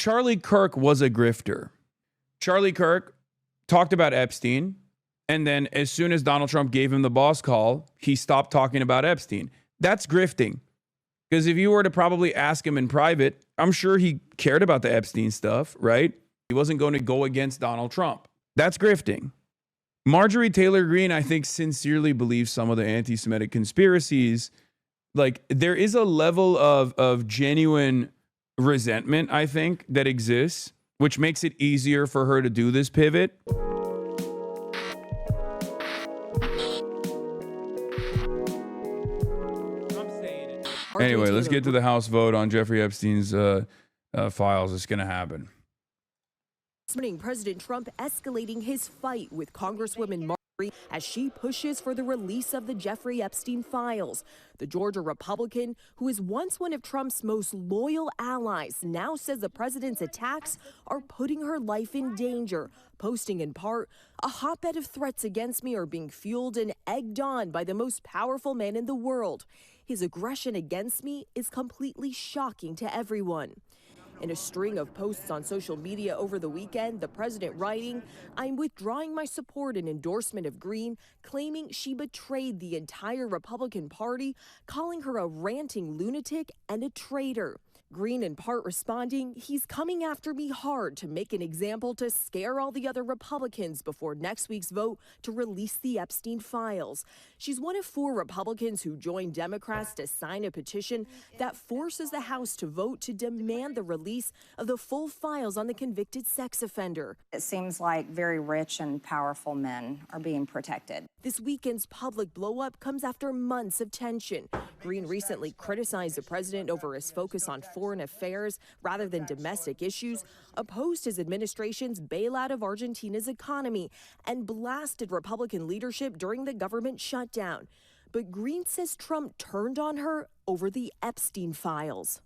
Charlie Kirk was a grifter. Charlie Kirk talked about Epstein, and then as soon as Donald Trump gave him the boss call, he stopped talking about Epstein. That's grifting. Because if you were to probably ask him in private, I'm sure he cared about the Epstein stuff, right? He wasn't going to go against Donald Trump. That's grifting. Marjorie Taylor Greene, I think, sincerely believes some of the anti-Semitic conspiracies. Like, there is a level of genuine resentment, I think, that exists, which makes it easier for her to do this pivot. Anyway, let's get to the House vote on Jeffrey Epstein's files. It's going to happen. This morning, President Trump escalating his fight with Congresswoman Marjorie as she pushes for the release of the Jeffrey Epstein files. The Georgia Republican, who is once one of Trump's most loyal allies, now says the president's attacks are putting her life in danger, posting in part, "A hotbed of threats against me are being fueled and egged on by the most powerful man in the world. His aggression against me is completely shocking to everyone." In a string of posts on social media over the weekend, the president writing, "I'm withdrawing my support and endorsement of Greene," claiming she betrayed the entire Republican Party, calling her a ranting lunatic and a traitor. Greene in part responding, "He's coming after me hard to make an example to scare all the other Republicans before next week's vote to release the Epstein files." She's one of 4 Republicans who joined Democrats to sign a petition that forces the House to vote to demand the release of the full files on the convicted sex offender. It seems like very rich and powerful men are being protected. This weekend's public blow-up comes after months of tension. Greene recently criticized the president over his focus on foreign affairs rather than domestic issues, opposed his administration's bailout of Argentina's economy, and blasted Republican leadership during the government shutdown. But Greene says Trump turned on her over the Epstein files.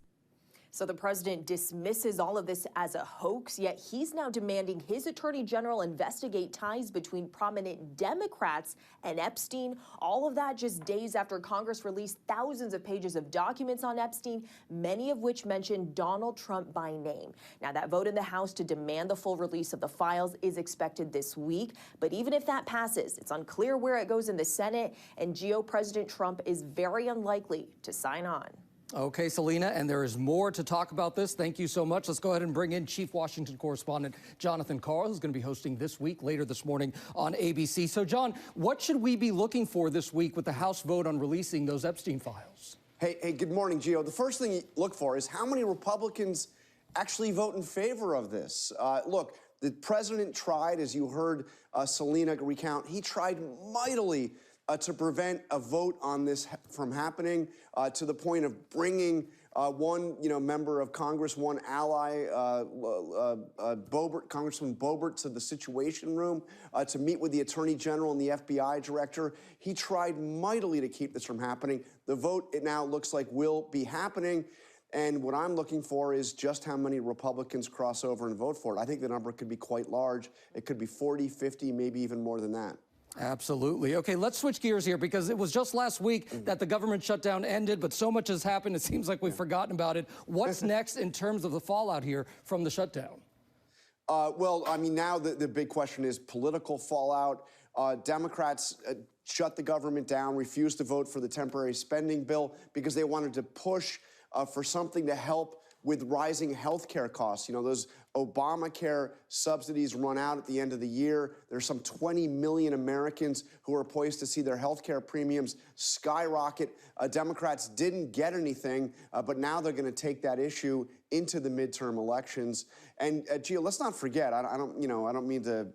So the president dismisses all of this as a hoax, yet he's now demanding his attorney general investigate ties between prominent Democrats and Epstein. All of that just days after Congress released thousands of pages of documents on Epstein, many of which mention Donald Trump by name. Now, that vote in the House to demand the full release of the files is expected this week. But even if that passes, it's unclear where it goes in the Senate, and GO President Trump is very unlikely to sign on. Okay, Selena, and there is more to talk about this. Thank you so much. Let's go ahead and bring in Chief Washington Correspondent Jonathan Karl, who's going to be hosting This Week later this morning on ABC. So, John, what should we be looking for this week with the House vote on releasing those Epstein files? Hey, good morning, Gio. The first thing you look for is how many Republicans actually vote in favor of this. Look, the president tried, as you heard Selena recount, he tried mightily to prevent a vote on this from happening, to the point of bringing one, member of Congress, one ally, Congressman Boebert, to the Situation Room to meet with the Attorney General and the FBI Director. He tried mightily to keep this from happening. The vote, it now looks like, will be happening. And what I'm looking for is just how many Republicans cross over and vote for it. I think the number could be quite large. It could be 40, 50, maybe even more than that. Absolutely. Okay, let's switch gears here, because it was just last week that the government shutdown ended, but so much has happened, it seems like we've forgotten about it. What's next in terms of the fallout here from the shutdown? Well, I mean, now the big question is political fallout. Democrats shut the government down, refused to vote for the temporary spending bill because they wanted to push for something to help with rising health care costs. Those Obamacare subsidies run out at the end of the year. There's some 20 million Americans who are poised to see their health care premiums skyrocket. Democrats didn't get anything, but now they're going to take that issue into the midterm elections. And Gio, let's not forget, I don't mean to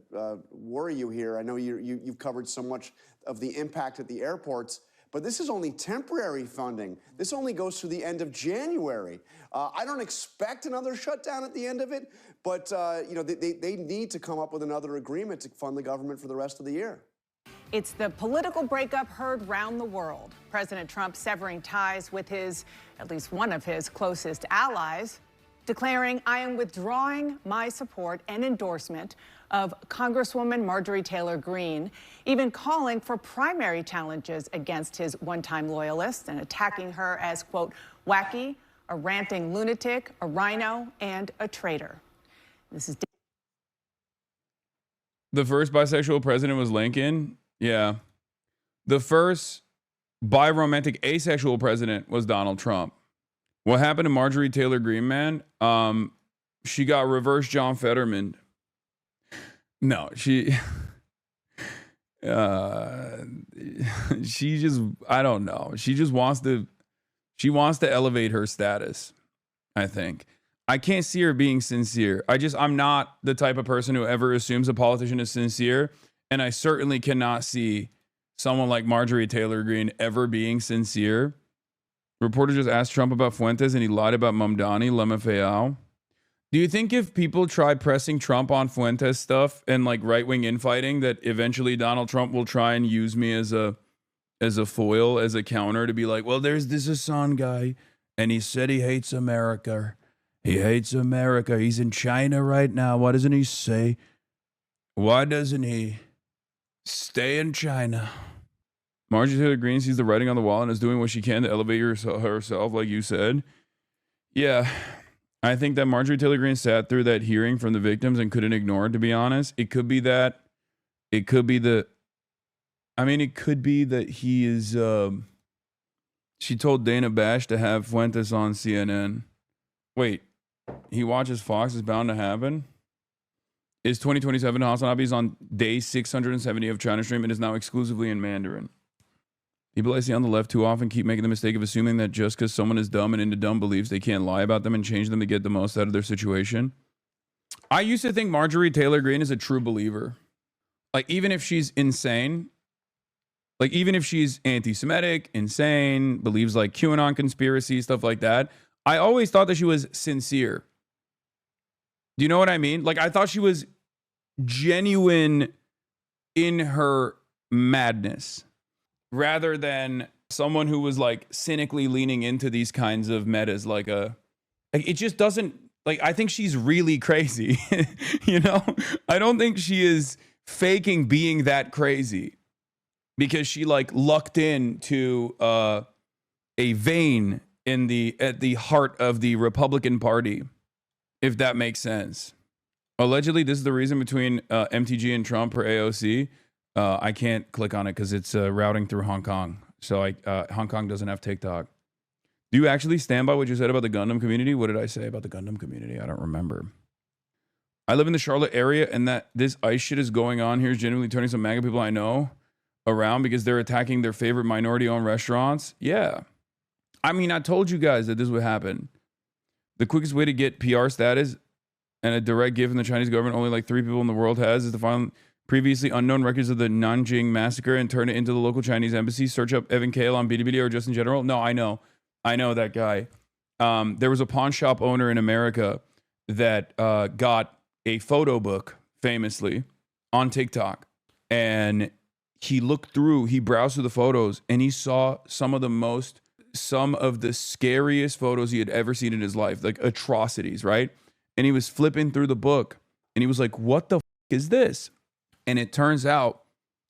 worry you here. I know you've covered so much of the impact at the airports, but this is only temporary funding. This only goes through the end of January. I don't expect another shutdown at the end of it, but they need to come up with another agreement to fund the government for the rest of the year. It's the political breakup heard round the world. President Trump severing ties with at least one of his closest allies, declaring, "I am withdrawing my support and endorsement of Congresswoman Marjorie Taylor Greene," even calling for primary challenges against his one-time loyalists and attacking her as, quote, "wacky, a ranting lunatic, a rhino, and a traitor. This is The first bisexual president was Lincoln. Yeah. The first biromantic asexual president was Donald Trump. What happened to Marjorie Taylor Greene, man? She got reverse John Fetterman. No, she just, I don't know. She wants to elevate her status, I think. I can't see her being sincere. I'm not the type of person who ever assumes a politician is sincere. And I certainly cannot see someone like Marjorie Taylor Greene ever being sincere. Reporter just asked Trump about Fuentes and he lied about Mamdani, Lemafayou. Do you think if people try pressing Trump on Fuentes stuff and like right-wing infighting, that eventually Donald Trump will try and use me as a foil, as a counter, to be like, well, there's this Hasan guy and he said he hates America. He hates America. He's in China right now. Why doesn't he say? Why doesn't he stay in China? Marjorie Taylor Greene sees the writing on the wall and is doing what she can to elevate herself, like you said. Yeah. I think that Marjorie Taylor Greene sat through that hearing from the victims and couldn't ignore it, to be honest. It could be that. It could be that he is, she told Dana Bash to have Fuentes on CNN. Wait, he watches Fox, is bound to happen? Is 2027 Hasanabi is on day 670 of China Stream and is now exclusively in Mandarin. People I see on the left too often keep making the mistake of assuming that just because someone is dumb and into dumb beliefs, they can't lie about them and change them to get the most out of their situation. I used to think Marjorie Taylor Greene is a true believer. Like, even if she's insane, like, even if she's anti-Semitic, insane, believes like QAnon conspiracy, stuff like that, I always thought that she was sincere. Do you know what I mean? Like, I thought she was genuine in her madness, rather than someone who was like cynically leaning into these kinds of metas. Like it just doesn't, like, I think she's really crazy. You know, I don't think she is faking being that crazy because she like lucked into a vein at the heart of the Republican Party, if that makes sense. Allegedly, this is the reason between MTG and Trump or AOC. I can't click on it because it's routing through Hong Kong. So Hong Kong doesn't have TikTok. Do you actually stand by what you said about the Gundam community? What did I say about the Gundam community? I don't remember. I live in the Charlotte area, and that this ICE shit is going on here is genuinely turning some MAGA people I know around because they're attacking their favorite minority-owned restaurants. Yeah. I mean, I told you guys that this would happen. The quickest way to get PR status and a direct gift from the Chinese government only like 3 people in the world has is to find previously unknown records of the Nanjing massacre and turn it into the local Chinese embassy. Search up Evan Kale on BDBD or just in general. No, I know that guy. There was a pawn shop owner in America that got a photo book famously on TikTok, and he browsed through the photos, and he saw some of the scariest photos he had ever seen in his life, like atrocities, right? And he was flipping through the book, and he was like, what the is this? And it turns out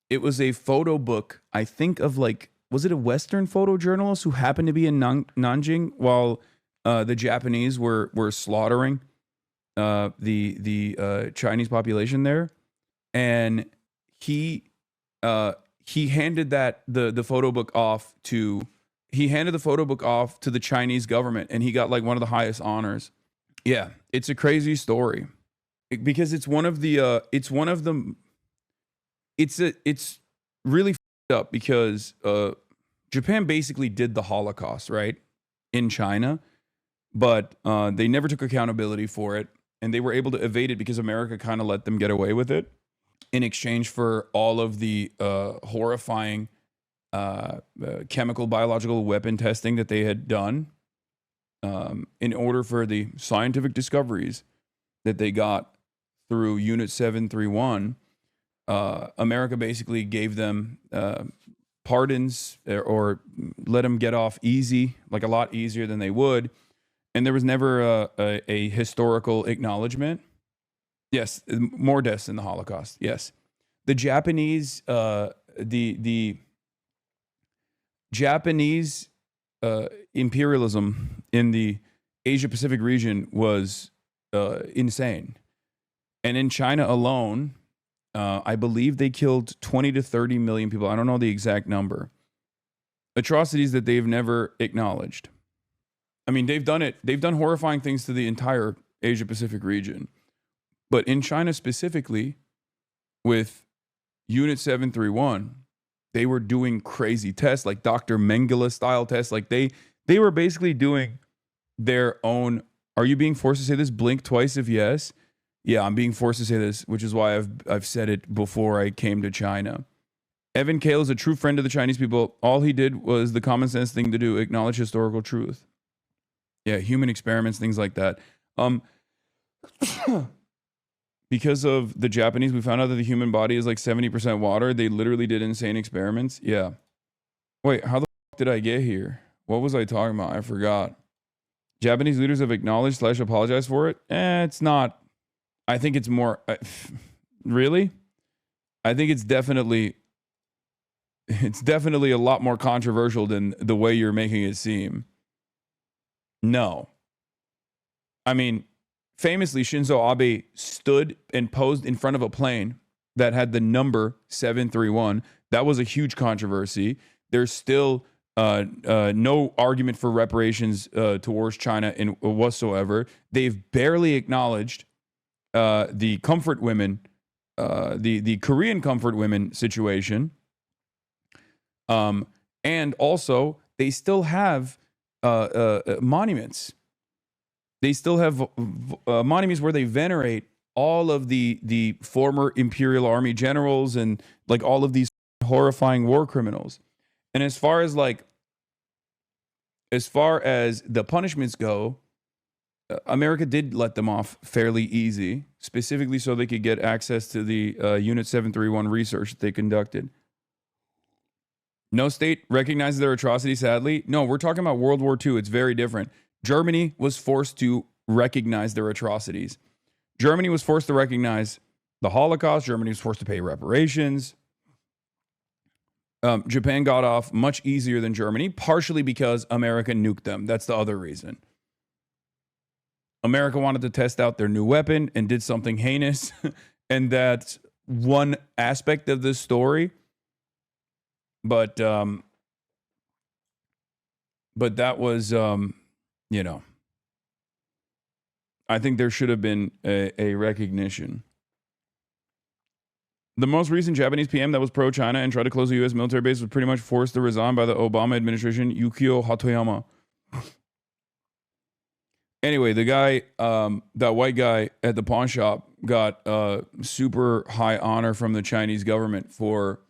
it was a photo book, I think of like, was it a Western photojournalist who happened to be in Nanjing while the Japanese were slaughtering the Chinese population there? And he handed the photo book off to the Chinese government, and he got like one of the highest honors. Yeah, it's a crazy story because it's really f***ed up because Japan basically did the Holocaust, right, in China, but they never took accountability for it, and they were able to evade it because America kind of let them get away with it in exchange for all of the horrifying chemical, biological weapon testing that they had done in order for the scientific discoveries that they got through Unit 731. America basically gave them pardons or let them get off easy, like a lot easier than they would. And there was never a historical acknowledgement. Yes, more deaths in the Holocaust. Yes. The Japanese, Japanese imperialism in the Asia Pacific region was insane. And in China alone, I believe they killed 20 to 30 million people. I don't know the exact number. Atrocities that they've never acknowledged. I mean, they've done it. They've done horrifying things to the entire Asia Pacific region. But in China specifically, with Unit 731, they were doing crazy tests, like Dr. Mengele style tests. Like they were basically doing their own. Are you being forced to say this? Blink twice if yes. Yeah, I'm being forced to say this, which is why I've said it before I came to China. Evan Kale is a true friend of the Chinese people. All he did was the common sense thing to do, acknowledge historical truth. Yeah, human experiments, things like that. Because of the Japanese, we found out that the human body is like 70% water. They literally did insane experiments. Yeah. Wait, how the fuck did I get here? What was I talking about? I forgot. Japanese leaders have acknowledged / apologized for it. It's not. I think it's more. Really? I think it's definitely a lot more controversial than the way you're making it seem. No. I mean, famously, Shinzo Abe stood and posed in front of a plane that had the number 731. That was a huge controversy. There's still no argument for reparations towards China whatsoever. They've barely acknowledged the comfort women, the Korean comfort women situation. And also, they still have monuments. They still have monuments where they venerate all of the former Imperial Army generals and like all of these horrifying war criminals. And as far as the punishments go, America did let them off fairly easy, specifically so they could get access to the Unit 731 research that they conducted. No state recognizes their atrocity, sadly. No, we're talking about World War II. It's very different. Germany was forced to recognize their atrocities. Germany was forced to recognize the Holocaust. Germany was forced to pay reparations. Japan got off much easier than Germany, partially because America nuked them. That's the other reason. America wanted to test out their new weapon and did something heinous. And that's one aspect of this story. But that was, I think there should have been a recognition. The most recent Japanese PM that was pro-China and tried to close the U.S. military base was pretty much forced to resign by the Obama administration, Yukio Hatoyama. Anyway, the guy, that white guy at the pawn shop got super high honor from the Chinese government for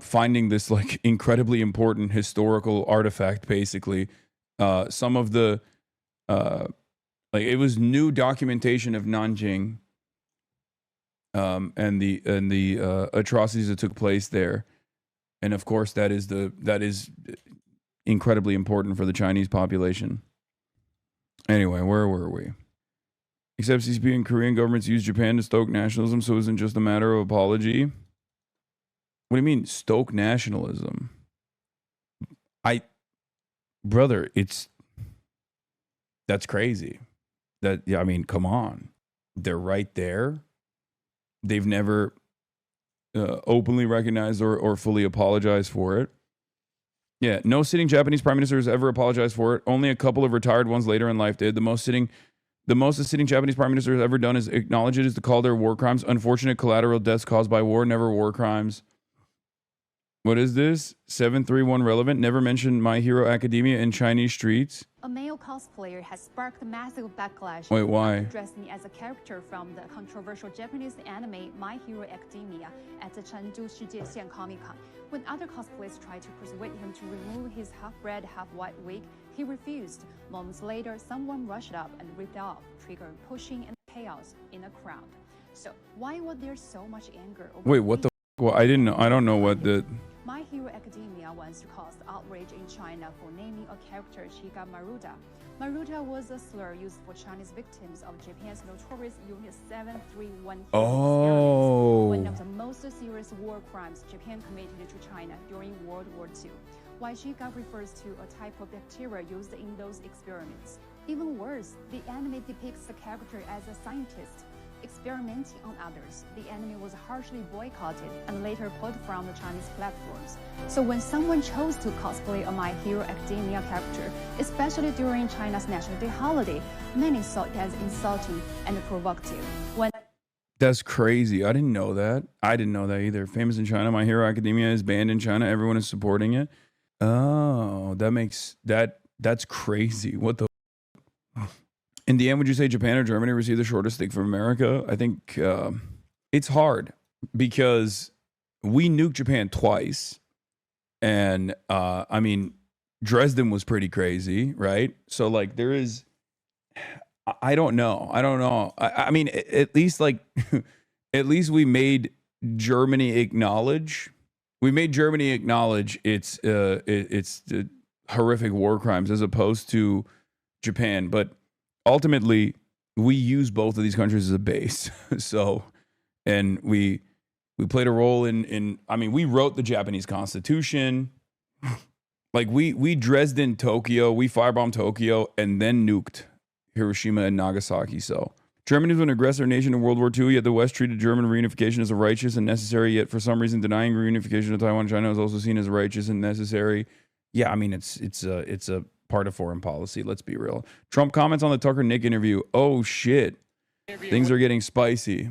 finding this like incredibly important historical artifact, basically. Some of the, it was new documentation of Nanjing and the atrocities that took place there. And of course, that is incredibly important for the Chinese population. Anyway, where were we? Except CCP and Korean governments use Japan to stoke nationalism, so it isn't just a matter of apology. What do you mean, stoke nationalism? Brother, that's crazy. I mean, come on. They're right there. They've never openly recognized or fully apologized for it. Yeah, no sitting Japanese prime minister has ever apologized for it. Only a couple of retired ones later in life did. The most a sitting Japanese prime minister has ever done is acknowledge it, is to call their war crimes unfortunate collateral deaths caused by war, never war crimes. What is this? 731 relevant. Never mentioned My Hero Academia in Chinese streets. A male cosplayer has sparked massive backlash. Wait, why? Dressing as a character from the controversial Japanese anime My Hero Academia at the Chengdu Shijiaxian Comic-Con. When other cosplayers tried to persuade him to remove his half-red, half-white wig, he refused. Moments later, someone rushed up and ripped off, triggering pushing and chaos in a crowd. So why was there so much anger over? Wait, what the? Well, I don't know what the. My Hero Academia once caused outrage in China for naming a character Chiga Maruta. Maruta was a slur used for Chinese victims of Japan's notorious Unit 731 Oh. one of the most serious war crimes Japan committed to China during World War II. Why Chiga refers to a type of bacteria used in those experiments. Even worse, the anime depicts the character as a scientist, experimenting on others. The anime was harshly boycotted and later pulled from the Chinese platforms. So when someone chose to cosplay a My Hero Academia character, especially during China's National Day holiday, many saw it as insulting and provocative. That's crazy. I didn't know that. I didn't know that either. Famous in China, My Hero Academia is banned in China. Everyone is supporting it. Oh, that's crazy. What the? In the end, would you say Japan or Germany received the shortest stick from America? I think it's hard because we nuked Japan twice. And I mean, Dresden was pretty crazy, right? So like there is, I don't know. I mean, at least like, at least we made Germany acknowledge. We made Germany acknowledge its horrific war crimes as opposed to Japan. But ultimately, we use both of these countries as a base. So, and we played a role in. I mean, we wrote the Japanese Constitution. Like we Dresden, Tokyo, we firebombed Tokyo, and then nuked Hiroshima and Nagasaki. So Germany was an aggressor nation in World War II, yet the West treated German reunification as a righteous and necessary, yet for some reason denying reunification of Taiwan and China is also seen as righteous and necessary. Yeah, I mean, it's a part of foreign policy. Let's be real. Trump comments on the Tucker Nick interview. Oh, shit. Things are getting spicy.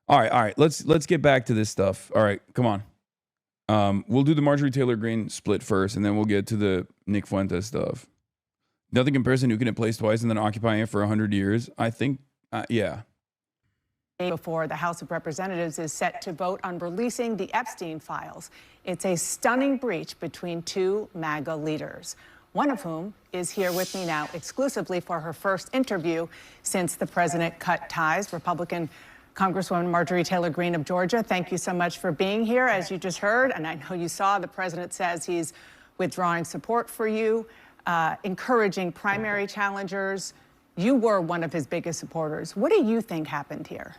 All right. Let's get back to this stuff. All right, come on. We'll do the Marjorie Taylor Greene split first, and then we'll get to the Nick Fuentes stuff. Nothing compares to nuking a place twice and then occupying it for 100 years. I think, yeah. Before the House of Representatives is set to vote on releasing the Epstein files. It's a stunning breach between two MAGA leaders, one of whom is here with me now exclusively for her first interview since the president cut ties. Republican Congresswoman Marjorie Taylor Greene of Georgia, thank you so much for being here. As you just heard, and I know you saw, the president says he's withdrawing support for you, encouraging primary challengers. You were one of his biggest supporters. What do you think happened here?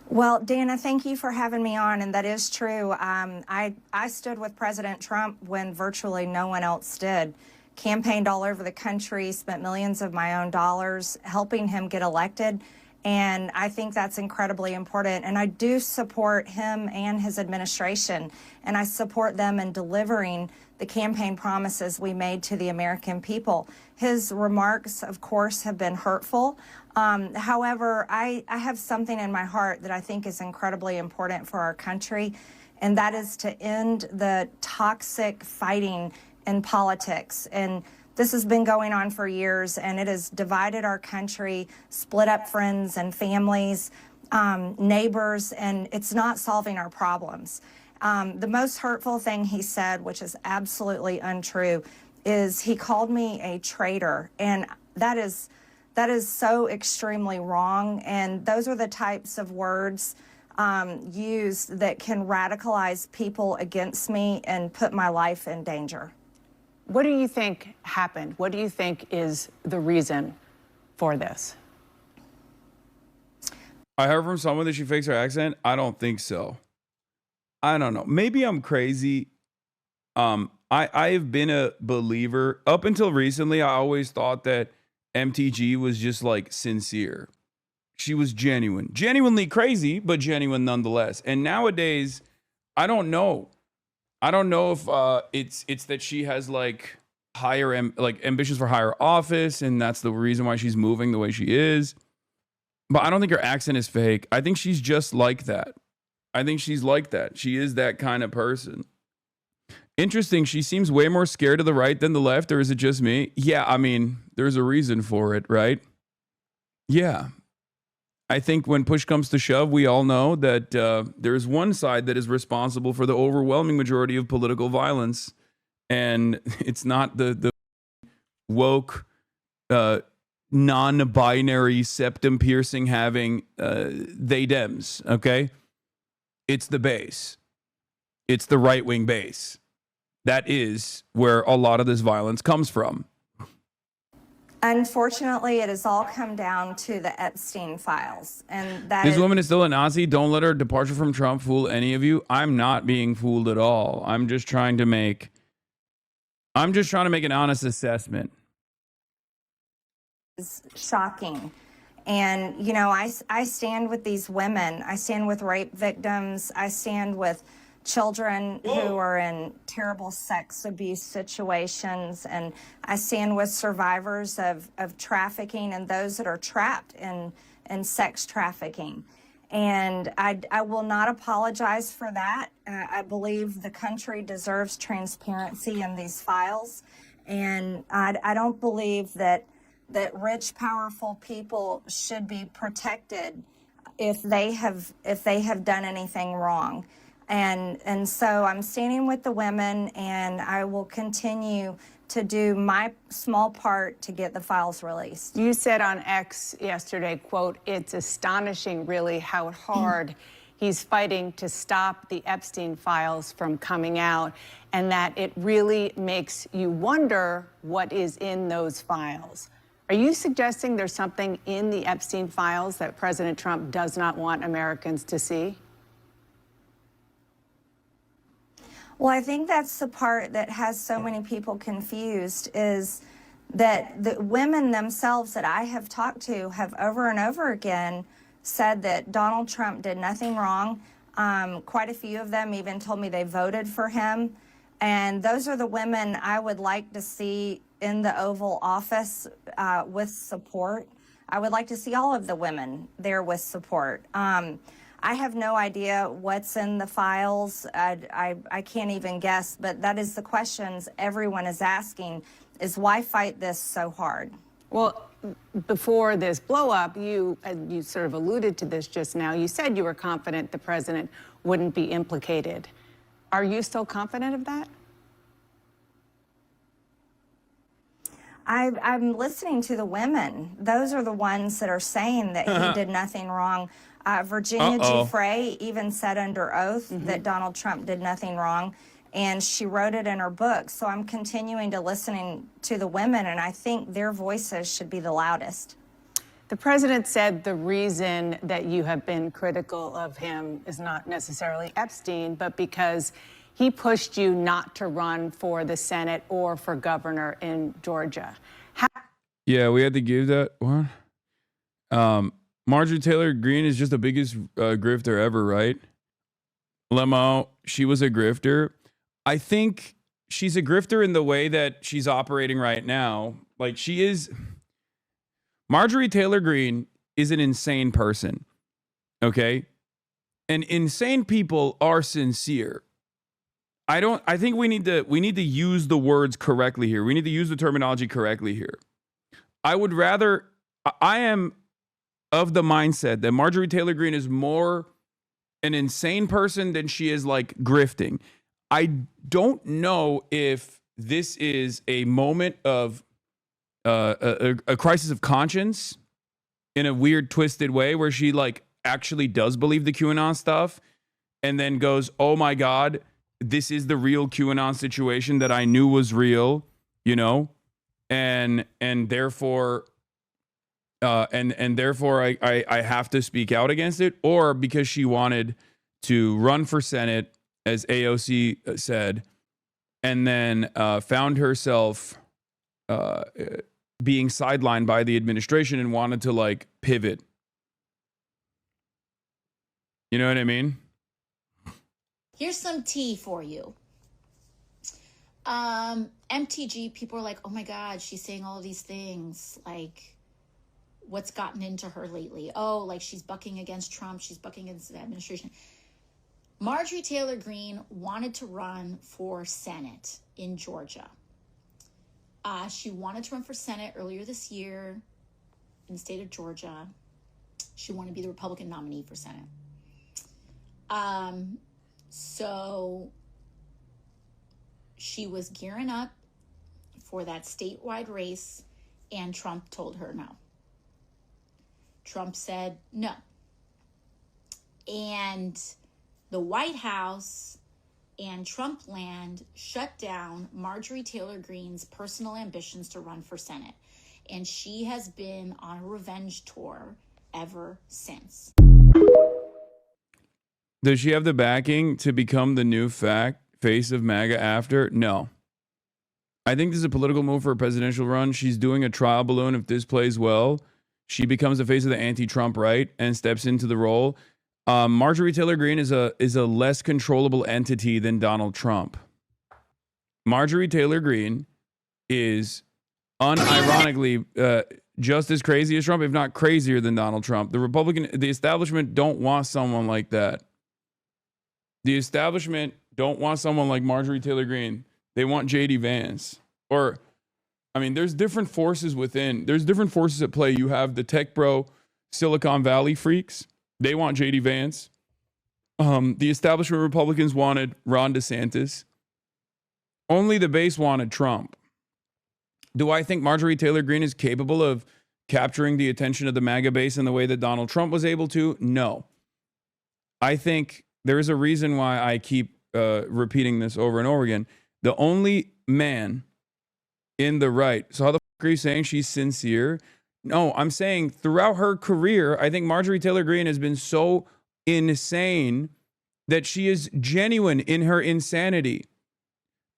Well, Dana, thank you for having me on, and that is true. I stood with President Trump when virtually no one else did. Campaigned all over the country, spent millions of my own dollars helping him get elected, and I think that's incredibly important. And I do support him and his administration, and I support them in delivering the campaign promises we made to the American people. His remarks, of course, have been hurtful. However, I have something in my heart that I think is incredibly important for our country, and that is to end the toxic fighting in politics. And this has been going on for years, and it has divided our country, split up friends and families, neighbors, and it's not solving our problems. The most hurtful thing he said, which is absolutely untrue, is he called me a traitor, and that is so extremely wrong. And those are the types of words used that can radicalize people against me and put my life in danger. What do you think happened? What do you think is the reason for this? I heard from someone that she fakes her accent. I don't think so. I don't know. Maybe I'm crazy. I have been a believer up until recently. I always thought that MTG was just like sincere. She was genuinely crazy, but genuine nonetheless. And nowadays, I don't know. I don't know if it's that she has like higher ambitions for higher office, and that's the reason why she's moving the way she is. But I don't think her accent is fake. I think she's just like that. I think she's like that. She is that kind of person. Interesting. She seems way more scared of the right than the left, or is it just me? Yeah, I mean, there's a reason for it, right? Yeah. I think when push comes to shove, we all know that there's one side that is responsible for the overwhelming majority of political violence, and it's not the woke, non-binary, septum-piercing having they Dems, okay? It's the base. It's the right-wing base. That is where a lot of this violence comes from. Unfortunately, it has all come down to the Epstein files. And this woman is still a Nazi. Don't let her departure from Trump fool any of you. I'm not being fooled at all. I'm just trying to make I'm just trying to make an honest assessment. Is shocking. And, you know, I stand with these women. I stand with rape victims. I stand with children who are in terrible sex abuse situations. And I stand with survivors of trafficking and those that are trapped in sex trafficking. And I will not apologize for that. I believe the country deserves transparency in these files. And I don't believe that rich, powerful people should be protected if they have done anything wrong. And so I'm standing with the women, and I will continue to do my small part to get the files released. You said on X yesterday, quote, "It's astonishing really how hard he's fighting to stop the Epstein files from coming out, and that it really makes you wonder what is in those files." Are you suggesting there's something in the Epstein files that President Trump does not want Americans to see? Well, I think that's the part that has so many people confused, is that the women themselves that I have talked to have over and over again said that Donald Trump did nothing wrong. Quite a few of them even told me they voted for him. And those are the women I would like to see in the Oval Office with support. I would like to see all of the women there with support. I have no idea what's in the files. I can't even guess, but that is the questions everyone is asking, is why fight this so hard? Well, before this blow up, you sort of alluded to this just now. You said you were confident the president wouldn't be implicated. Are you still confident of that? I'm listening to the women. Those are the ones that are saying that he did nothing wrong. Virginia Giuffre even said under oath that Donald Trump did nothing wrong, and she wrote it in her book. So I'm continuing to listen to the women, and I think their voices should be the loudest. The president said the reason that you have been critical of him is not necessarily Epstein, but because he pushed you not to run for the Senate or for governor in Georgia. Yeah, we had to give that one. Marjorie Taylor Greene is just the biggest grifter ever, right? Lemo, she was a grifter. I think she's a grifter in the way that she's operating right now. Like, she is... Marjorie Taylor Greene is an insane person, okay? And insane people are sincere. I think we need to use the words correctly here. We need to use the terminology correctly here. I am of the mindset that Marjorie Taylor Greene is more an insane person than she is like grifting. I don't know if this is a moment of a crisis of conscience in a weird, twisted way where she like actually does believe the QAnon stuff and then goes, "Oh my God, this is the real QAnon situation that I knew was real," you know, and therefore, therefore I have to speak out against it, or because she wanted to run for Senate, as AOC said, and then found herself being sidelined by the administration and wanted to like pivot. You know what I mean? Here's some tea for you. MTG, people are like, "Oh my God, she's saying all of these things. Like, what's gotten into her lately? Oh, like she's bucking against Trump. She's bucking against the administration." Marjorie Taylor Greene wanted to run for Senate in Georgia. She wanted to run for Senate earlier this year in the state of Georgia. She wanted to be the Republican nominee for Senate. So she was gearing up for that statewide race, and Trump told her no. Trump said no. And the White House and Trump land shut down Marjorie Taylor Greene's personal ambitions to run for Senate. And she has been on a revenge tour ever since. Does she have the backing to become the new face of MAGA after? No. I think this is a political move for a presidential run. She's doing a trial balloon. If this plays well, she becomes the face of the anti-Trump right and steps into the role. Marjorie Taylor Greene is a less controllable entity than Donald Trump. Marjorie Taylor Greene is unironically just as crazy as Trump, if not crazier than Donald Trump. The establishment don't want someone like that. The establishment don't want someone like Marjorie Taylor Greene. They want J.D. Vance. Or, I mean, there's different forces within. There's different forces at play. You have the tech bro, Silicon Valley freaks. They want J.D. Vance. The establishment Republicans wanted Ron DeSantis. Only the base wanted Trump. Do I think Marjorie Taylor Greene is capable of capturing the attention of the MAGA base in the way that Donald Trump was able to? No. I think there is a reason why I keep repeating this over and over again. The only man in the right. So how the fuck are you saying she's sincere? No, I'm saying throughout her career, I think Marjorie Taylor Greene has been so insane that she is genuine in her insanity.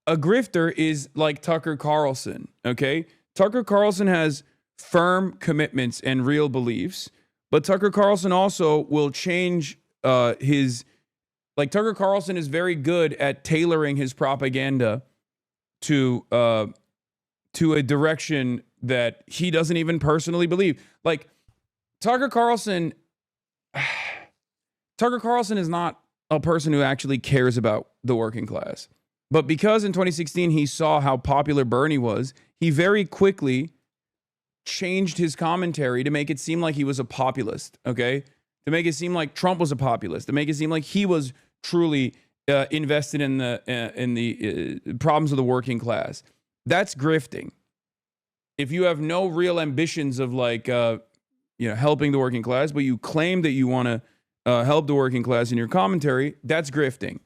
A grifter is like Tucker Carlson, okay? Tucker Carlson has firm commitments and real beliefs, but Tucker Carlson also will change Tucker Carlson is very good at tailoring his propaganda to a direction that he doesn't even personally believe. Like Tucker Carlson is not a person who actually cares about the working class. But because in 2016 he saw how popular Bernie was, he very quickly changed his commentary to make it seem like he was a populist, okay? To make it seem like Trump was a populist, to make it seem like he was truly invested in the problems of the working class. That's grifting. If you have no real ambitions of helping the working class, but you claim that you want to help the working class in your commentary, that's grifting.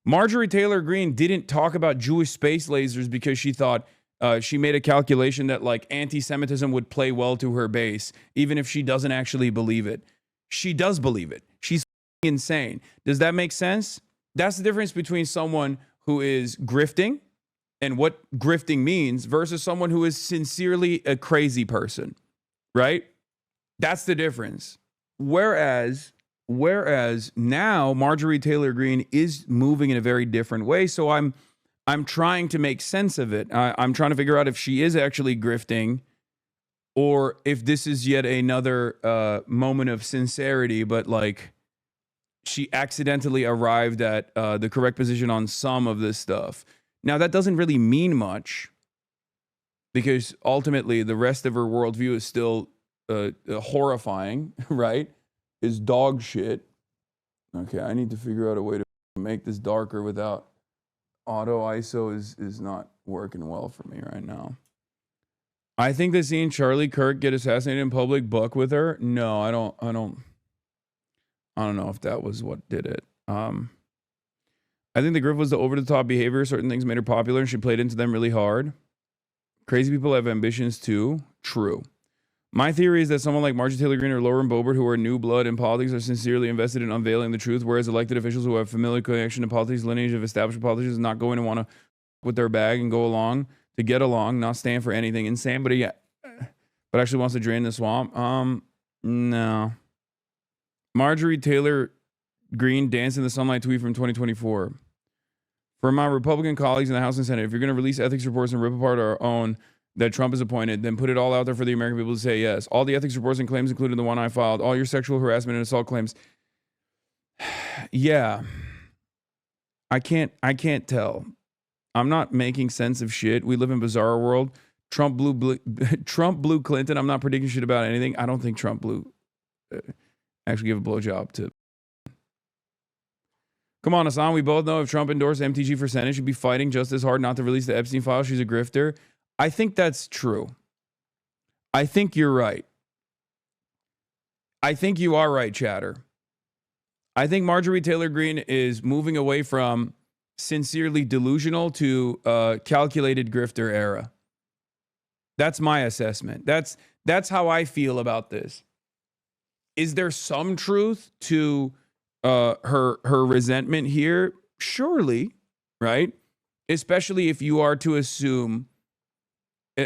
Marjorie Taylor Greene didn't talk about Jewish space lasers because she thought she made a calculation that like anti-Semitism would play well to her base, even if she doesn't actually believe it. She does believe it. She's insane. Does that make sense? That's the difference between someone who is grifting and what grifting means versus someone who is sincerely a crazy person, right? That's the difference. Whereas now Marjorie Taylor Greene is moving in a very different way. So I'm trying to make sense of it. I'm trying to figure out if she is actually grifting or if this is yet another moment of sincerity, but like she accidentally arrived at the correct position on some of this stuff. Now, that doesn't really mean much because ultimately the rest of her worldview is still horrifying, right? Is dog shit. Okay, I need to figure out a way to make this darker without auto ISO is not working well for me right now. I think that seeing Charlie Kirk get assassinated in public buck with her. No, I don't know if that was what did it. I think the grift was the over-the-top behavior. Certain things made her popular, and she played into them really hard. Crazy people have ambitions too. True. My theory is that someone like Marjorie Taylor Greene or Lauren Boebert, who are new blood in politics, are sincerely invested in unveiling the truth, whereas elected officials who have familiar connection to politics, lineage of established politicians, not going to want to with their bag and go along to get along, not stand for anything insane, but actually wants to drain the swamp. No. Marjorie Taylor Greene danced in the sunlight tweet from 2024. For my Republican colleagues in the House and Senate, if you're going to release ethics reports and rip apart our own that Trump is appointed, then put it all out there for the American people to say yes. All the ethics reports and claims, including the one I filed, all your sexual harassment and assault claims. Yeah. I can't tell. I'm not making sense of shit. We live in a bizarre world. Trump blew Clinton. I'm not predicting shit about anything. I don't think Trump blew actually give a blowjob to. Come on, Hasan. We both know if Trump endorsed MTG for Senate, she'd be fighting just as hard not to release the Epstein file. She's a grifter. I think that's true. I think you're right. I think you are right, chatter. I think Marjorie Taylor Greene is moving away from sincerely delusional to calculated grifter era. That's my assessment. That's how I feel about this. Is there some truth to her resentment here? Surely, right? Especially if you are to assume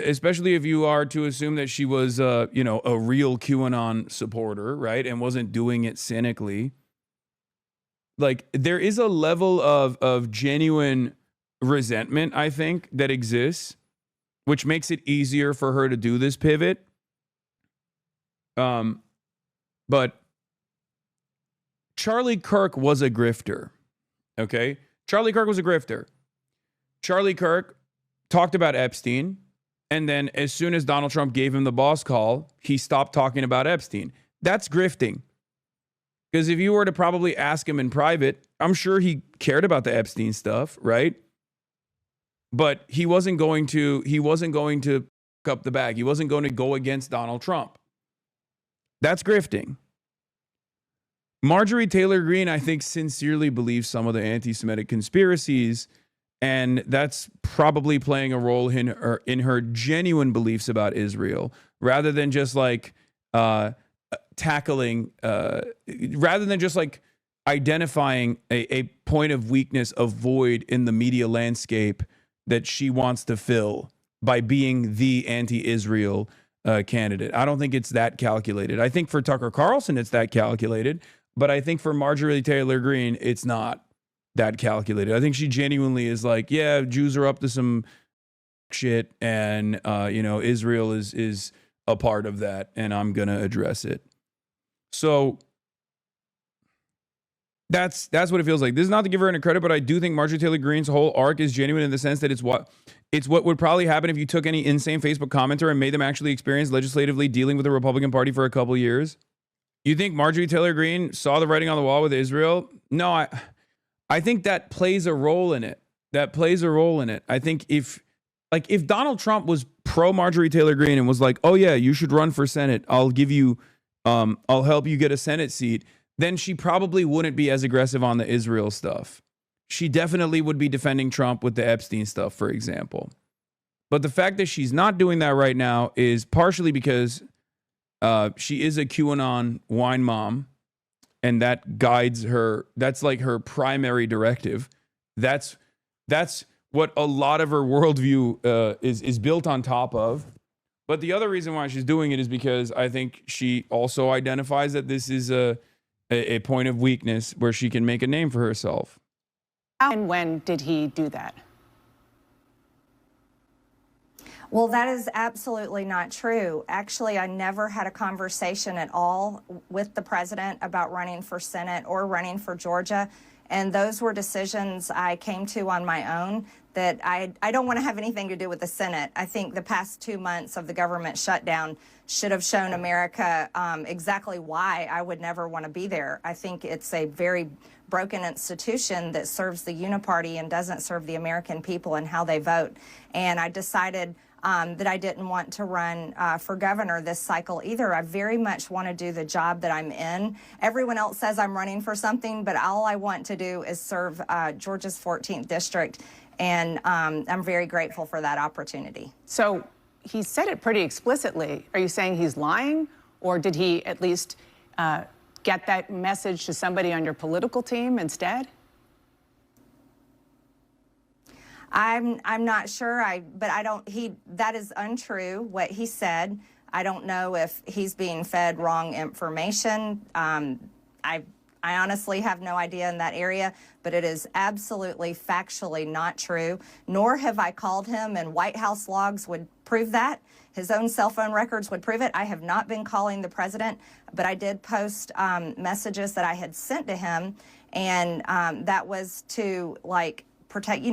especially if you are to assume that she was, you know, a real QAnon supporter, right? And wasn't doing it cynically. Like, there is a level of genuine resentment, I think, that exists, which makes it easier for her to do this pivot. But Charlie Kirk was a grifter, okay? Charlie Kirk was a grifter. Charlie Kirk talked about Epstein, and then as soon as Donald Trump gave him the boss call, he stopped talking about Epstein. That's grifting. Because if you were to probably ask him in private, I'm sure he cared about the Epstein stuff, right? But he wasn't going to pick up the bag. He wasn't going to go against Donald Trump. That's grifting. Marjorie Taylor Greene, I think, sincerely believes some of the anti-Semitic conspiracies, and that's probably playing a role in her genuine beliefs about Israel, rather than just like tackling, rather than just like identifying a point of weakness, a void in the media landscape that she wants to fill by being the anti-Israel candidate. I don't think it's that calculated. I think for Tucker Carlson, it's that calculated, but I think for Marjorie Taylor Greene, it's not that calculated. I think she genuinely is like, yeah, Jews are up to some shit, and you know, Israel is a part of that, and I'm gonna address it. So that's what it feels like. This is not to give her any credit, but I do think Marjorie Taylor Greene's whole arc is genuine in the sense that it's what would probably happen if you took any insane Facebook commenter and made them actually experience legislatively dealing with the Republican Party for a couple years. You think Marjorie Taylor Greene saw the writing on the wall with Israel? No, I think that plays a role in it. That plays a role in it. I think if Donald Trump was pro Marjorie Taylor Greene and was like, oh yeah, you should run for Senate, I'll give you, I'll help you get a Senate seat, then she probably wouldn't be as aggressive on the Israel stuff. She definitely would be defending Trump with the Epstein stuff, for example. But the fact that she's not doing that right now is partially because she is a QAnon wine mom, and that guides her. That's like her primary directive. That's what a lot of her worldview is built on top of. But the other reason why she's doing it is because I think she also identifies that this is a point of weakness where she can make a name for herself. How and when did he do that? Well, that is absolutely not true. Actually, I never had a conversation at all with the president about running for Senate or running for Georgia. And those were decisions I came to on my own, that I don't want to have anything to do with the Senate. I think the past 2 months of the government shutdown should have shown America exactly why I would never want to be there. I think it's a very broken institution that serves the uniparty and doesn't serve the American people and how they vote. And I decided that I didn't want to run for governor this cycle either. I very much want to do the job that I'm in. Everyone else says I'm running for something, but all I want to do is serve Georgia's 14th district, and I'm very grateful for that opportunity. So he said it pretty explicitly. Are you saying he's lying, or did he at least get that message to somebody on your political team instead? I'm not sure. But I don't. That is untrue what he said. I don't know if he's being fed wrong information. I honestly have no idea in that area, but it is absolutely factually not true. Nor have I called him, and White House logs would prove that. His own cell phone records would prove it. I have not been calling the president, but I did post messages that I had sent to him, and that was to protect,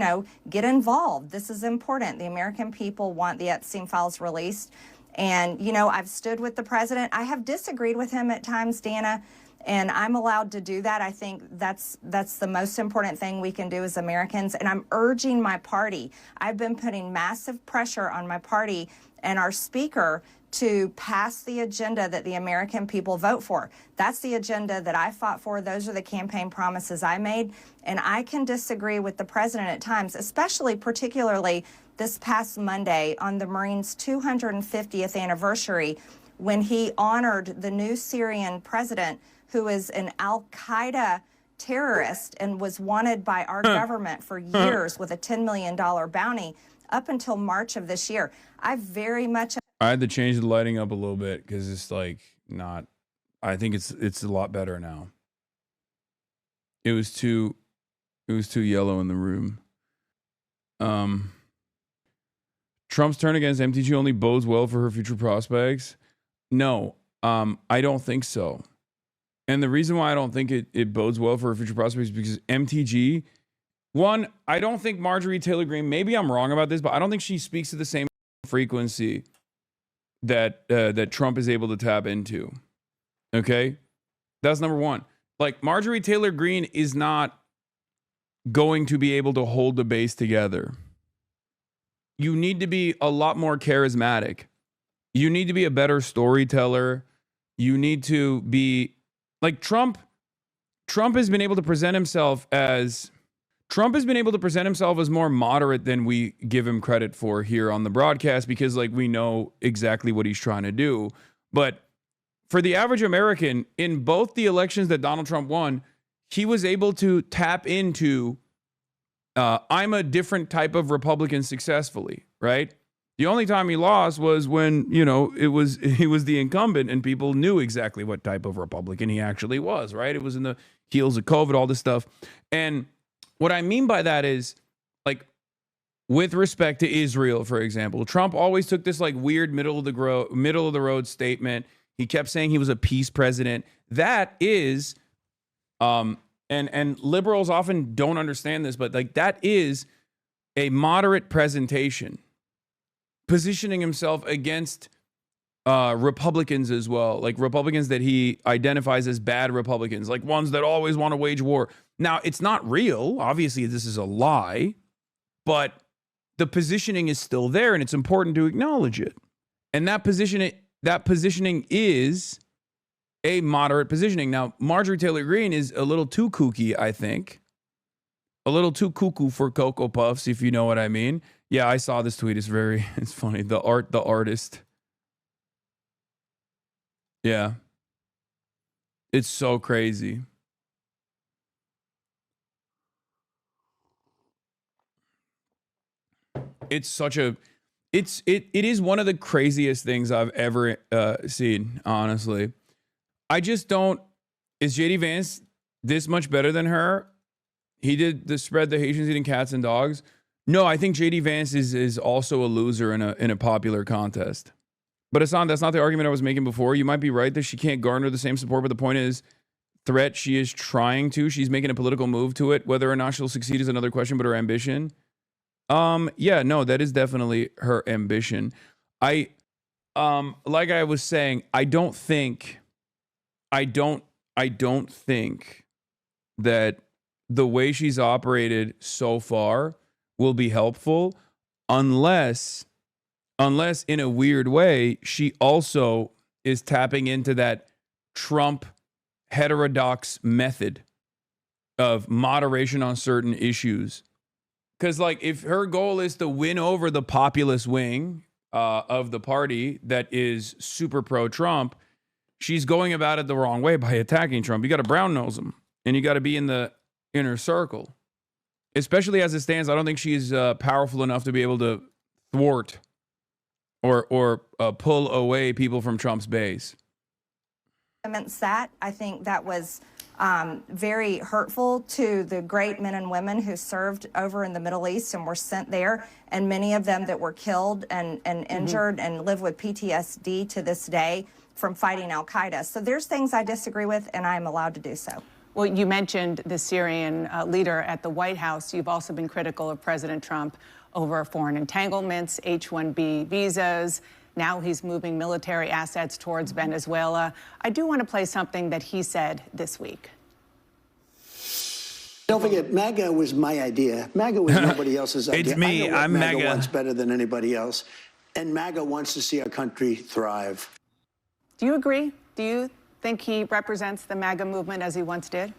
get involved. This is important. The American people want the Epstein files released. And, I've stood with the president. I have disagreed with him at times, Dana, and I'm allowed to do that. I think that's the most important thing we can do as Americans. And I'm urging my party. I've been putting massive pressure on my party and our speaker to pass the agenda that the American people vote for. That's the agenda that I fought for. Those are the campaign promises I made. And I can disagree with the president at times, particularly this past Monday on the Marines' 250th anniversary, when he honored the new Syrian president, who is an al-Qaeda terrorist and was wanted by our government for years with a $10 million bounty. up until March of this year. I very much... I had to change the lighting up a little bit because it's like not... I think it's a lot better now. It was too yellow in the room. Trump's turn against MTG only bodes well for her future prospects. No, I don't think so. And the reason why I don't think it bodes well for her future prospects is because MTG, one, I don't think Marjorie Taylor Greene, maybe I'm wrong about this, but I don't think she speaks to the same frequency that Trump is able to tap into. Okay? That's number one. Like, Marjorie Taylor Greene is not going to be able to hold the base together. You need to be a lot more charismatic. You need to be a better storyteller. You need to be like Trump has been able to present himself as more moderate than we give him credit for here on the broadcast, because like we know exactly what he's trying to do. But for the average American, in both the elections that Donald Trump won, he was able to tap into I'm a different type of Republican successfully, right? The only time he lost was when, he was the incumbent and people knew exactly what type of Republican he actually was, right? It was in the heels of COVID, all this stuff. And what I mean by that is, like, with respect to Israel, for example, Trump always took this like weird middle of the road statement. He kept saying he was a peace president. That is, and liberals often don't understand this, but like that is a moderate presentation, positioning himself against Republicans as well, like Republicans that he identifies as bad Republicans, like ones that always want to wage war. Now, it's not real. Obviously, this is a lie, but the positioning is still there, and it's important to acknowledge it. And that positioning is a moderate positioning. Now, Marjorie Taylor Greene is a little too kooky, I think. A little too cuckoo for Cocoa Puffs, if you know what I mean. Yeah, I saw this tweet. It's funny. The artist. Yeah. It's so crazy. It is one of the craziest things I've ever seen, honestly. I just don't... Is JD Vance this much better than her? He did the spread the Haitians eating cats and dogs. No, I think JD Vance is also a loser in a popular contest. But Hasan, that's not the argument I was making before. You might be right that she can't garner the same support, but the point is, threat, she is trying to. She's making a political move to it. Whether or not she'll succeed is another question, but her ambition... yeah, no, that is definitely her ambition. Like I was saying, I don't think that the way she's operated so far will be helpful unless in a weird way, she also is tapping into that Trump heterodox method of moderation on certain issues. Because, like, if her goal is to win over the populist wing of the party that is super pro-Trump, she's going about it the wrong way by attacking Trump. You got to brown nose him, and you got to be in the inner circle. Especially as it stands, I don't think she's powerful enough to be able to thwart or pull away people from Trump's base. I think that was very hurtful to the great men and women who served over in the Middle East and were sent there, and many of them that were killed and injured and live with PTSD to this day from fighting al-Qaeda. So there's things I disagree with, and I'm allowed to do so. Well, you mentioned the Syrian leader at the White House. You've also been critical of President Trump over foreign entanglements, H-1B visas. Now he's moving military assets towards Venezuela. I do want to play something that he said this week. Don't forget, MAGA was my idea. MAGA was nobody else's idea. It's me. I'm MAGA. MAGA wants better than anybody else. And MAGA wants to see our country thrive. Do you agree? Do you think he represents the MAGA movement as he once did?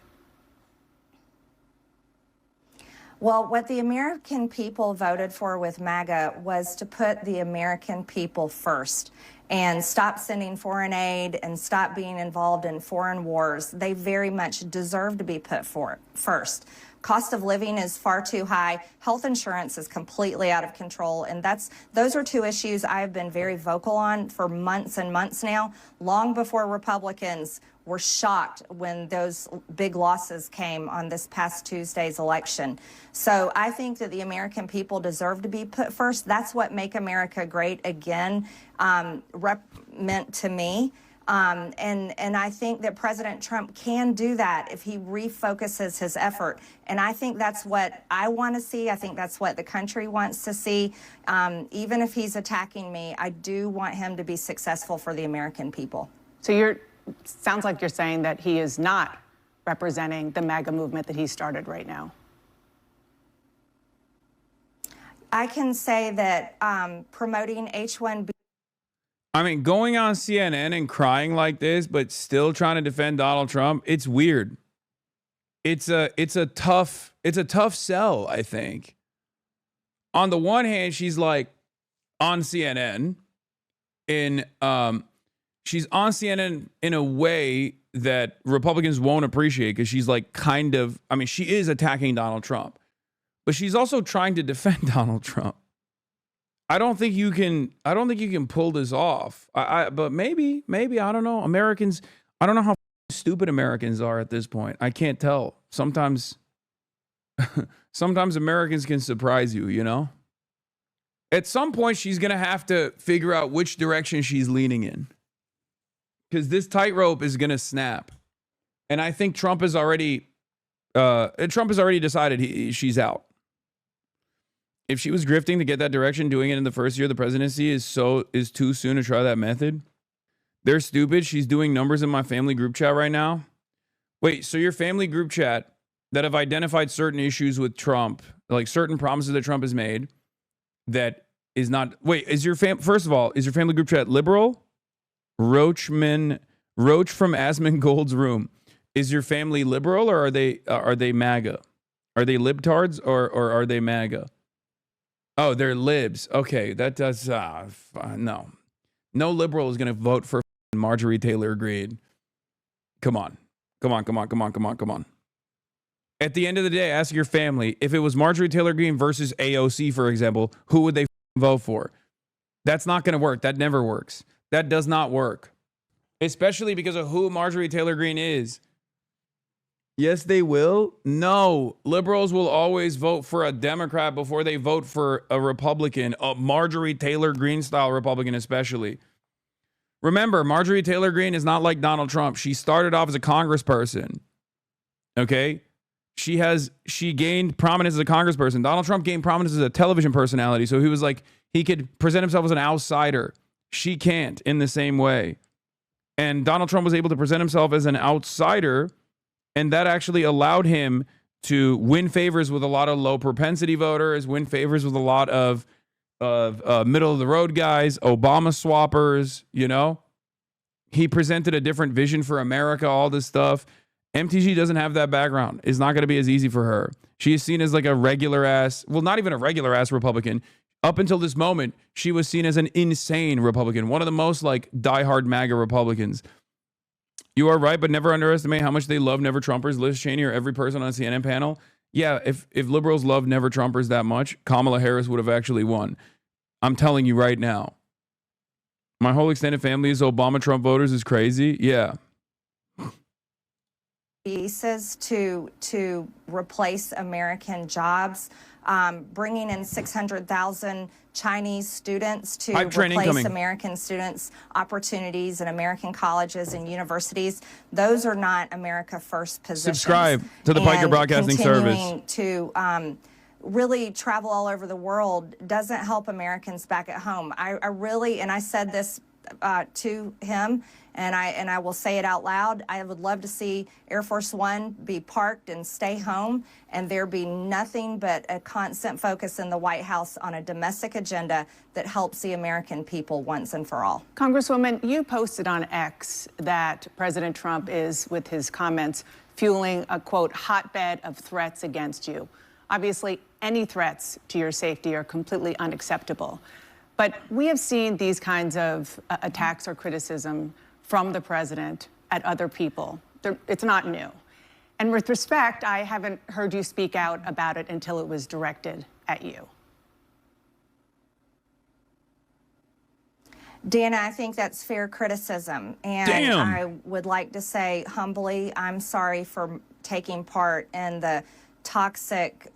Well, what the American people voted for with MAGA was to put the American people first and stop sending foreign aid and stop being involved in foreign wars. They very much deserve to be put first. Cost of living is far too high. Health insurance is completely out of control. And those are two issues I've been very vocal on for months and months now, long before Republicans were shocked when those big losses came on this past Tuesday's election. So I think that the American people deserve to be put first. That's what Make America Great Again meant to me. And I think that President Trump can do that if he refocuses his effort. And I think that's what I want to see. I think that's what the country wants to see. Even if he's attacking me, I do want him to be successful for the American people. So sounds like you're saying that he is not representing the MAGA movement that he started right now. I can say that promoting H-1B. I mean, going on CNN and crying like this, but still trying to defend Donald Trump, it's weird. It's a tough sell, I think. On the one hand, she's like on CNN she's on CNN in a way that Republicans won't appreciate, because she's like she is attacking Donald Trump, but she's also trying to defend Donald Trump. I don't think you can pull this off. But maybe, I don't know. Americans, I don't know how stupid Americans are at this point. I can't tell. Sometimes Americans can surprise you, you know? At some point, she's going to have to figure out which direction she's leaning in, because this tightrope is going to snap. And I think Trump has already decided she's out. If she was grifting to get that direction, doing it in the first year of the presidency is too soon to try that method. They're stupid. She's doing numbers in my family group chat right now. Wait, so your family group chat that have identified certain issues with Trump, like certain promises that Trump has made, that is not. Wait, first of all, is your family group chat liberal? Roach from Asmongold's room. Is your family liberal, or are they MAGA? Are they libtards or are they MAGA? Oh, they're libs. Okay, that does no. No liberal is going to vote for Marjorie Taylor Greene. Come on. At the end of the day, ask your family, if it was Marjorie Taylor Greene versus AOC, for example, who would they vote for? That's not going to work. That never works. That does not work. Especially because of who Marjorie Taylor Greene is. Yes, they will. No, liberals will always vote for a Democrat before they vote for a Republican, a Marjorie Taylor Greene style Republican especially. Remember, Marjorie Taylor Greene is not like Donald Trump. She started off as a congressperson. Okay? She gained prominence as a congressperson. Donald Trump gained prominence as a television personality, so he was like, he could present himself as an outsider. She can't in the same way. And Donald Trump was able to present himself as an outsider, and that actually allowed him to win favors with a lot of low propensity voters, win favors with a lot of middle of the road guys, Obama swappers, you know? He presented a different vision for America, all this stuff. MTG doesn't have that background. It's not going to be as easy for her. She is seen as like a regular ass, well, not even a regular ass Republican. Up until this moment, she was seen as an insane Republican, one of the most like diehard MAGA Republicans. You are right, but never underestimate how much they love Never Trumpers. Liz Cheney or every person on a CNN panel. Yeah, if liberals love Never Trumpers that much, Kamala Harris would have actually won. I'm telling you right now. My whole extended family is Obama Trump voters is crazy. Yeah. Visas to replace American jobs, bringing in 600,000 Chinese students to replace American students' opportunities in American colleges and universities. Those are not America First positions. Subscribe to the Piker Broadcasting Service. Continuing to really travel all over the world doesn't help Americans back at home. I really, and I said this to him, and I will say it out loud, I would love to see Air Force One be parked and stay home, and there be nothing but a constant focus in the White House on a domestic agenda that helps the American people once and for all. Congresswoman, you posted on X that President Trump is, with his comments, fueling a, quote, hotbed of threats against you. Obviously, any threats to your safety are completely unacceptable. But we have seen these kinds of attacks or criticism from the president at other people. It's not new. And with respect, I haven't heard you speak out about it until it was directed at you. Dana, I think that's fair criticism. And I would like to say humbly, I'm sorry for taking part in the toxic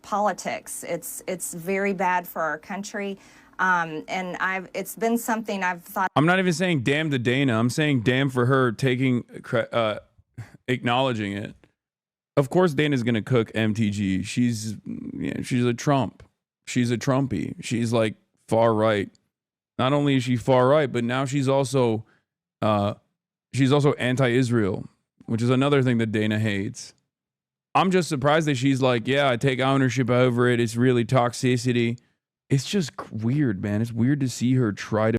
politics. It's very bad for our country. And it's been something I've thought. I'm not even saying damn to Dana. I'm saying damn for her taking, acknowledging it. Of course, Dana's going to cook MTG. She's a Trump. She's a Trumpy. She's like far right. Not only is she far right, but now she's also anti-Israel, which is another thing that Dana hates. I'm just surprised that she's like, yeah, I take ownership over it. It's really toxicity. It's just weird, man. It's weird to see her try to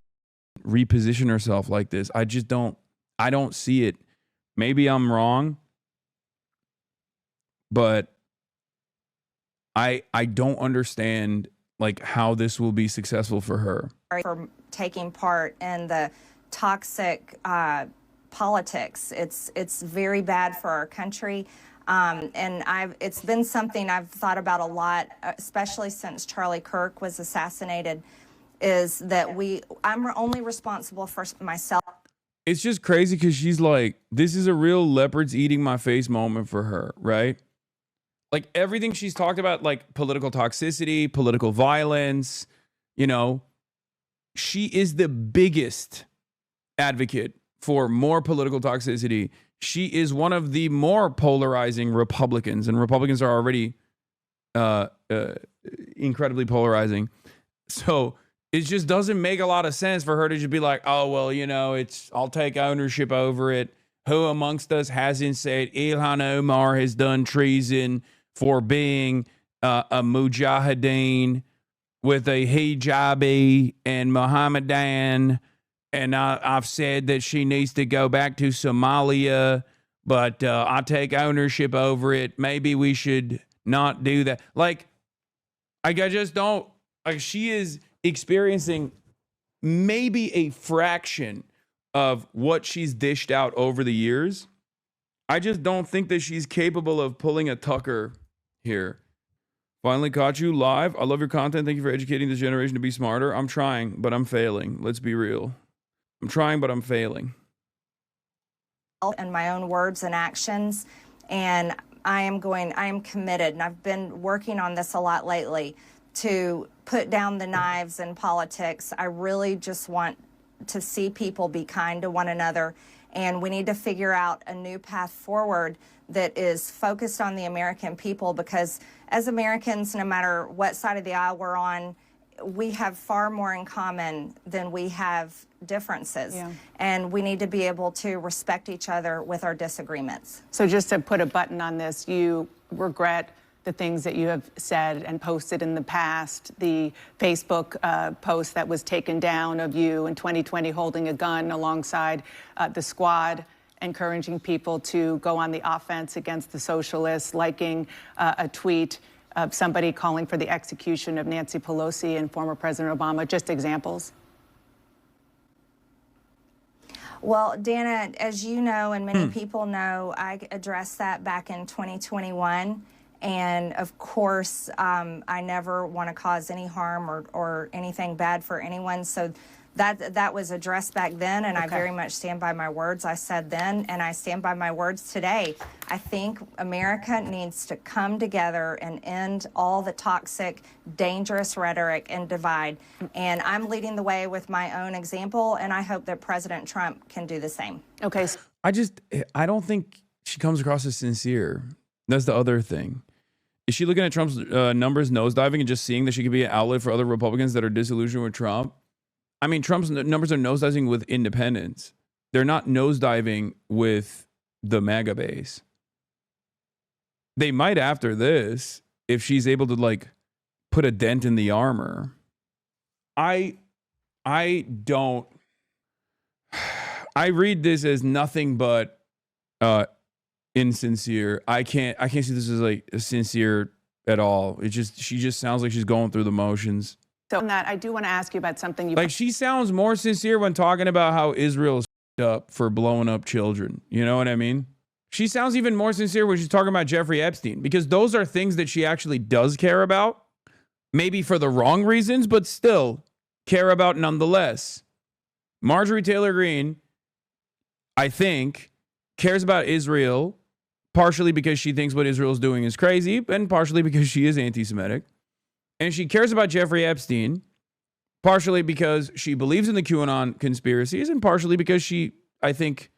reposition herself like this. I don't see it. Maybe I'm wrong, but I don't understand like how this will be successful for her. For taking part in the toxic politics. It's very bad for our country. And it's been something I've thought about a lot, especially since Charlie Kirk was assassinated, is that I'm only responsible for myself. It's just crazy because she's like, this is a real leopards eating my face moment for her, right? Like everything she's talked about, like political toxicity, political violence, you know, she is the biggest advocate for more political toxicity. She is one of the more polarizing Republicans, and Republicans are already incredibly polarizing. So it just doesn't make a lot of sense for her to just be like, oh, well, you know, I'll take ownership over it. Who amongst us hasn't said Ilhan Omar has done treason for being a mujahideen with a hijabi and Mohammedan? And I've said that she needs to go back to Somalia, but I take ownership over it. Maybe we should not do that. Like, I just don't, like, she is experiencing maybe a fraction of what she's dished out over the years. I just don't think that she's capable of pulling a Tucker here. Finally caught you live. I love your content. Thank you for educating this generation to be smarter. I'm trying, but I'm failing. Let's be real. I'm trying, but I'm failing. In my own words and actions, and I am committed, and I've been working on this a lot lately, to put down the knives in politics. I really just want to see people be kind to one another, and we need to figure out a new path forward that is focused on the American people, because as Americans, no matter what side of the aisle we're on, we have far more in common than we have differences. Yeah. And we need to be able to respect each other with our disagreements. So just to put a button on this, you regret the things that you have said and posted in the past, the Facebook post that was taken down of you in 2020 holding a gun alongside the squad, encouraging people to go on the offense against the socialists, liking a tweet of somebody calling for the execution of Nancy Pelosi and former President Obama. Just examples. Well, Dana, as you know, and many people know, I addressed that back in 2021. And of course, I never want to cause any harm or anything bad for anyone. So that was addressed back then, and I very much stand by my words I said then, and I stand by my words today. I think America needs to come together and end all the toxic, dangerous rhetoric and divide. And I'm leading the way with my own example, and I hope that President Trump can do the same. Okay. I don't think she comes across as sincere. That's the other thing. Is she looking at Trump's numbers nosediving and just seeing that she could be an outlet for other Republicans that are disillusioned with Trump? I mean, Trump's numbers are nosediving with independents. They're not nosediving with the MAGA base. They might after this, if she's able to like put a dent in the armor. I read this as nothing but insincere. I can't see this as like sincere at all. She just sounds like she's going through the motions. So on that, I do want to ask you about something you... Like, she sounds more sincere when talking about how Israel is up for blowing up children. You know what I mean? She sounds even more sincere when she's talking about Jeffrey Epstein, because those are things that she actually does care about. Maybe for the wrong reasons, but still care about nonetheless. Marjorie Taylor Greene, I think, cares about Israel, partially because she thinks what Israel's doing is crazy, and partially because she is anti-Semitic. And she cares about Jeffrey Epstein, partially because she believes in the QAnon conspiracies, and partially because she, I think,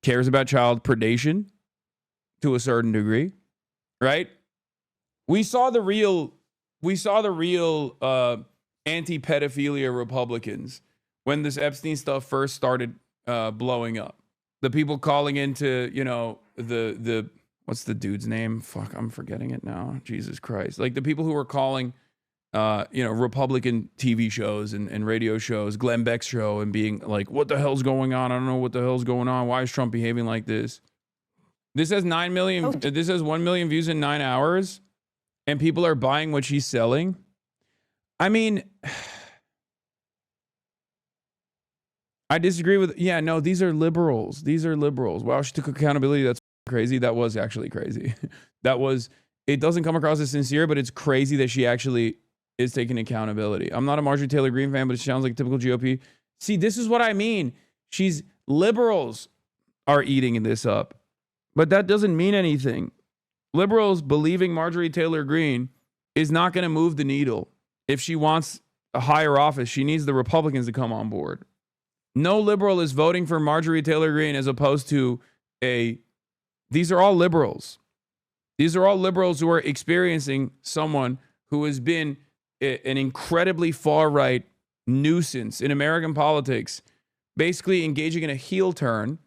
cares about child predation to a certain degree, right? We saw the real anti-pedophilia Republicans when this Epstein stuff first started blowing up. The people calling into, the what's the dude's name? Fuck, I'm forgetting it now. Jesus Christ. Like the people who were calling, Republican TV shows and radio shows, Glenn Beck's show, and being like, what the hell's going on? I don't know what the hell's going on. Why is Trump behaving like this? This has 9 million. This has 1 million views in 9 hours, and people are buying what she's selling. I mean, I disagree with, no, these are liberals. These are liberals. Wow, she took accountability. That's crazy. That was actually crazy. It doesn't come across as sincere, but it's crazy that she actually is taking accountability. I'm not a Marjorie Taylor Greene fan, but it sounds like a typical GOP. See, this is what I mean. Liberals are eating this up, but that doesn't mean anything. Liberals believing Marjorie Taylor Greene is not going to move the needle. If she wants a higher office, she needs the Republicans to come on board. No liberal is voting for Marjorie Taylor Greene as opposed to these are all liberals. These are all liberals who are experiencing someone who has been an incredibly far-right nuisance in American politics, basically engaging in a heel turn.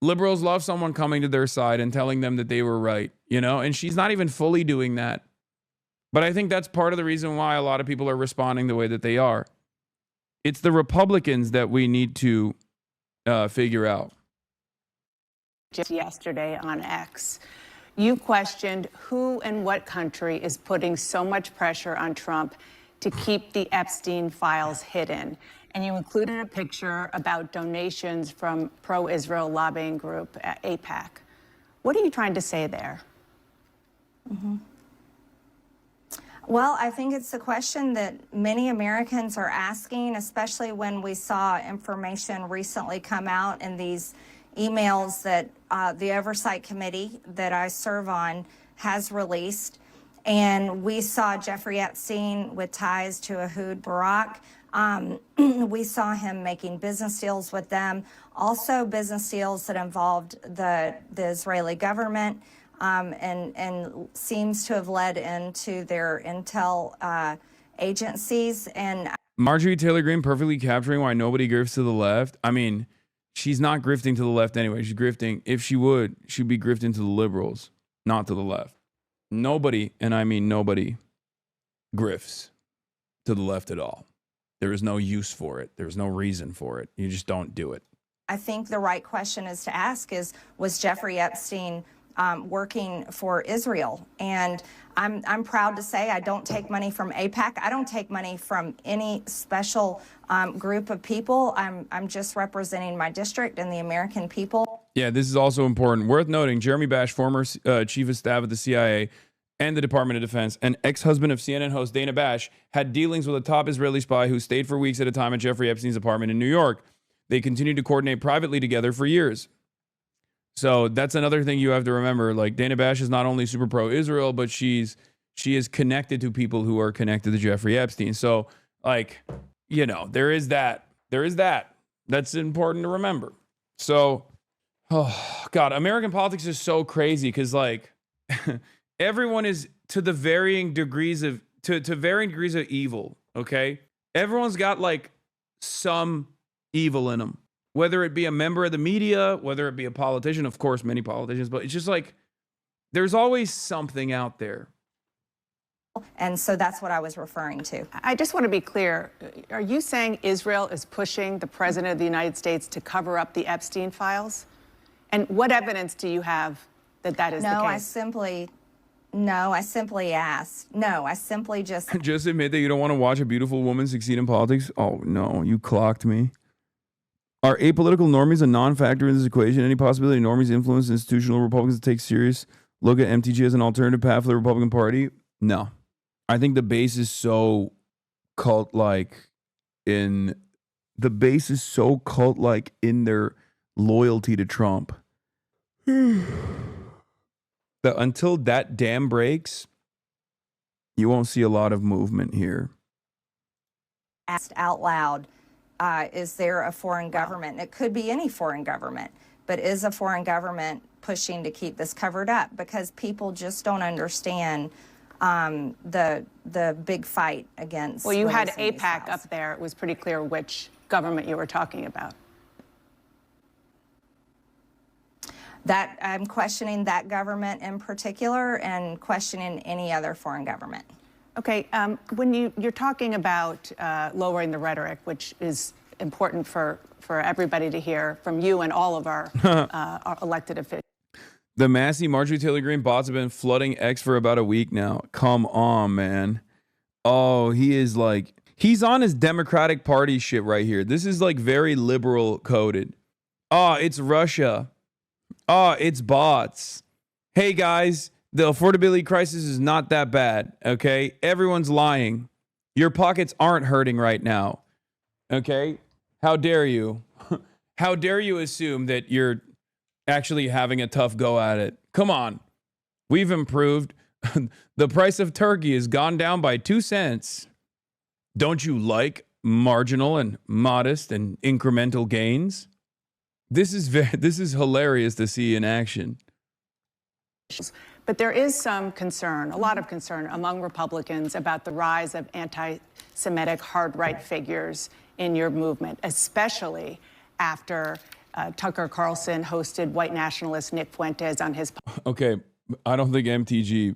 Liberals love someone coming to their side and telling them that they were right, and she's not even fully doing that. But I think that's part of the reason why a lot of people are responding the way that they are. It's the Republicans that we need to figure out. Just yesterday on X, you questioned who and what country is putting so much pressure on Trump to keep the Epstein files hidden. And you included a picture about donations from pro-Israel lobbying group AIPAC. What are you trying to say there? Mm-hmm. Well, I think it's a question that many Americans are asking, especially when we saw information recently come out in these emails that the Oversight Committee that I serve on has released. And we saw Jeffrey Epstein with ties to Ehud Barak. We saw him making business deals with them, also business deals that involved the Israeli government. And seems to have led into their intel agencies. And Marjorie Taylor Greene perfectly capturing why nobody grifts to the left. I mean, she's not grifting to the left anyway. She's grifting. If she would, she'd be grifting to the liberals, not to the left. Nobody, and I mean nobody, grifts to the left at all. There is no use for it. There's no reason for it. You just don't do it. I think the right question is to ask is, was Jeffrey Epstein working for Israel? And I'm proud to say I don't take money from AIPAC. I don't take money from any special group of people. I'm just representing my district and the American people. Yeah, this is also important. Worth noting, Jeremy Bash, former chief of staff of the CIA and the Department of Defense, and ex-husband of CNN host Dana Bash, had dealings with a top Israeli spy who stayed for weeks at a time at Jeffrey Epstein's apartment in New York. They continued to coordinate privately together for years. So that's another thing you have to remember. Like, Dana Bash is not only super pro-Israel, but she is connected to people who are connected to Jeffrey Epstein. So, there is that. That's important to remember. So, oh God, American politics is so crazy because everyone is to varying degrees of evil. Okay, everyone's got some evil in them. Whether it be a member of the media, whether it be a politician, of course, many politicians, but it's just there's always something out there. And so that's what I was referring to. I just want to be clear. Are you saying Israel is pushing the president of the United States to cover up the Epstein files? And what evidence do you have that is the case? I simply asked. No, I simply just... Just admit that you don't want to watch a beautiful woman succeed in politics? Oh, no, you clocked me. Are apolitical normies a non-factor in this equation? Any possibility normies influence institutional Republicans to take serious look at MTG as an alternative path for the Republican Party? No. I think the base is so cult-like in their loyalty to Trump. That until that dam breaks, you won't see a lot of movement here. Asked out loud, is there a foreign government? It could be any foreign government, but is a foreign government pushing to keep this covered up? Because people just don't understand the big fight against. Well, you had releasing these AIPAC files. up there. It was pretty clear which government you were talking about. That I'm questioning that government in particular and questioning any other foreign government. Okay, when you're talking about lowering the rhetoric, which is important for everybody to hear from you and all of our elected officials. The Massey Marjorie Taylor Greene bots have been flooding X for about a week now. Come on, man. Oh, he's on his Democratic Party shit right here. This is like very liberal coded. Oh, it's Russia. Oh, it's bots. Hey guys, the affordability crisis is not that bad, okay? Everyone's lying. Your pockets aren't hurting right now, okay? How dare you? How dare you assume that you're actually having a tough go at it? Come on. We've improved. The price of turkey has gone down by 2 cents. Don't you like marginal and modest and incremental gains? This is hilarious to see in action. But there is some concern, a lot of concern among Republicans about the rise of anti-Semitic hard-right figures in your movement, especially after Tucker Carlson hosted white nationalist Nick Fuentes on his... Okay, I don't think MTG...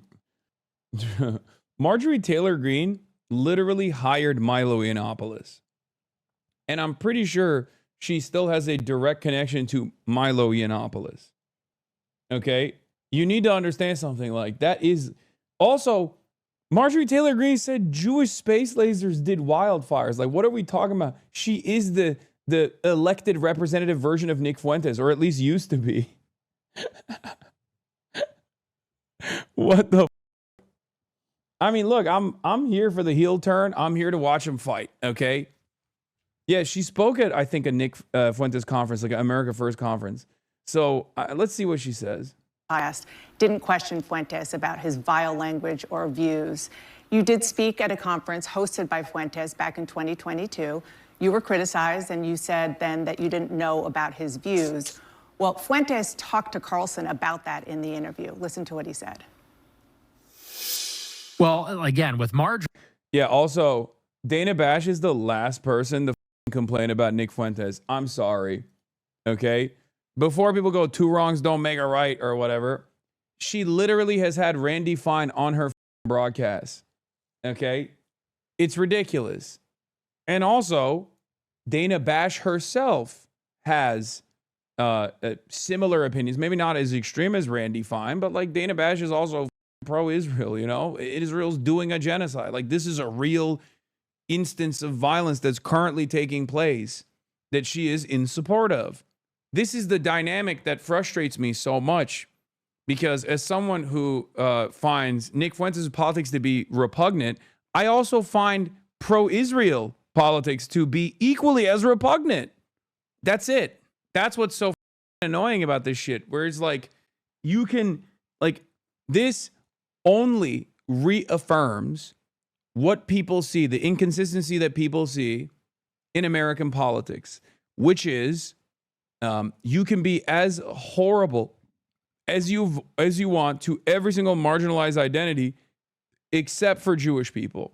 Marjorie Taylor Greene literally hired Milo Yiannopoulos. And I'm pretty sure she still has a direct connection to Milo Yiannopoulos. Okay? You need to understand something like that is... Also, Marjorie Taylor Greene said Jewish space lasers did wildfires. Like, what are we talking about? She is the elected representative version of Nick Fuentes, or at least used to be. What the... I mean, look, I'm here for the heel turn. I'm here to watch him fight, okay? Yeah, she spoke at, I think, a Nick Fuentes conference, like an America First conference. So let's see what she says. Didn't question Fuentes about his vile language or views. You did speak at a conference hosted by Fuentes back in 2022. You were criticized, and you said then that you didn't know about his views. Well, Fuentes talked to Carlson about that in the interview. Listen to what he said. Well, again, with Marjorie. Yeah, also, Dana Bash is the last person to complain about Nick Fuentes. I'm sorry. Okay? Before people go, 2 wrongs don't make a right or whatever, she literally has had Randy Fine on her broadcast. Okay? It's ridiculous. And also, Dana Bash herself has similar opinions. Maybe not as extreme as Randy Fine, but like Dana Bash is also pro-Israel, you know? Israel's doing a genocide. Like, this is a real instance of violence that's currently taking place that she is in support of. This is the dynamic that frustrates me so much, because as someone who finds Nick Fuentes' politics to be repugnant, I also find pro-Israel politics to be equally as repugnant. That's it. That's what's so annoying about this shit, where it's like, you can, like, this only reaffirms what people see, the inconsistency that people see in American politics, which is you can be as horrible as you want to every single marginalized identity except for Jewish people.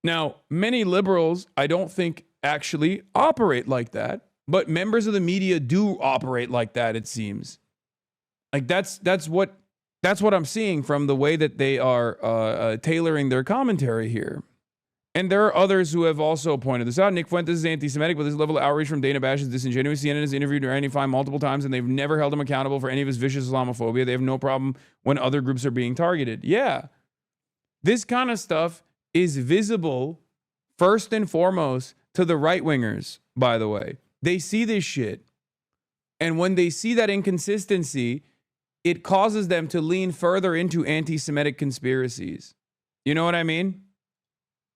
Now, many liberals, I don't think, actually operate like that, but members of the media do operate like that, it seems. Like, that's what I'm seeing from the way that they are tailoring their commentary here. And there are others who have also pointed this out. Nick Fuentes is anti-Semitic, but this level of outreach from Dana Bash is disingenuous. CNN has interviewed Randy Fine multiple times, and they've never held him accountable for any of his vicious Islamophobia. They have no problem when other groups are being targeted. Yeah. This kind of stuff is visible first and foremost to the right-wingers, by the way. They see this shit. And when they see that inconsistency, it causes them to lean further into anti-Semitic conspiracies. You know what I mean?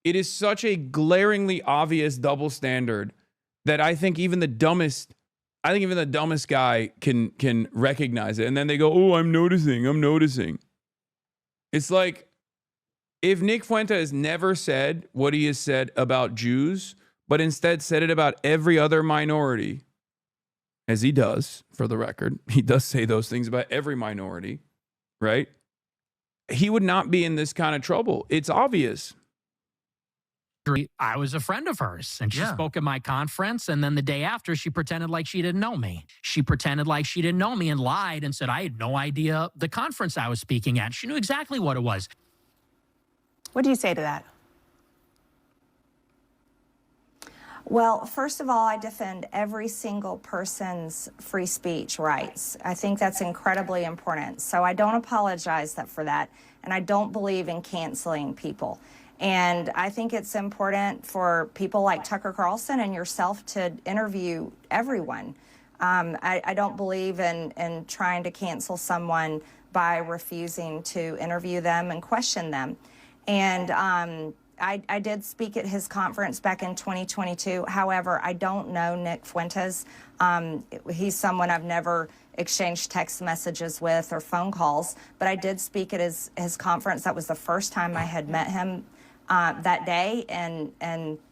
It is such a glaringly obvious double standard that I think even the dumbest guy can recognize it. And then they go, oh, I'm noticing. It's like, if Nick Fuentes never said what he has said about Jews, but instead said it about every other minority, as he does, for the record, he does say those things about every minority, right? He would not be in this kind of trouble. It's obvious. I was a friend of hers, and she spoke at my conference, and then the day after, she pretended like she didn't know me. She pretended like she didn't know me and lied and said I had no idea the conference I was speaking at. She knew exactly what it was. What do you say to that? Well, first of all, I defend every single person's free speech rights. I think that's incredibly important. So I don't apologize for that, and I don't believe in canceling people. And I think it's important for people like Tucker Carlson and yourself to interview everyone. I don't believe in trying to cancel someone by refusing to interview them and question them. And I did speak at his conference back in 2022. However, I don't know Nick Fuentes. He's someone I've never exchanged text messages with or phone calls, but I did speak at his conference. That was the first time I had met him that day, and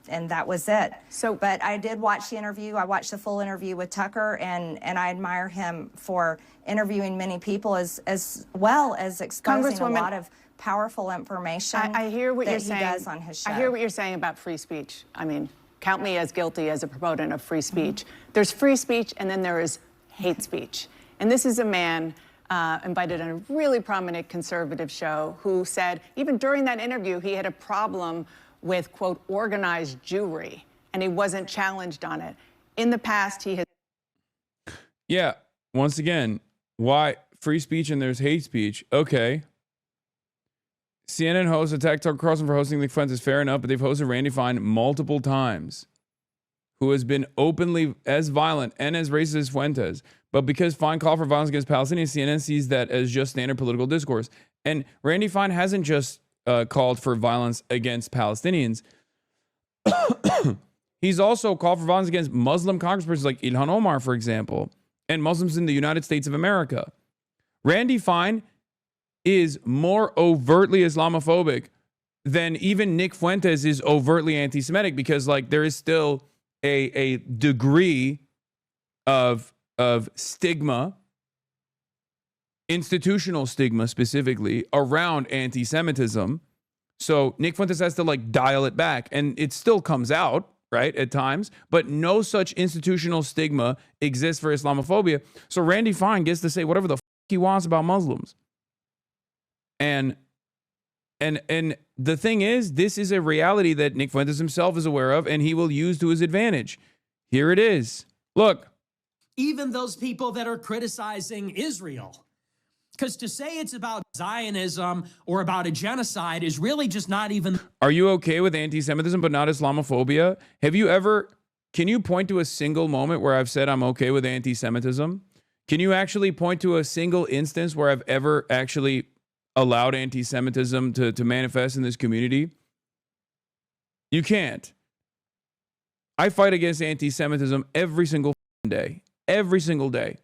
that was it. But I did watch the interview. I watched the full interview with Tucker, and I admire him for interviewing many people as well as exposing a lot of powerful information. I hear what that you're he saying. does on his show. I hear what you're saying about free speech. I mean, count me as guilty as a proponent of free speech. There's free speech, and then there is hate speech. And this is a man invited on a really prominent conservative show who said, even during that interview, he had a problem with, quote, organized Jewry, and he wasn't challenged on it. In the past, he had... Yeah, once again, why free speech and there's hate speech? Okay. CNN host attacked Tucker Carlson for hosting Nick Fuentes. Fair enough, but they've hosted Randy Fine multiple times, who has been openly as violent and as racist as Fuentes. But because Fine called for violence against Palestinians, CNN sees that as just standard political discourse. And Randy Fine hasn't just called for violence against Palestinians. He's also called for violence against Muslim congresspersons like Ilhan Omar, for example, and Muslims in the United States of America. Randy Fine is more overtly Islamophobic than even Nick Fuentes is overtly anti-Semitic, because like there is still a degree of stigma, institutional stigma specifically, around anti-Semitism. So Nick Fuentes has to like dial it back, and it still comes out, right, at times, but no such institutional stigma exists for Islamophobia. So Randy Fine gets to say whatever the he wants about Muslims. And the thing is, this is a reality that Nick Fuentes himself is aware of, and he will use to his advantage. Here it is. Look. Even those people that are criticizing Israel. Because to say it's about Zionism or about a genocide is really just not even... Are you okay with anti-Semitism but not Islamophobia? Can you point to a single moment where I've said I'm okay with anti-Semitism? Can you actually point to a single instance where I've ever actually allowed anti-Semitism to manifest in this community? You can't. I fight against anti-Semitism every single day. Every single day.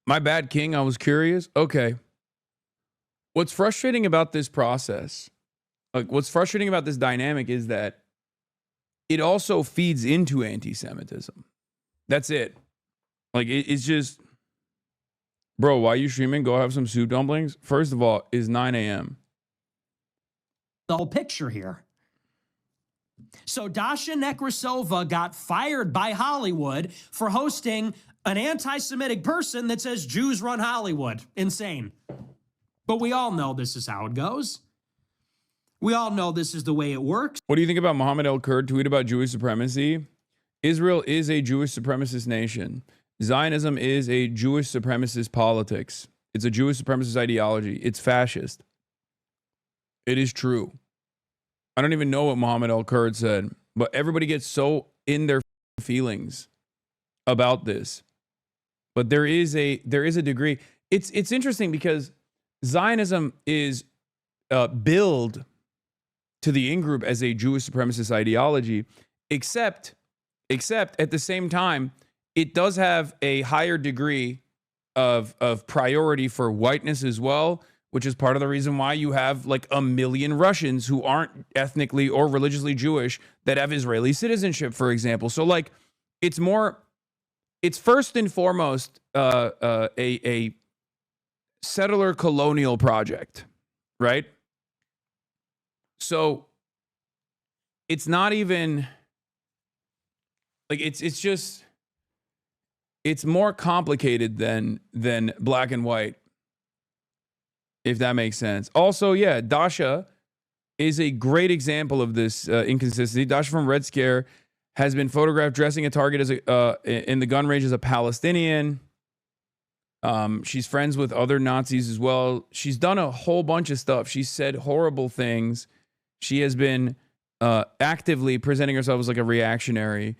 My bad, King. I was curious. Okay. What's frustrating about this process, like what's frustrating about this dynamic, is that it also feeds into anti-Semitism. That's it. Like it's just, bro, why are you streaming? Go have some soup dumplings. First of all, it's 9 a.m. The whole picture here. So Dasha Nekrasova got fired by Hollywood for hosting an anti-Semitic person that says Jews run Hollywood. Insane. But we all know this is how it goes. We all know this is the way it works. What do you think about Mohammed El-Kurd tweet about Jewish supremacy? Israel is a Jewish supremacist nation. Zionism is a Jewish supremacist politics. It's a Jewish supremacist ideology. It's fascist. It is true. I don't even know what Mohammed El-Kurd said, but everybody gets so in their feelings about this, but there is a degree. It's interesting because Zionism is billed to the in-group as a Jewish supremacist ideology, except at the same time, it does have a higher degree of priority for whiteness as well, which is part of the reason why you have like 1 million Russians who aren't ethnically or religiously Jewish that have Israeli citizenship, for example. So like, it's first and foremost a settler colonial project, right? So it's not even like it's more complicated than black and white, if that makes sense. Also, yeah, Dasha is a great example of this inconsistency. Dasha from Red Scare has been photographed dressing a target as in the gun range as a Palestinian. She's friends with other Nazis as well. She's done a whole bunch of stuff. She's said horrible things. She has been actively presenting herself as like a reactionary.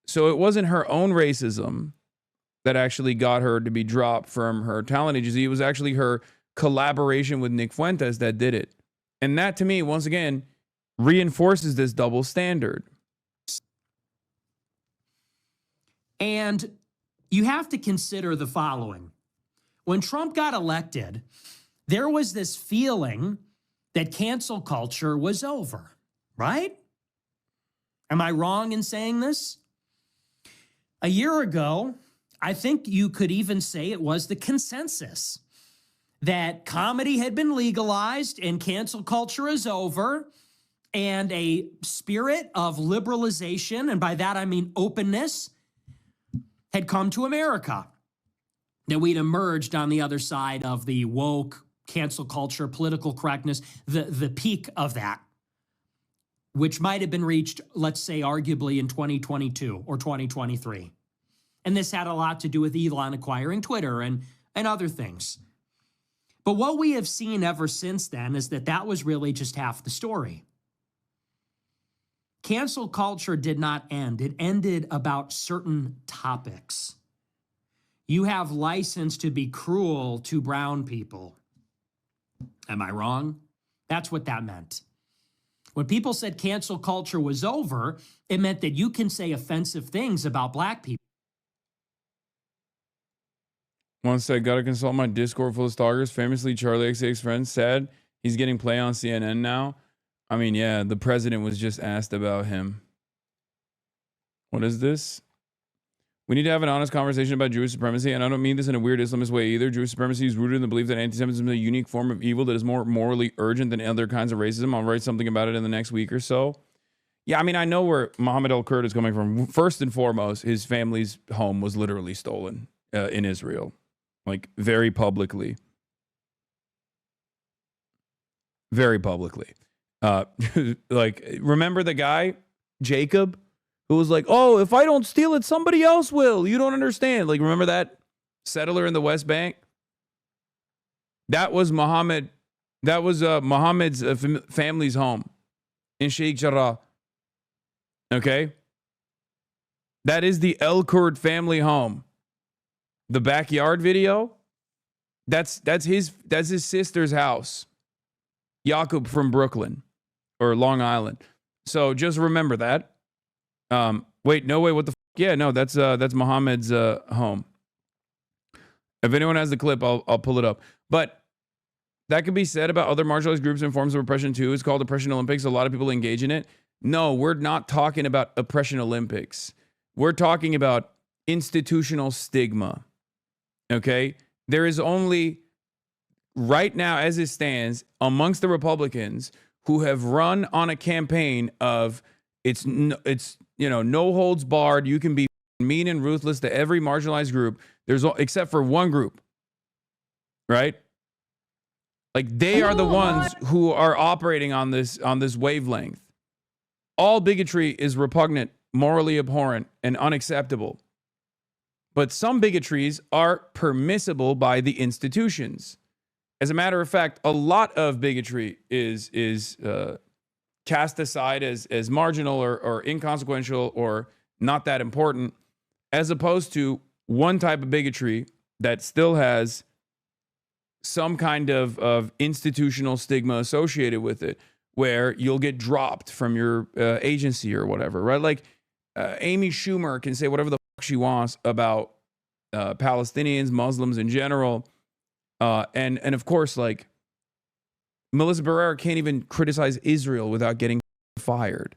So it wasn't her own racism that actually got her to be dropped from her talent agency. It was actually her collaboration with Nick Fuentes that did it. And that, to me, once again, reinforces this double standard. And you have to consider the following. When Trump got elected, there was this feeling that cancel culture was over, right? Am I wrong in saying this? A year ago, I think you could even say it was the consensus that comedy had been legalized and cancel culture is over, and a spirit of liberalization, and by that I mean openness, had come to America. That we'd emerged on the other side of the woke, cancel culture, political correctness, the peak of that, which might have been reached, let's say, arguably in 2022 or 2023. And this had a lot to do with Elon acquiring Twitter and other things. But what we have seen ever since then is that was really just half the story. Cancel culture did not end. It ended about certain topics. You have license to be cruel to brown people. Am I wrong? That's what that meant. When people said cancel culture was over, it meant that you can say offensive things about black people. One said, gotta consult my Discord full of stalkers. Famously, Charlie XCX friend said he's getting play on CNN now. I mean, yeah, the president was just asked about him. What is this? We need to have an honest conversation about Jewish supremacy, and I don't mean this in a weird Islamist way either. Jewish supremacy is rooted in the belief that anti-Semitism is a unique form of evil that is more morally urgent than other kinds of racism. I'll write something about it in the next week or so. Yeah, I mean, I know where Mohammed El-Kurd is coming from. First and foremost, his family's home was literally stolen in Israel. Like, very publicly. Very publicly. Like, remember the guy, Jacob, who was like, oh, if I don't steal it, somebody else will. You don't understand. Like, remember that settler in the West Bank? That was Muhammad. That was Muhammad's family's home in Sheikh Jarrah. Okay? That is the El-Kurd family home. The backyard video, that's his sister's house. Yaqub from Brooklyn or Long Island. So just remember that. Wait, no way. What the? Yeah, no, that's Muhammad's home. If anyone has the clip, I'll pull it up. But that could be said about other marginalized groups and forms of oppression too. It's called Oppression Olympics. A lot of people engage in it. No, we're not talking about Oppression Olympics. We're talking about institutional stigma. Okay? There is only, right now as it stands, amongst the Republicans who have run on a campaign of it's no holds barred. You can be mean and ruthless to every marginalized group. There's except for one group, right? Like they are the ones who are operating on this wavelength. All bigotry is repugnant, morally abhorrent, and unacceptable. But some bigotries are permissible by the institutions. As a matter of fact, a lot of bigotry is cast aside as marginal or inconsequential or not that important, as opposed to one type of bigotry that still has some kind of institutional stigma associated with it, where you'll get dropped from your agency or whatever, right? Like Amy Schumer can say whatever the fuck she wants about Palestinians, Muslims in general. And of course, like Melissa Barrera can't even criticize Israel without getting fired.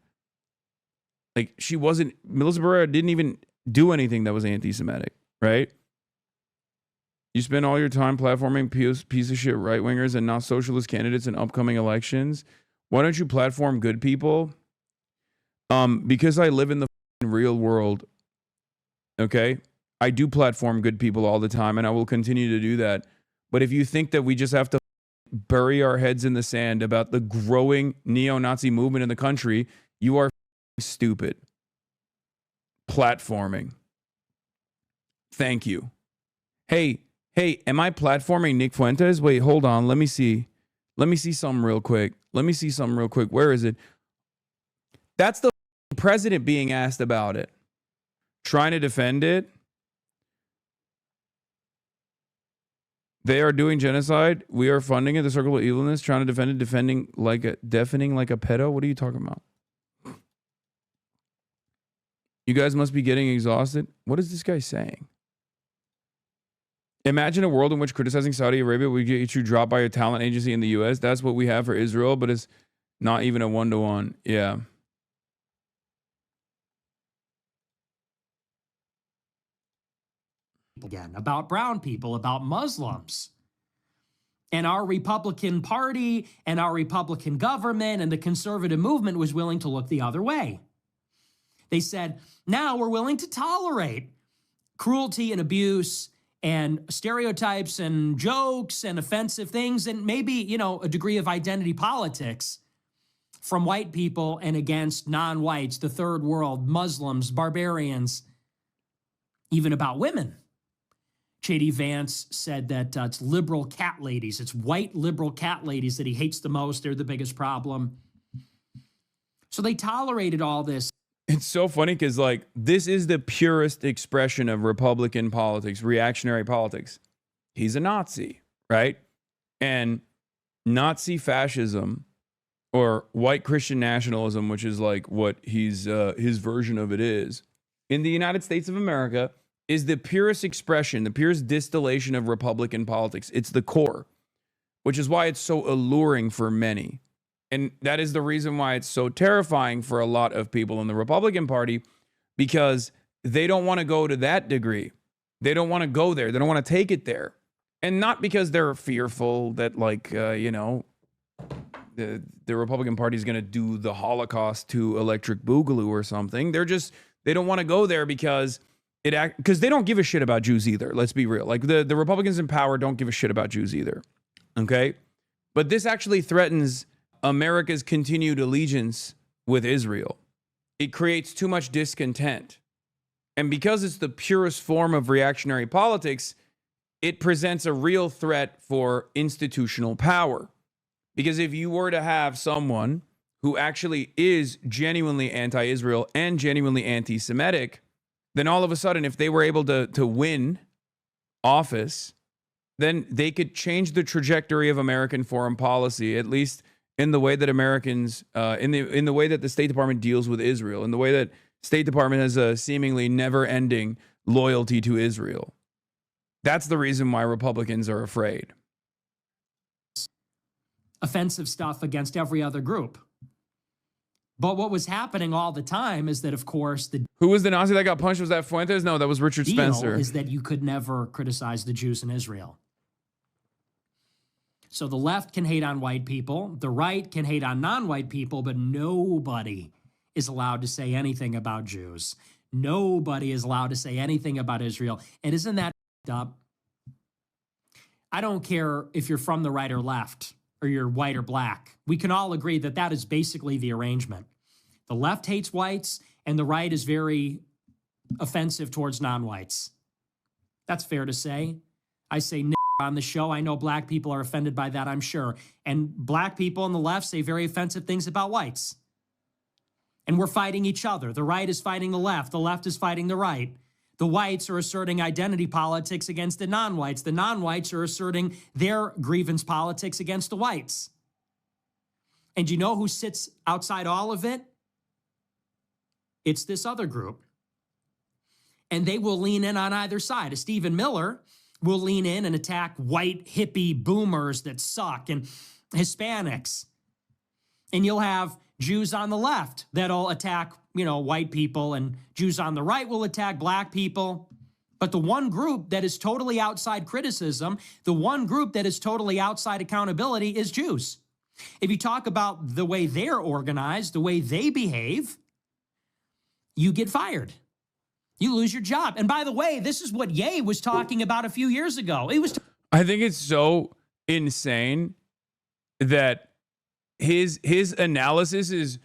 Like Melissa Barrera didn't even do anything that was anti-Semitic, right? You spend all your time platforming piece of shit right-wingers and not socialist candidates in upcoming elections. Why don't you platform good people? Because I live in the real world, okay? I do platform good people all the time, and I will continue to do that. But if you think that we just have to bury our heads in the sand about the growing neo-Nazi movement in the country, you are stupid. Platforming. Thank you. Hey, am I platforming Nick Fuentes? Wait, hold on. Let me see something real quick. Where is it? That's the president being asked about it. Trying to defend it. They are doing genocide. We are funding it. The circle of evilness. Trying to defend it. Deafening like a pedo. What are you talking about? You guys must be getting exhausted. What is this guy saying? Imagine a world in which criticizing Saudi Arabia would get you dropped by a talent agency in the U.S. That's what we have for Israel, but it's not even a one-to-one. Yeah. Again, about brown people, about Muslims. And our Republican Party and our Republican government and the conservative movement was willing to look the other way. They said, now we're willing to tolerate cruelty and abuse and stereotypes and jokes and offensive things and maybe, a degree of identity politics from white people and against non-whites, the third world, Muslims, barbarians, even about women. J.D. Vance said that it's liberal cat ladies. It's white liberal cat ladies that he hates the most. They're the biggest problem. So they tolerated all this. It's so funny because, like, this is the purest expression of Republican politics, reactionary politics. He's a Nazi, right? And Nazi fascism or white Christian nationalism, which is like what his version of it is, in the United States of America, is the purest expression, the purest distillation of Republican politics. It's the core, which is why it's so alluring for many. And that is the reason why it's so terrifying for a lot of people in the Republican Party, because they don't want to go to that degree. They don't want to go there. They don't want to take it there. And not because they're fearful that, like, the Republican Party is going to do the Holocaust to Electric Boogaloo or something. They don't want to go there because they don't give a shit about Jews either. Let's be real. Like the Republicans in power don't give a shit about Jews either. Okay. But this actually threatens America's continued allegiance with Israel. It creates too much discontent. And because it's the purest form of reactionary politics, it presents a real threat for institutional power. Because if you were to have someone who actually is genuinely anti-Israel and genuinely anti-Semitic, then all of a sudden, if they were able to win office, then they could change the trajectory of American foreign policy, at least in the way that Americans, in the way that the State Department deals with Israel, in the way that State Department has a seemingly never-ending loyalty to Israel. That's the reason why Republicans are afraid. Offensive stuff against every other group. But what was happening all the time is that, of course, who was the Nazi that got punched? Was that Fuentes? No, that was Richard Spencer. Is that you could never criticize the Jews in Israel. So the left can hate on white people, the right can hate on non-white people, but nobody is allowed to say anything about Jews. Nobody is allowed to say anything about Israel. And isn't that up? I don't care if you're from the right or left, or you're white or black. We can all agree that that is basically the arrangement. The left hates whites, and the right is very offensive towards non-whites. That's fair to say. I say on the show. I know black people are offended by that, I'm sure. And black people on the left say very offensive things about whites. And we're fighting each other. The right is fighting the left is fighting the right. The whites are asserting identity politics against the non-whites. The non-whites are asserting their grievance politics against the whites. And you know who sits outside all of it? It's this other group. And they will lean in on either side. Stephen Miller will lean in and attack white hippie boomers that suck and Hispanics. And you'll have Jews on the left that'll attack, white people, and Jews on the right will attack black people. But the one group that is totally outside criticism, the one group that is totally outside accountability is Jews. If you talk about the way they're organized, the way they behave, you get fired. You lose your job. And by the way, this is what Ye was talking about a few years ago. I think it's so insane that his analysis is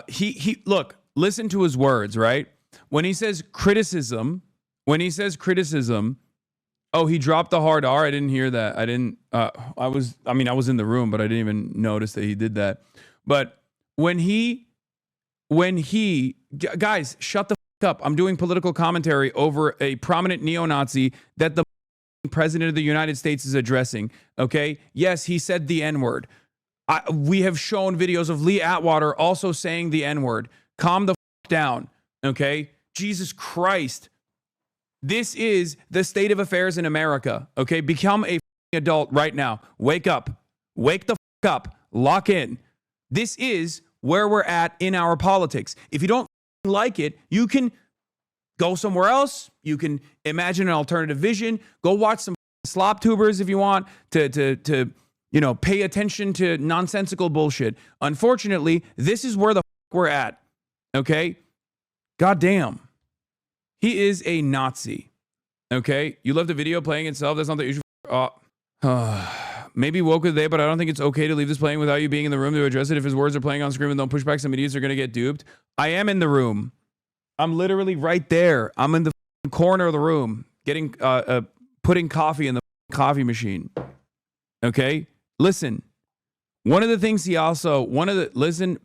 he look, listen to his words, right? When he says criticism, oh, he dropped the hard R. I didn't hear that. I was in the room, but I didn't even notice that he did that. But when he guys, shut the fuck up. I'm doing political commentary over a prominent neo-Nazi that the president of the United States is addressing. Okay. Yes, he said the N-word. We have shown videos of Lee Atwater also saying the N-word. Calm the fuck down, okay? Jesus Christ. This is the state of affairs in America, okay? Become a adult right now. Wake up. Wake the fuck up. Lock in. This is where we're at in our politics. If you don't like it, you can go somewhere else. You can imagine an alternative vision. Go watch some slop tubers if you want to pay attention to nonsensical bullshit. Unfortunately, this is where the fuck we're at. Okay? Goddamn. He is a Nazi. Okay? You left the video playing itself. That's not the issue. Maybe woke with they, but I don't think it's okay to leave this playing without you being in the room to address it. If his words are playing on screen and don't push back, some idiots are going to get duped. I am in the room. I'm literally right there. I'm in the corner of the room getting putting coffee in the coffee machine. Okay? Listen, one of the things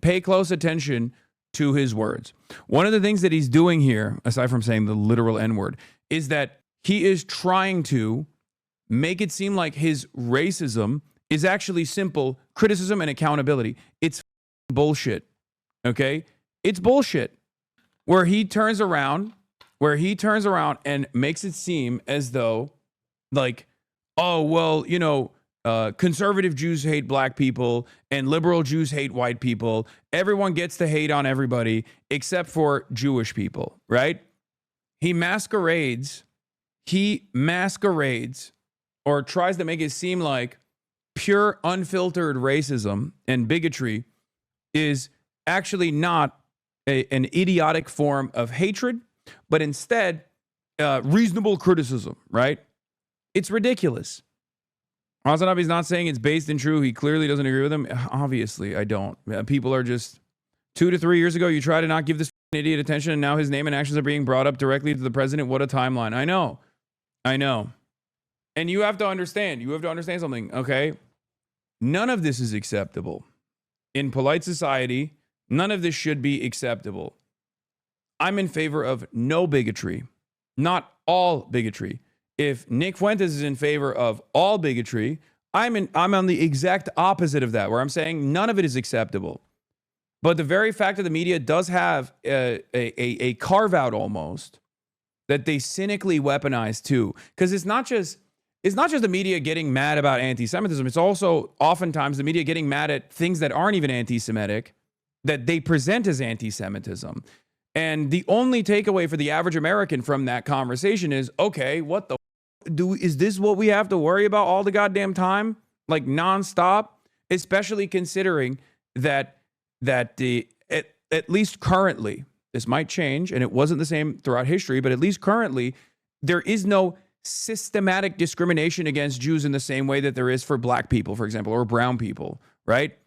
pay close attention to his words. One of the things that he's doing here, aside from saying the literal N-word, is that he is trying to make it seem like his racism is actually simple criticism and accountability. It's bullshit. Okay? It's bullshit. Where he turns around and makes it seem as though, like, oh, well, conservative Jews hate black people and liberal Jews hate white people. Everyone gets to hate on everybody except for Jewish people, right? He masquerades or tries to make it seem like pure unfiltered racism and bigotry is actually not an idiotic form of hatred, but instead reasonable criticism, right? It's ridiculous. Hasanabi's not saying it's based in true. He clearly doesn't agree with him. Obviously, I don't. People are just 2 to 3 years ago, you try to not give this idiot attention, and now his name and actions are being brought up directly to the president. What a timeline. I know. And you have to understand. You have to understand something, okay? None of this is acceptable. In polite society, none of this should be acceptable. I'm in favor of no bigotry, not all bigotry. If Nick Fuentes is in favor of all bigotry, I'm on the exact opposite of that, where I'm saying none of it is acceptable. But the very fact that the media does have a carve out almost that they cynically weaponize too, because it's not just the media getting mad about anti-Semitism. It's also oftentimes the media getting mad at things that aren't even anti-Semitic that they present as anti-Semitism. And the only takeaway for the average American from that conversation is, okay, what the is this what we have to worry about all the goddamn time? Like nonstop? Especially considering that at least currently, this might change, and it wasn't the same throughout history, but at least currently, there is no systematic discrimination against Jews in the same way that there is for black people, for example, or brown people, right?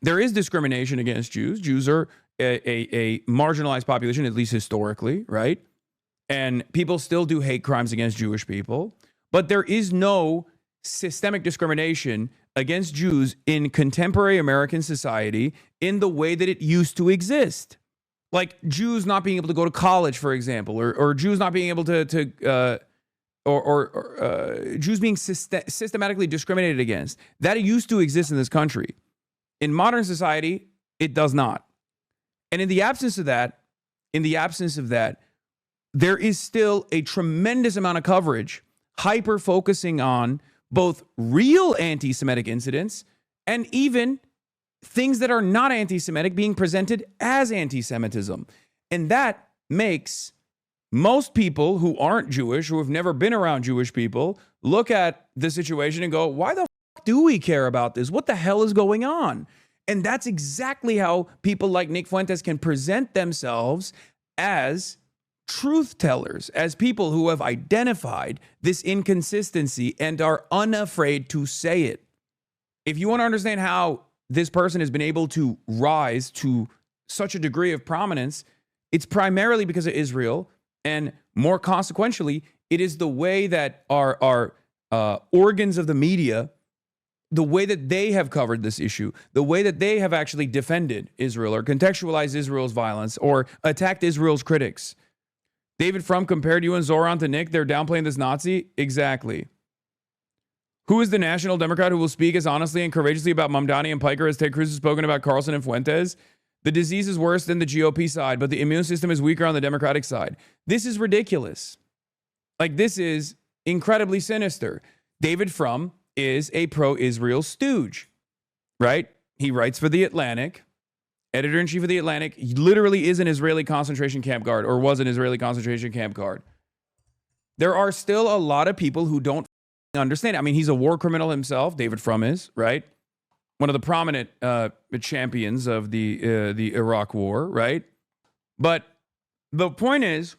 There is discrimination against Jews. Jews are a marginalized population, at least historically, right? And people still do hate crimes against Jewish people, but there is no systemic discrimination against Jews in contemporary American society in the way that it used to exist. Like Jews not being able to go to college, for example, or Jews not being able to Jews being systematically discriminated against. That used to exist in this country. In modern society, it does not. And in the absence of that, there is still a tremendous amount of coverage hyper focusing on both real anti-Semitic incidents and even things that are not anti-Semitic being presented as anti-Semitism. And that makes most people who aren't Jewish, who have never been around Jewish people, look at the situation and go, why the fuck do we care about this? What the hell is going on? And that's exactly how people like Nick Fuentes can present themselves as truth tellers, as people who have identified this inconsistency and are unafraid to say it. If you want to understand how this person has been able to rise to such a degree of prominence, it's primarily because of Israel, and more consequentially, it is the way that our organs of the media, the way that they have covered this issue, the way that they have actually defended Israel or contextualized Israel's violence or attacked Israel's critics. David Frum compared you and Zoran to Nick. They're downplaying this Nazi. Exactly. Who is the national Democrat who will speak as honestly and courageously about Mamdani and Piker as Ted Cruz has spoken about Carlson and Fuentes? The disease is worse than the GOP side, but the immune system is weaker on the Democratic side. This is ridiculous. Like, this is incredibly sinister. David Frum is a pro-Israel stooge, right? He writes for The Atlantic. Editor-in-chief of The Atlantic. He literally is an Israeli concentration camp guard, or was an Israeli concentration camp guard. There are still a lot of people who don't understand. I mean, he's a war criminal himself. David Frum is, right? One of the prominent champions of the Iraq War, right? But the point is,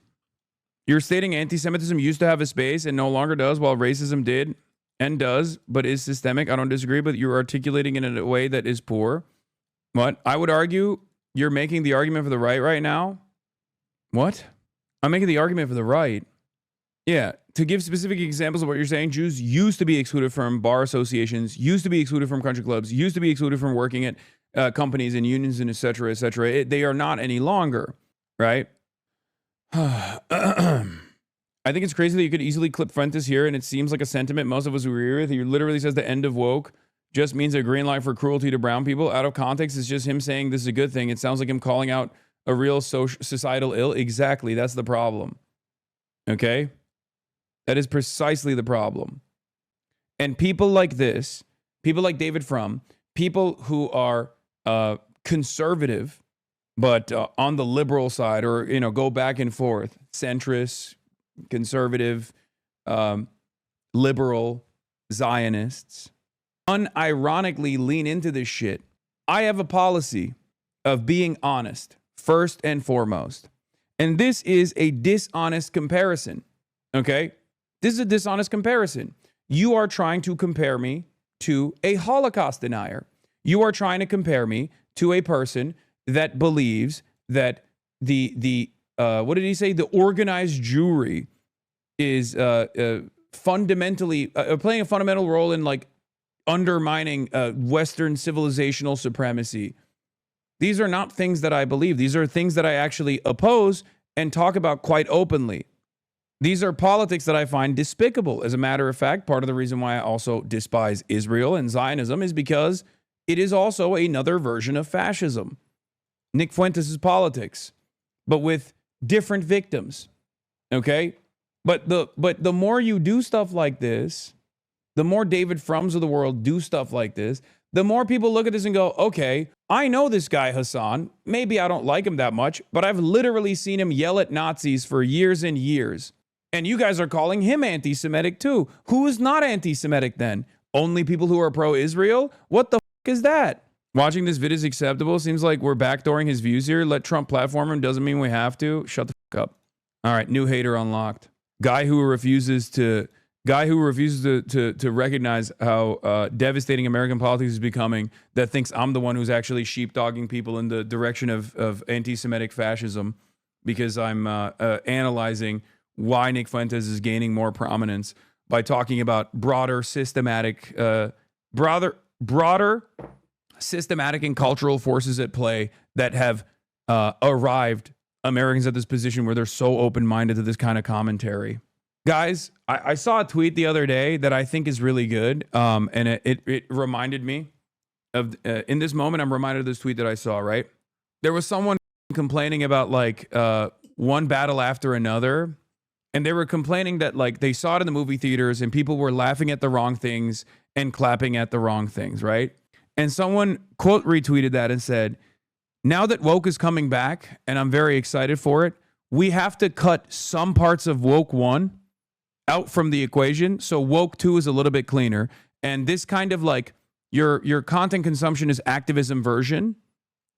you're stating anti-Semitism used to have a space and no longer does, while racism did and does, but is systemic. I don't disagree, but you're articulating it in a way that is poor. What? I would argue you're making the argument for the right now. What? I'm making the argument for the right. Yeah. To give specific examples of what you're saying, Jews used to be excluded from bar associations, used to be excluded from country clubs, used to be excluded from working at companies and unions and et cetera, et cetera. They are not any longer, right? I think it's crazy that you could easily clip Fuentes here, and it seems like a sentiment most of us agree with. He literally says the end of woke just means a green light for cruelty to brown people. Out of context, it's just him saying this is a good thing. It sounds like him calling out a real societal ill. Exactly. That's the problem. Okay? That is precisely the problem. And people like this, people like David Frum, people who are conservative, but on the liberal side, or, you know, go back and forth, centrist, conservative, liberal, Zionists, unironically lean into this shit. I have a policy of being honest, first and foremost. And this is a dishonest comparison, okay? This is a dishonest comparison. You are trying to compare me to a Holocaust denier. You are trying to compare me to a person that believes that the what did he say? The organized Jewry is fundamentally playing a fundamental role in, like, undermining Western civilizational supremacy. These are not things that I believe. These are things that I actually oppose and talk about quite openly. These are politics that I find despicable. As a matter of fact, part of the reason why I also despise Israel and Zionism is because it is also another version of fascism. Nick Fuentes' politics, but with different victims. Okay? But the more you do stuff like this, the more David Frums of the world do stuff like this, the more people look at this and go, okay, I know this guy Hasan. Maybe I don't like him that much, but I've literally seen him yell at Nazis for years and years. And you guys are calling him anti-Semitic too. Who is not anti-Semitic then? Only people who are pro-Israel? What the fuck is that? Watching this vid is acceptable. Seems like we're backdooring his views here. Let Trump platform him. Doesn't mean we have to. Shut the fuck up. All right, new hater unlocked. Guy who refuses to recognize how devastating American politics is becoming, that thinks I'm the one who's actually sheepdogging people in the direction of anti-Semitic fascism because I'm analyzing why Nick Fuentes is gaining more prominence by talking about broader systematic, broader broader systematic and cultural forces at play that have arrived Americans at this position where they're so open-minded to this kind of commentary. Guys, I saw a tweet the other day that I think is really good, and it reminded me of, in this moment, I'm reminded of this tweet that I saw, right? There was someone complaining about like one battle after another, and they were complaining that like they saw it in the movie theaters and people were laughing at the wrong things and clapping at the wrong things, right? And someone quote retweeted that and said, now that woke is coming back and I'm very excited for it, we have to cut some parts of woke 1 out from the equation, so woke 2 is a little bit cleaner. And this kind of like your content consumption is activism version.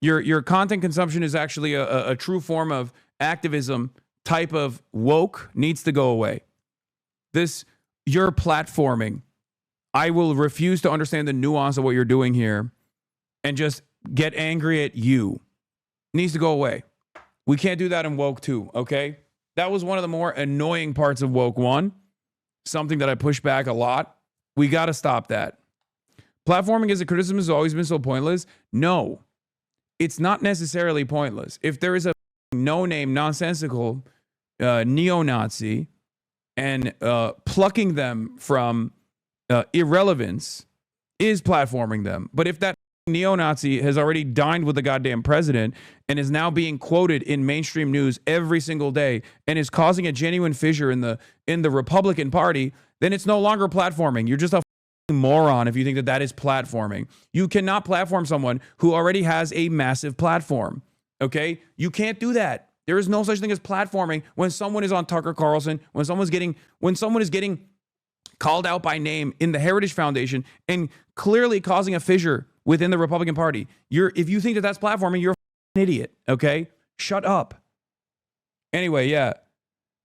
Your content consumption is actually a true form of activism type of woke needs to go away. This, you're platforming. I will refuse to understand the nuance of what you're doing here and just get angry at you. Needs to go away. We can't do that in woke 2, okay? That was one of the more annoying parts of woke 1. Something that I push back a lot. We got to stop that. Platforming as a criticism has always been so pointless. No, it's not necessarily pointless. If there is a no-name, nonsensical neo-Nazi and plucking them from irrelevance is platforming them. But if that neo-Nazi has already dined with the goddamn president and is now being quoted in mainstream news every single day and is causing a genuine fissure in the Republican Party, then it's no longer platforming. You're just a moron if you think that that is platforming. You cannot platform someone who already has a massive platform. Okay? You can't do that. There is no such thing as platforming when someone is on Tucker Carlson, when someone is getting called out by name in the Heritage Foundation and clearly causing a fissure within the Republican Party. If you think that that's platforming, you're an idiot, okay? Shut up. Anyway, yeah.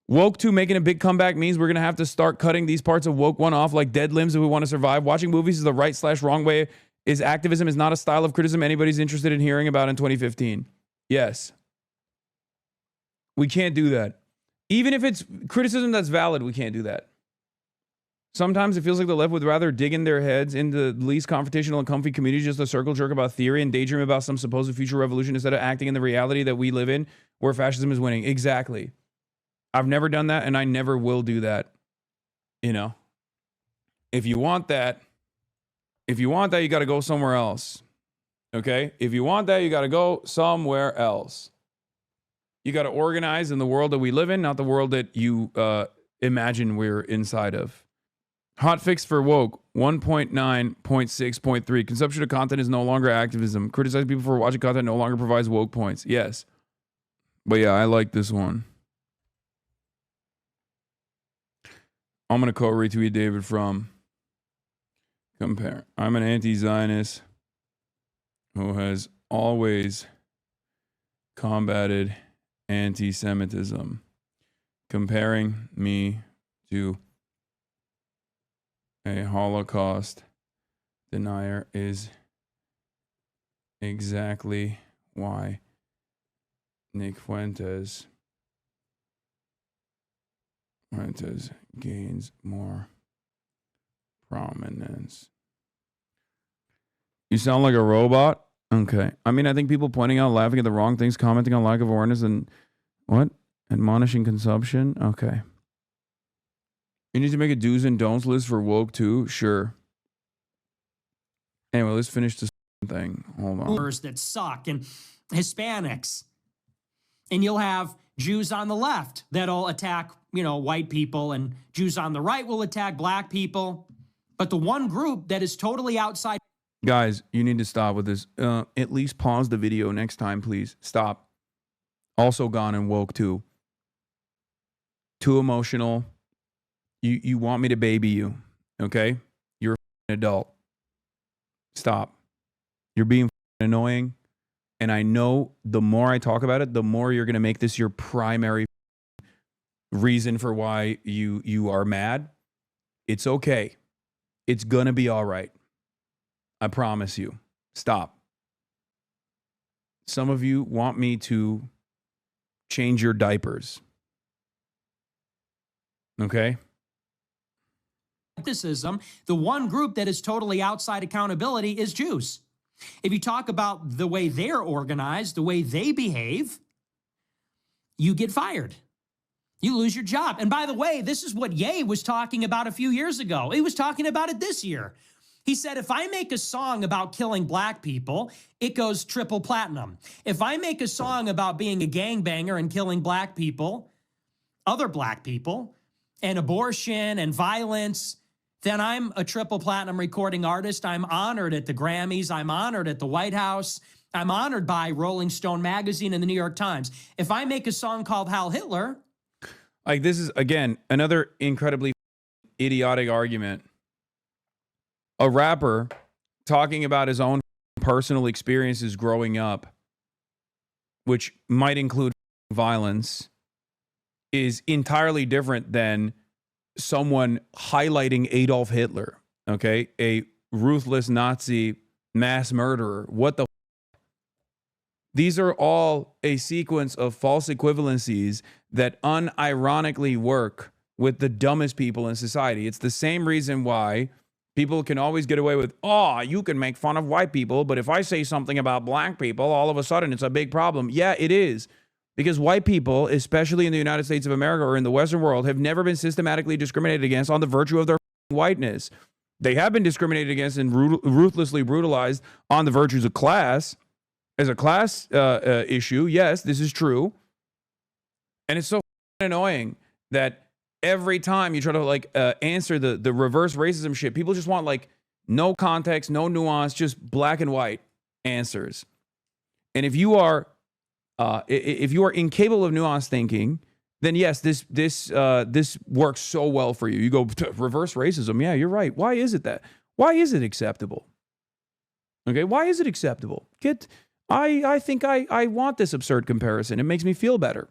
Woke 2 making a big comeback means we're going to have to start cutting these parts of woke 1 off like dead limbs if we want to survive. Watching movies is the right/wrong way. Activism is not a style of criticism anybody's interested in hearing about in 2015. Yes. We can't do that. Even if it's criticism that's valid, we can't do that. Sometimes it feels like the left would rather dig in their heads into the least confrontational and comfy communities just to circle jerk about theory and daydream about some supposed future revolution instead of acting in the reality that we live in where fascism is winning. Exactly. I've never done that and I never will do that. You know, if you want that, you got to go somewhere else. Okay? If you want that, you got to go somewhere else. You got to organize in the world that we live in, not the world that you imagine we're inside of. Hot fix for woke 1.9.6.3. Consumption of content is no longer activism. Criticize people for watching content no longer provides woke points. Yes. But yeah, I like this one. I'm going to retweet David from Compare. I'm an anti-Zionist who has always combated anti-Semitism. Comparing me to a Holocaust denier is exactly why Nick Fuentes gains more prominence. You sound like a robot? Okay. I mean, I think people pointing out, laughing at the wrong things, commenting on lack of awareness, and what? Admonishing consumption? Okay. You need to make a do's and don'ts list for woke too? Sure. Anyway, let's finish this thing. Hold on. That suck and Hispanics. And you'll have Jews on the left that'll attack, white people, and Jews on the right will attack black people. But the one group that is totally outside. Guys, you need to stop with this. At least pause the video next time, please. Stop. Also gone and woke too. Too emotional. You want me to baby you, okay? You're an adult. Stop. You're being annoying. And I know the more I talk about it, the more you're going to make this your primary reason for why you are mad. It's okay. It's going to be all right. I promise you. Stop. Some of you want me to change your diapers. Okay? skepticism, the one group that is totally outside accountability is Jews. If you talk about the way they're organized, the way they behave, you get fired. You lose your job. And by the way, this is what Ye was talking about a few years ago. He was talking about it this year. He said, if I make a song about killing black people, it goes triple platinum. If I make a song about being a gangbanger and killing black people, other black people, and abortion and violence, then I'm a triple platinum recording artist. I'm honored at the Grammys. I'm honored at the White House. I'm honored by Rolling Stone magazine and the New York Times. If I make a song called Heil Hitler. Like, this is, again, another incredibly idiotic argument. A rapper talking about his own personal experiences growing up, which might include violence, is entirely different than someone highlighting Adolf Hitler, okay? A ruthless Nazi mass murderer. What the? These are all a sequence of false equivalencies that unironically work with the dumbest people in society. It's the same reason why people can always get away with, oh, you can make fun of white people, but if I say something about black people, all of a sudden it's a big problem. Yeah, it is. Because white people, especially in the United States of America or in the Western world, have never been systematically discriminated against on the virtue of their whiteness. They have been discriminated against and ruthlessly brutalized on the virtues of class. As a class issue, yes, this is true. And it's so annoying that every time you try to answer the reverse racism shit, people just want no context, no nuance, just black and white answers. And if you are incapable of nuanced thinking, then yes, this works so well for you. You go reverse racism. Yeah, you're right. Why is it that? Why is it acceptable? Okay, why is it acceptable? I think I want this absurd comparison. It makes me feel better.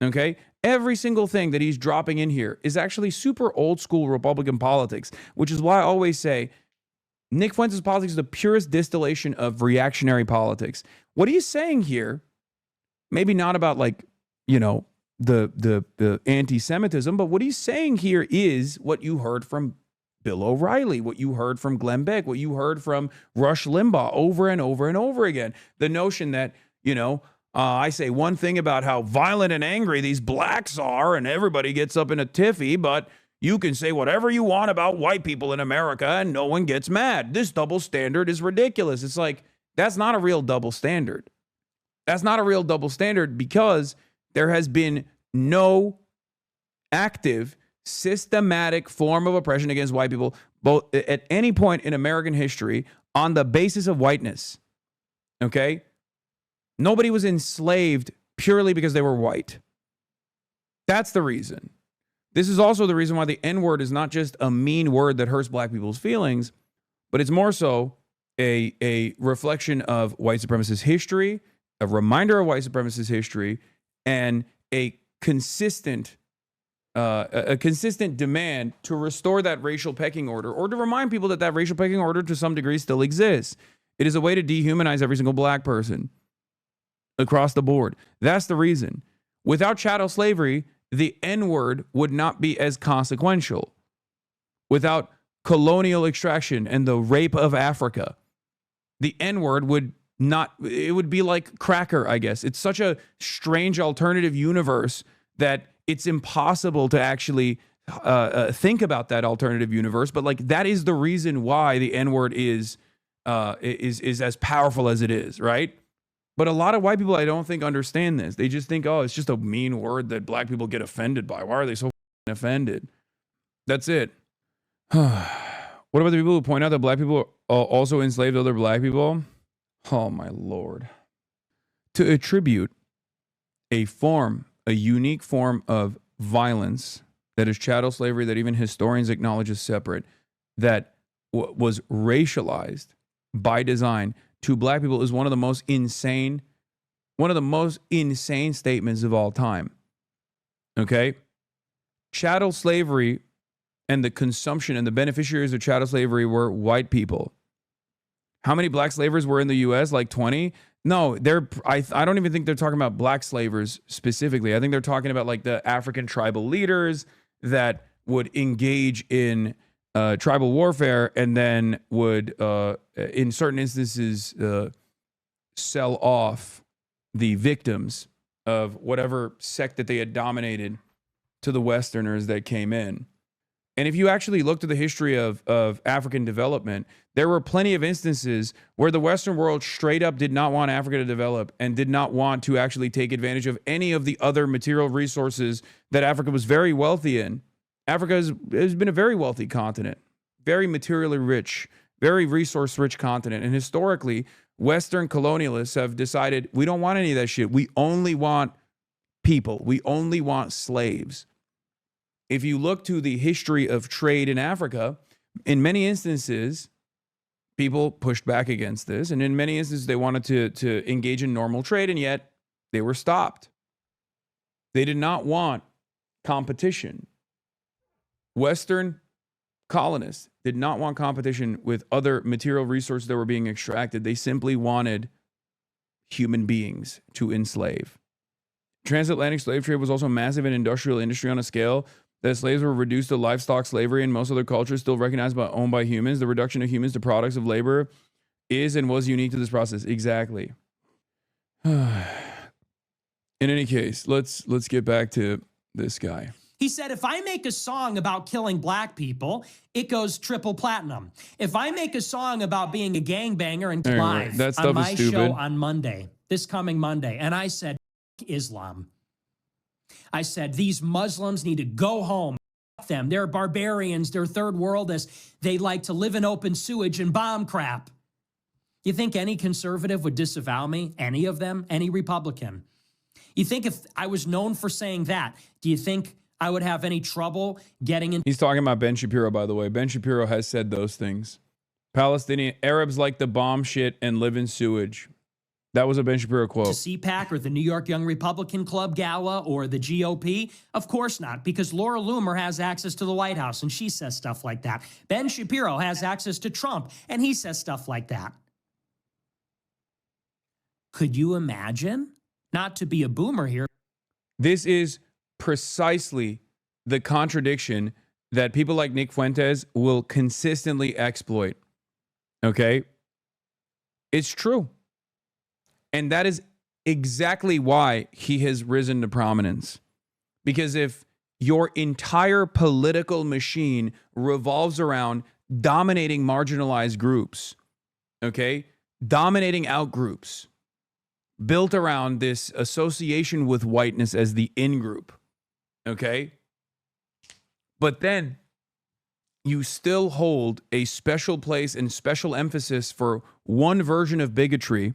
Okay, every single thing that he's dropping in here is actually super old school Republican politics, which is why I always say Nick Fuentes' politics is the purest distillation of reactionary politics. What he's saying here, maybe not about the anti-Semitism, but what he's saying here is what you heard from Bill O'Reilly, what you heard from Glenn Beck, what you heard from Rush Limbaugh over and over and over again. The notion that, I say one thing about how violent and angry these blacks are and everybody gets up in a tiffy, but you can say whatever you want about white people in America and no one gets mad. This double standard is ridiculous. It's like, that's not a real double standard. That's not a real double standard because there has been no active, systematic form of oppression against white people, both at any point in American history, on the basis of whiteness. Okay? Nobody was enslaved purely because they were white. That's the reason. This is also the reason why the N-word is not just a mean word that hurts black people's feelings, but it's more so a reflection of white supremacist history, a reminder of white supremacist history, and a consistent demand to restore that racial pecking order, or to remind people that racial pecking order to some degree still exists. It is a way to dehumanize every single black person across the board. That's the reason. Without chattel slavery, the N-word would not be as consequential. Without colonial extraction and the rape of Africa, the N-word would not, it would be like cracker, I guess. It's such a strange alternative universe that it's impossible to actually think about that alternative universe. But that is the reason why the N-word is as powerful as it is, right? But a lot of white people, I don't think, understand this. They just think, oh, it's just a mean word that black people get offended by. Why are they so offended? That's it. What about the people who point out that black people also enslaved other black people? Oh, my Lord. To attribute a unique form of violence that is chattel slavery, that even historians acknowledge is separate, that was racialized by design to black people is one of the most insane statements of all time. Okay? Chattel slavery and the consumption and the beneficiaries of chattel slavery were white people. How many black slavers were in the U.S.? Like 20? No, I don't even think they're talking about black slavers specifically. I think they're talking about the African tribal leaders that would engage in tribal warfare and then would, in certain instances, sell off the victims of whatever sect that they had dominated to the Westerners that came in. And if you actually looked at the history of African development, there were plenty of instances where the Western world straight up did not want Africa to develop and did not want to actually take advantage of any of the other material resources that Africa was very wealthy in. Africa has been a very wealthy continent, very materially rich, very resource-rich continent. And historically, Western colonialists have decided, we don't want any of that shit. We only want people. We only want slaves. If you look to the history of trade in Africa, in many instances, people pushed back against this. And in many instances, they wanted to engage in normal trade, and yet they were stopped. They did not want competition. Western colonists did not want competition with other material resources that were being extracted. They simply wanted human beings to enslave. Transatlantic slave trade was also massive in industrial industry on a scale that slaves were reduced to livestock slavery in most other cultures still recognized but owned by humans. The reduction of humans to products of labor is and was unique to this process. Exactly. In any case, let's get back to this guy. He said, if I make a song about killing black people, it goes triple platinum. If I make a song about being a gangbanger and live that stuff on my is stupid. show on Monday, this coming Monday, and I said, Islam. I said, these Muslims need to go home. Fuck them. They're barbarians. They're third worldists. They like to live in open sewage and bomb crap. You think any conservative would disavow me? Any of them? Any Republican? You think if I was known for saying that, do you think I would have any trouble getting in? He's talking about Ben Shapiro, by the way. Ben Shapiro has said those things. Palestinian Arabs like to bomb shit and live in sewage. That was a Ben Shapiro quote. To CPAC or the New York Young Republican Club Gala or the GOP? Of course not, because Laura Loomer has access to the White House and she says stuff like that. Ben Shapiro has access to Trump and he says stuff like that. Could you imagine? Not to be a boomer here. This is precisely the contradiction that people like Nick Fuentes will consistently exploit. Okay? It's true. And that is exactly why he has risen to prominence. Because if your entire political machine revolves around dominating marginalized groups, okay, dominating out groups, built around this association with whiteness as the in-group, okay, but then you still hold a special place and special emphasis for one version of bigotry,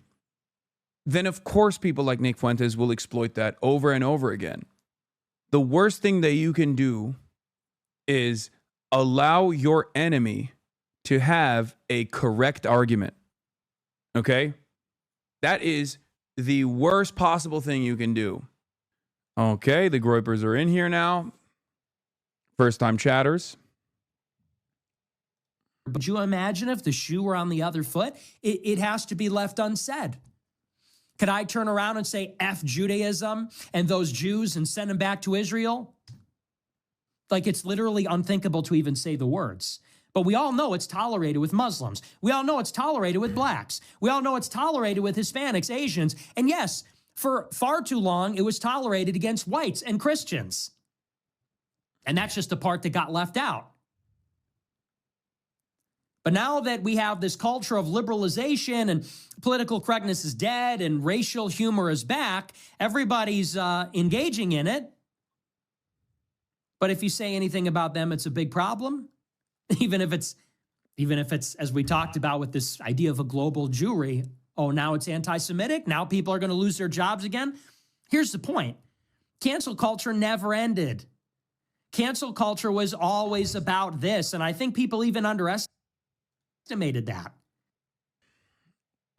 then of course people like Nick Fuentes will exploit that over and over again. The worst thing that you can do is allow your enemy to have a correct argument. Okay? That is the worst possible thing you can do. Okay, the Groypers are in here now. First time chatters. Would you imagine if the shoe were on the other foot? It has to be left unsaid. Could I turn around and say F Judaism and those Jews and send them back to Israel? Like, it's literally unthinkable to even say the words. But we all know it's tolerated with Muslims. We all know it's tolerated with blacks. We all know it's tolerated with Hispanics, Asians. And yes, for far too long, it was tolerated against whites and Christians. And that's just the part that got left out. But now that we have this culture of liberalization and political correctness is dead and racial humor is back, everybody's engaging in it. But if you say anything about them, it's a big problem. Even if it's, as we talked about with this idea of a global Jewry, oh, now it's anti-Semitic. Now people are going to lose their jobs again. Here's the point. Cancel culture never ended. Cancel culture was always about this. And I think people even underestimated that.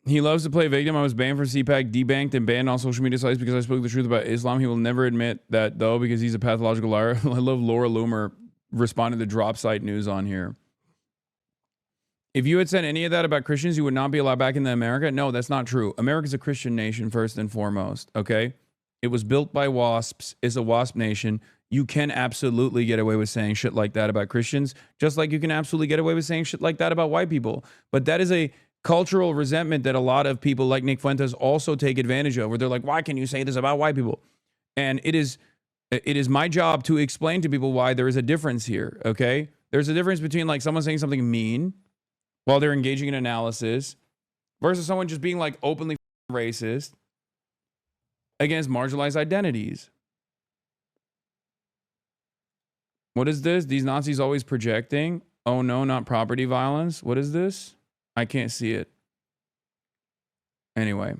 He loves to play victim. I was banned from CPAC, debanked, and banned on social media sites because I spoke the truth about Islam. He will never admit that, though, because he's a pathological liar. I love Laura Loomer responding to drop site news on here. If you had said any of that about Christians, you would not be allowed back into America. No, that's not true. America's a Christian nation first and foremost, okay? It was built by WASPs. It's a WASP nation. you can absolutely get away with saying shit like that about Christians, just like you can absolutely get away with saying shit like that about white people. But that is a cultural resentment that a lot of people like Nick Fuentes also take advantage of, where they're like, why can you say this about white people? And it is my job to explain to people why there is a difference here, okay? There's a difference between like someone saying something mean while they're engaging in analysis versus someone just being like openly racist against marginalized identities. What is this? These Nazis always projecting? Oh no, not property violence. What is this? I can't see it. Anyway.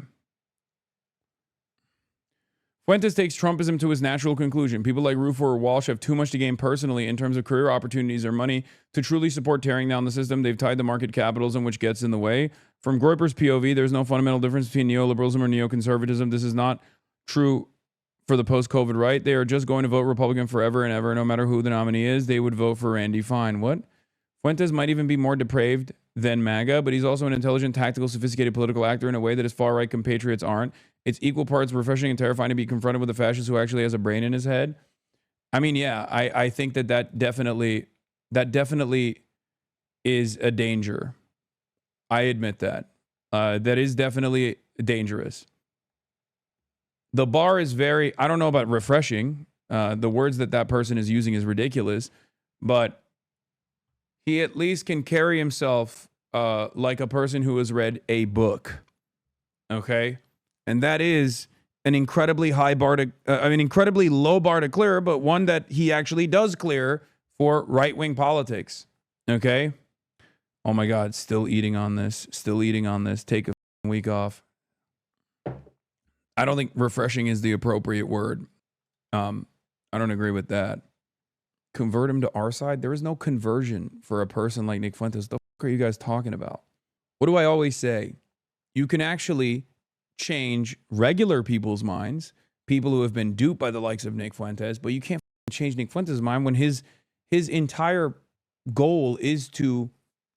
Fuentes takes Trumpism to its natural conclusion. People like Rufo or Walsh have too much to gain personally in terms of career opportunities or money to truly support tearing down the system. They've tied the market capitalism, which gets in the way. From Groyper's POV, there's no fundamental difference between neoliberalism or neoconservatism. This is not true for the post-COVID right. They are just going to vote Republican forever and ever, no matter who the nominee is. They would vote for Randy Fine. What? Fuentes might even be more depraved than MAGA, but he's also an intelligent, tactical, sophisticated political actor in a way that his far-right compatriots aren't. It's equal parts refreshing and terrifying to be confronted with a fascist who actually has a brain in his head. I mean, yeah, I think that definitely is a danger. I admit that. That is definitely dangerous. The bar is very, I don't know about refreshing. The words that person is using is ridiculous, but he at least can carry himself like a person who has read a book. Okay? And that is an incredibly incredibly low bar to clear, but one that he actually does clear for right-wing politics. Okay? Oh my God, still eating on this. Take a week off. I don't think refreshing is the appropriate word. I don't agree with that. Convert him to our side? There is no conversion for a person like Nick Fuentes. The fuck are you guys talking about? What do I always say? You can actually change regular people's minds, people who have been duped by the likes of Nick Fuentes, but you can't change Nick Fuentes' mind when his entire goal is to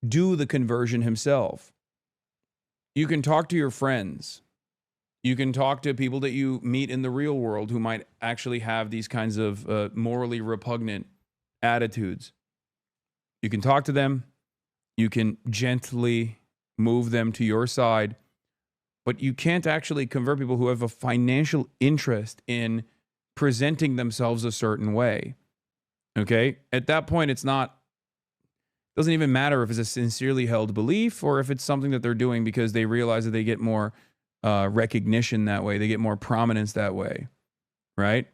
do the conversion himself. You can talk to your friends. You can talk to people that you meet in the real world who might actually have these kinds of morally repugnant attitudes. You can talk to them. You can gently move them to your side. But you can't actually convert people who have a financial interest in presenting themselves a certain way. Okay? At that point, doesn't even matter if it's a sincerely held belief or if it's something that they're doing because they realize that they get more recognition that way. They get more prominence that way. Right?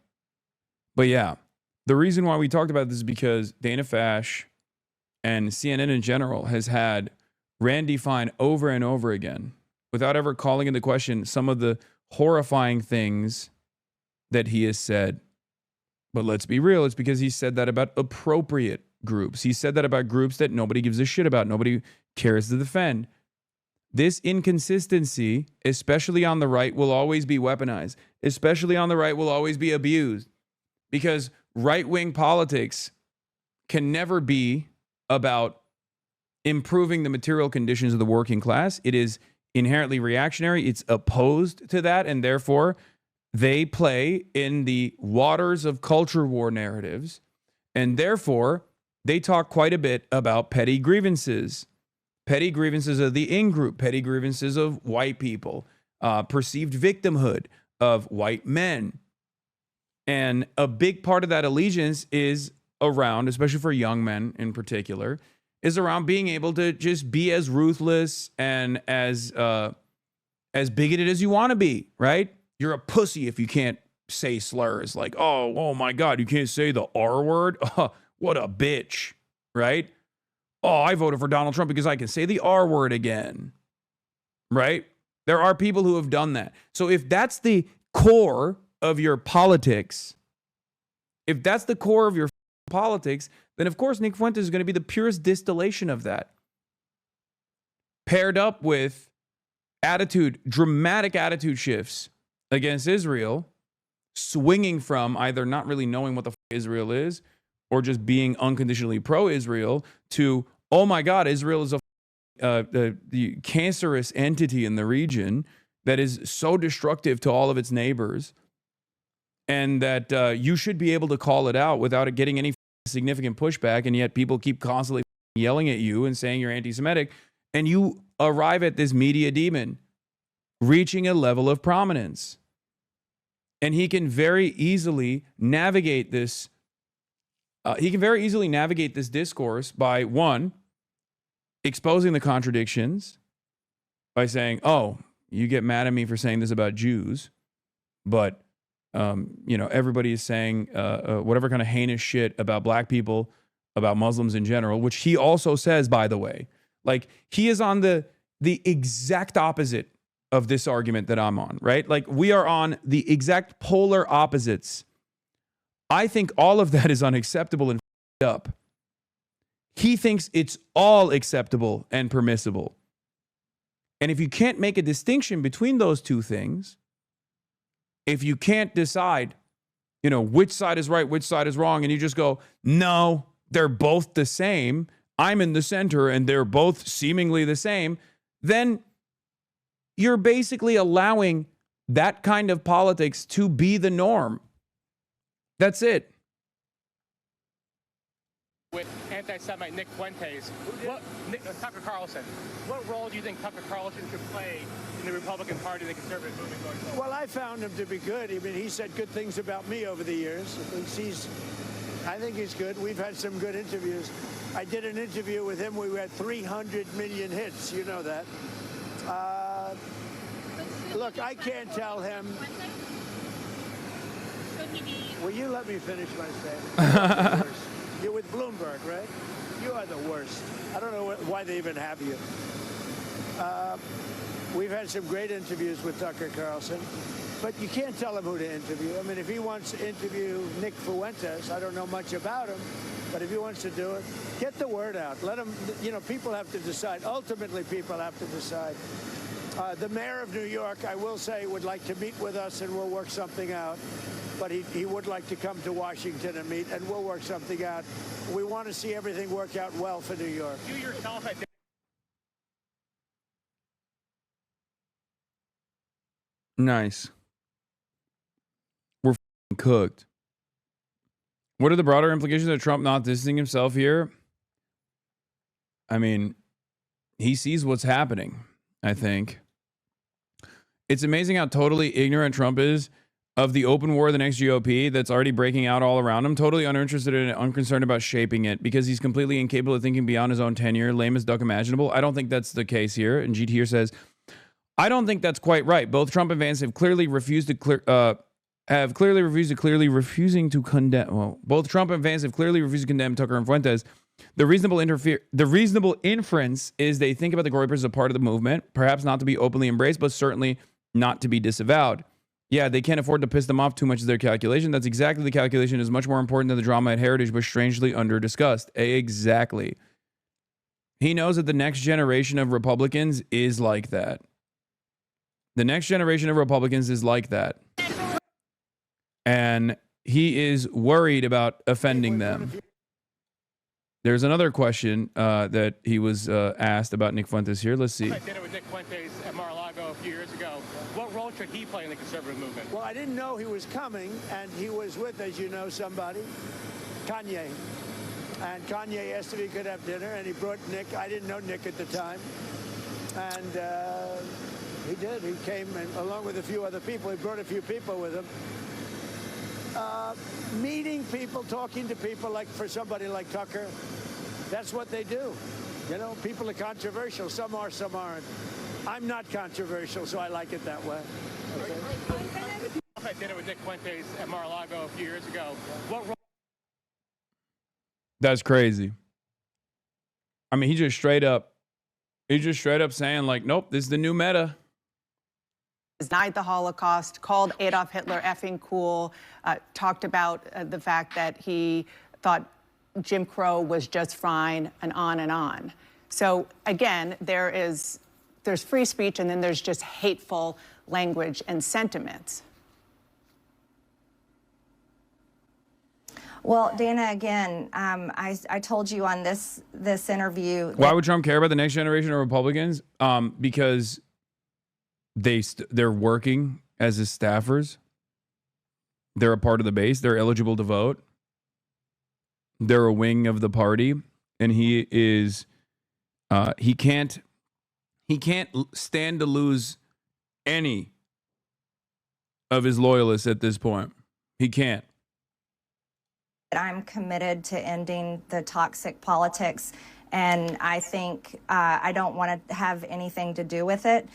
But yeah, the reason why we talked about this is because Dana Fash and CNN in general has had Randy Fine over and over again without ever calling into question some of the horrifying things that he has said. But let's be real, it's because he said that about appropriate groups. He said that about groups that nobody gives a shit about, nobody cares to defend. This inconsistency, especially on the right, will always be weaponized. Especially on the right, will always be abused. Because right-wing politics can never be about improving the material conditions of the working class. It is inherently reactionary. It's opposed to that, and therefore they play in the waters of culture war narratives, and therefore they talk quite a bit about petty grievances of the in-group, petty grievances of white people, perceived victimhood of white men. And a big part of that allegiance is around, especially for young men in particular, is around being able to just be as ruthless and as bigoted as you want to be, right? You're a pussy if you can't say slurs like, oh my God, you can't say the R word? Oh, what a bitch, right? Oh, I voted for Donald Trump because I can say the R word again, right? There are people who have done that. So if that's the core of your politics, then of course Nick Fuentes is going to be the purest distillation of that. Paired up with dramatic attitude shifts against Israel, swinging from either not really knowing what the Israel is or just being unconditionally pro-Israel to, oh my God, Israel is the cancerous entity in the region that is so destructive to all of its neighbors. and that you should be able to call it out without it getting any significant pushback, and yet people keep constantly yelling at you and saying you're anti-Semitic, and you arrive at this media demon reaching a level of prominence. And he can very easily navigate this. He can very easily navigate this discourse by, one, exposing the contradictions by saying, oh, you get mad at me for saying this about Jews, but you know, everybody is saying whatever kind of heinous shit about black people, about Muslims in general, which he also says, by the way. Like, he is on the exact opposite of this argument that I'm on, right? Like, we are on the exact polar opposites. I think all of that is unacceptable and up. He thinks it's all acceptable and permissible. And if you can't make a distinction between those two things, if you can't decide, you know, which side is right, which side is wrong, and you just go, no, they're both the same, I'm in the center and they're both seemingly the same, then you're basically allowing that kind of politics to be the norm. That's it. With anti-Semite Nick Fuentes, Tucker Carlson, what role do you think Tucker Carlson should play in the Republican Party, the conservative movement going forward? Well, I found him to be good. I mean, he said good things about me over the years. I think he's good. We've had some good interviews. I did an interview with him. We had 300 million hits. You know that. Look, I can't tell him. Will you let me finish my statement? You're with Bloomberg, right? You are the worst. I don't know why they even have you. We've had some great interviews with Tucker Carlson, but you can't tell him who to interview. I mean, if he wants to interview Nick Fuentes, I don't know much about him, but if he wants to do it, get the word out. Let him, you know, people have to decide. Ultimately, people have to decide. The mayor of New York, I will say, would like to meet with us, and we'll work something out. But he would like to come to Washington and meet, and we'll work something out. We want to see everything work out well for New York. You yourself, I think. Nice. We're f***ing cooked. What are the broader implications of Trump not distancing himself here? I mean, he sees what's happening, I think. It's amazing how totally ignorant Trump is of the open war of the next GOP that's already breaking out all around him, totally uninterested and unconcerned about shaping it because he's completely incapable of thinking beyond his own tenure, lame as duck imaginable. I don't think that's the case here. And GT here says, I don't think that's quite right. Both Trump and Vance have clearly refused to condemn. Both Trump and Vance have clearly refused to condemn Tucker and Fuentes. The reasonable inference is they think about the Groypers as a part of the movement, perhaps not to be openly embraced, but certainly not to be disavowed. Yeah, they can't afford to piss them off too much of their calculation. That's exactly the calculation is much more important than the drama at Heritage, but strangely under-discussed. Exactly. He knows that the next generation of Republicans is like that. The next generation of Republicans is like that. And he is worried about offending them. There's another question that he was asked about Nick Fuentes here. Let's see. I did it with Nick Fuentes at Mar-a-Lago a few years ago. What role should he play in the conservative movement? Well, I didn't know he was coming, and he was with, as you know, somebody, Kanye. And Kanye asked if he could have dinner, and he brought Nick. I didn't know Nick at the time. And he did. He came, and along with a few other people. He brought a few people with him. Meeting people, talking to people, like for somebody like Tucker, that's what they do. You know, people are controversial. Some are, some aren't. I'm not controversial, so I like it that way. Okay. I did it with Nick Fuentes at Mar-a-Lago a few years ago. What role? That's crazy. I mean, he's just straight up saying like, nope, this is the new meta. Denied the Holocaust, called Adolf Hitler effing cool, talked about the fact that he thought Jim Crow was just fine, and on and on. So again, there's free speech, and then there's just hateful language and sentiments. Well, Dana, again, I told you on this interview. Why would Trump care about the next generation of Republicans? Because they're working as his staffers. They're a part of the base. They're eligible to vote. They're a wing of the party, and he is he can't stand to lose any of his loyalists at this point. He can't. I'm committed to ending the toxic politics, and I think I don't want to have anything to do with it.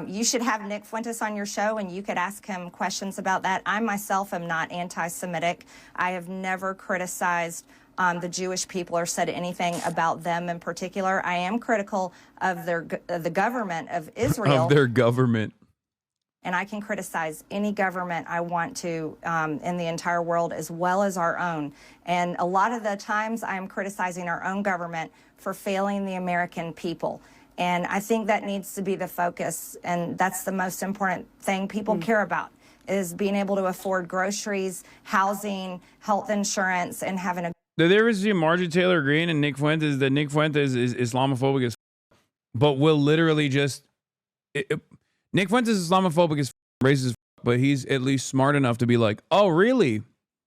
You should have Nick Fuentes on your show, and you could ask him questions about that. I myself am not anti-Semitic. I have never criticized the Jewish people or said anything about them in particular. I am critical of the government of Israel. Of their government. And I can criticize any government I want to in the entire world, as well as our own. And a lot of the times I am criticizing our own government for failing the American people. And I think that needs to be the focus. And that's the most important thing people care about, is being able to afford groceries, housing, health insurance, and having a... The difference between Marjorie Taylor Greene and Nick Fuentes is that Nick Fuentes is Islamophobic as but will literally just... Nick Fuentes is Islamophobic as racist, but he's at least smart enough to be like, oh, really?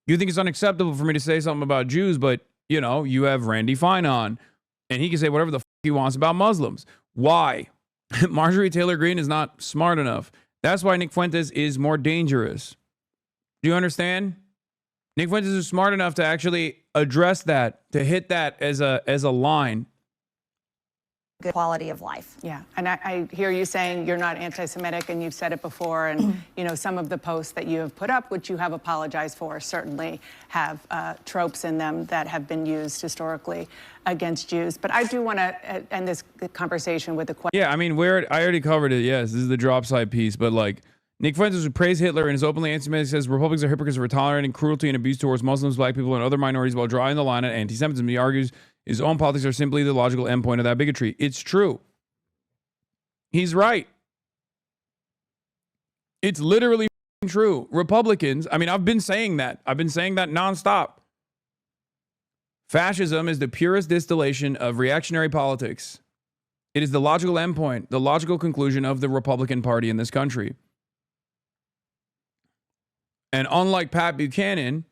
You think it's unacceptable for me to say something about Jews, but, you know, you have Randy Fine on, and he can say whatever the he wants about Muslims. Why? Marjorie Taylor Greene is not smart enough. That's why Nick Fuentes is more dangerous. Do you understand? Nick Fuentes is smart enough to actually address that, to hit that as a line. Good quality of life. Yeah, and I hear you saying you're not anti-Semitic, and you've said it before, and you know, some of the posts that you have put up, which you have apologized for, certainly have tropes in them that have been used historically against Jews. But I do want to end this conversation with a question. Yeah, I mean, I already covered it. Yes, this is the drop side piece, but like, Nick Fuentes, who praised Hitler and is openly anti-Semitic, says Republicans are hypocrites for tolerating cruelty and abuse towards Muslims, black people, and other minorities while drawing the line at anti-Semitism. He argues his own politics are simply the logical endpoint of that bigotry. It's true. He's right. It's literally true. Republicans, I mean, I've been saying that. I've been saying that nonstop. Fascism is the purest distillation of reactionary politics. It is the logical endpoint, the logical conclusion of the Republican Party in this country. And unlike Pat Buchanan,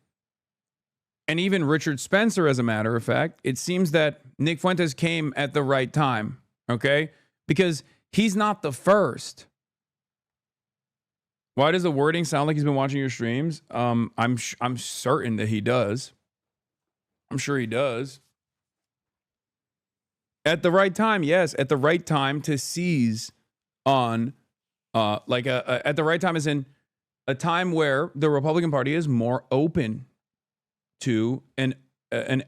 and even Richard Spencer, as a matter of fact, it seems that Nick Fuentes came at the right time, okay? Because he's not the first. Why does the wording sound like he's been watching your streams? I'm certain that he does. I'm sure he does. At the right time, yes. At the right time to seize on, at the right time as in a time where the Republican Party is more open to an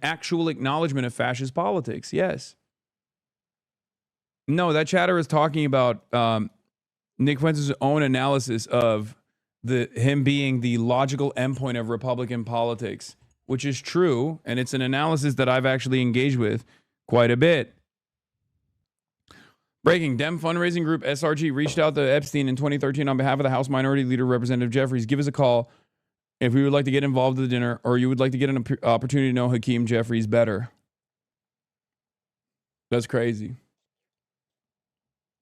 actual acknowledgement of fascist politics. Yes. No, that chatter is talking about Nick Fuentes' own analysis of him being the logical endpoint of Republican politics, which is true, and it's an analysis that I've actually engaged with quite a bit. Breaking: Dem fundraising group SRG reached out to Epstein in 2013 on behalf of the House Minority Leader, Representative Jeffries. Give us a call if we would like to get involved in the dinner, or you would like to get an opportunity to know Hakeem Jeffries better. That's crazy.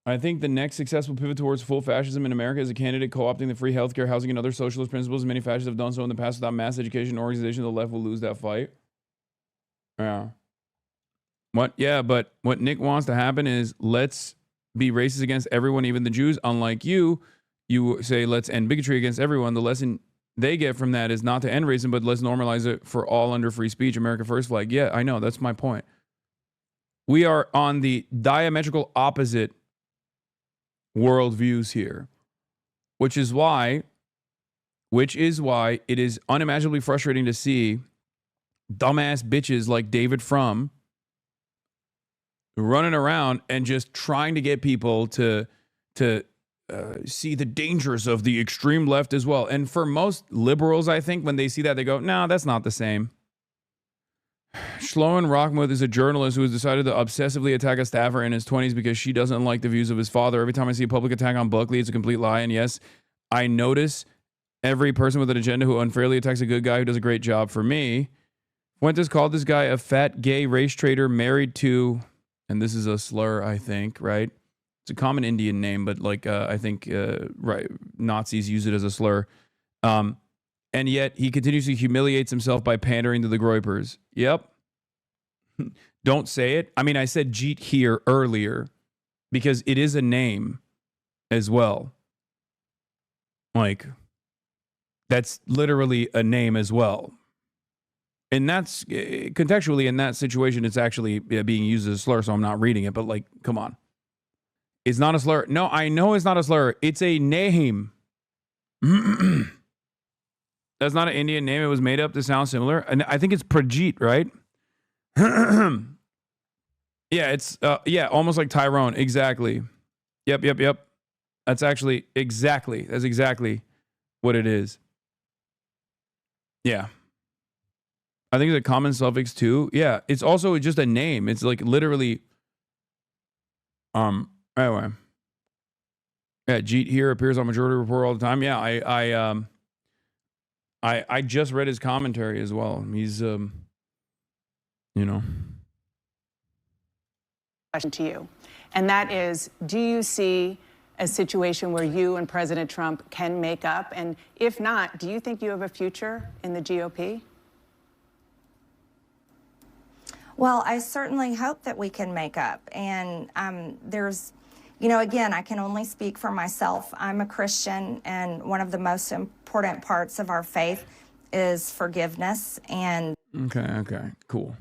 I think the next successful pivot towards full fascism in America is a candidate co-opting the free healthcare, housing, and other socialist principles. Many fascists have done so in the past without mass education and organization. The left will lose that fight. Yeah. What? Yeah, but what Nick wants to happen is let's be racist against everyone, even the Jews. Unlike you say let's end bigotry against everyone. The lesson they get from that is not to end racism, but let's normalize it for all under free speech. America first flag. Yeah, I know. That's my point. We are on the diametrical opposite worldviews here, which is why it is unimaginably frustrating to see dumbass bitches like David Frum running around and just trying to get people to see the dangers of the extreme left as well. And for most liberals, I think when they see that, they go, no, that's not the same. Shloan Rockmuth is a journalist who has decided to obsessively attack a staffer in his 20s because she doesn't like the views of his father. Every time I see a public attack on Buckley, it's a complete lie. And yes, I notice every person with an agenda who unfairly attacks a good guy who does a great job for me. Fuentes called this guy a fat gay race traitor married to, and this is a slur, I think, right? It's a common Indian name, but like I think right, Nazis use it as a slur. And And yet he continuously humiliates himself by pandering to the Groypers. Yep. Don't say it. I mean, I said Jeet here earlier because it is a name as well. Like, that's literally a name as well. And that's contextually in that situation, it's actually being used as a slur, so I'm not reading it, but like, come on. It's not a slur. No, I know it's not a slur. It's a name. That's not an Indian name. It was made up to sound similar. And I think it's Prajit, right? Yeah, it's, almost like Tyrone. Exactly. Yep. That's actually that's exactly what it is. Yeah. I think it's a common suffix too. Yeah, it's also just a name. It's like literally, anyway. Yeah, Jeet here appears on Majority Report all the time. Yeah, I just read his commentary as well. He's, you know. Question to you, and that is, do you see a situation where you and President Trump can make up? And if not, do you think you have a future in the GOP? Well, I certainly hope that we can make up. And there's, you know, again, I can only speak for myself. I'm a Christian, and one of the most important parts of our faith is forgiveness. And Okay, cool.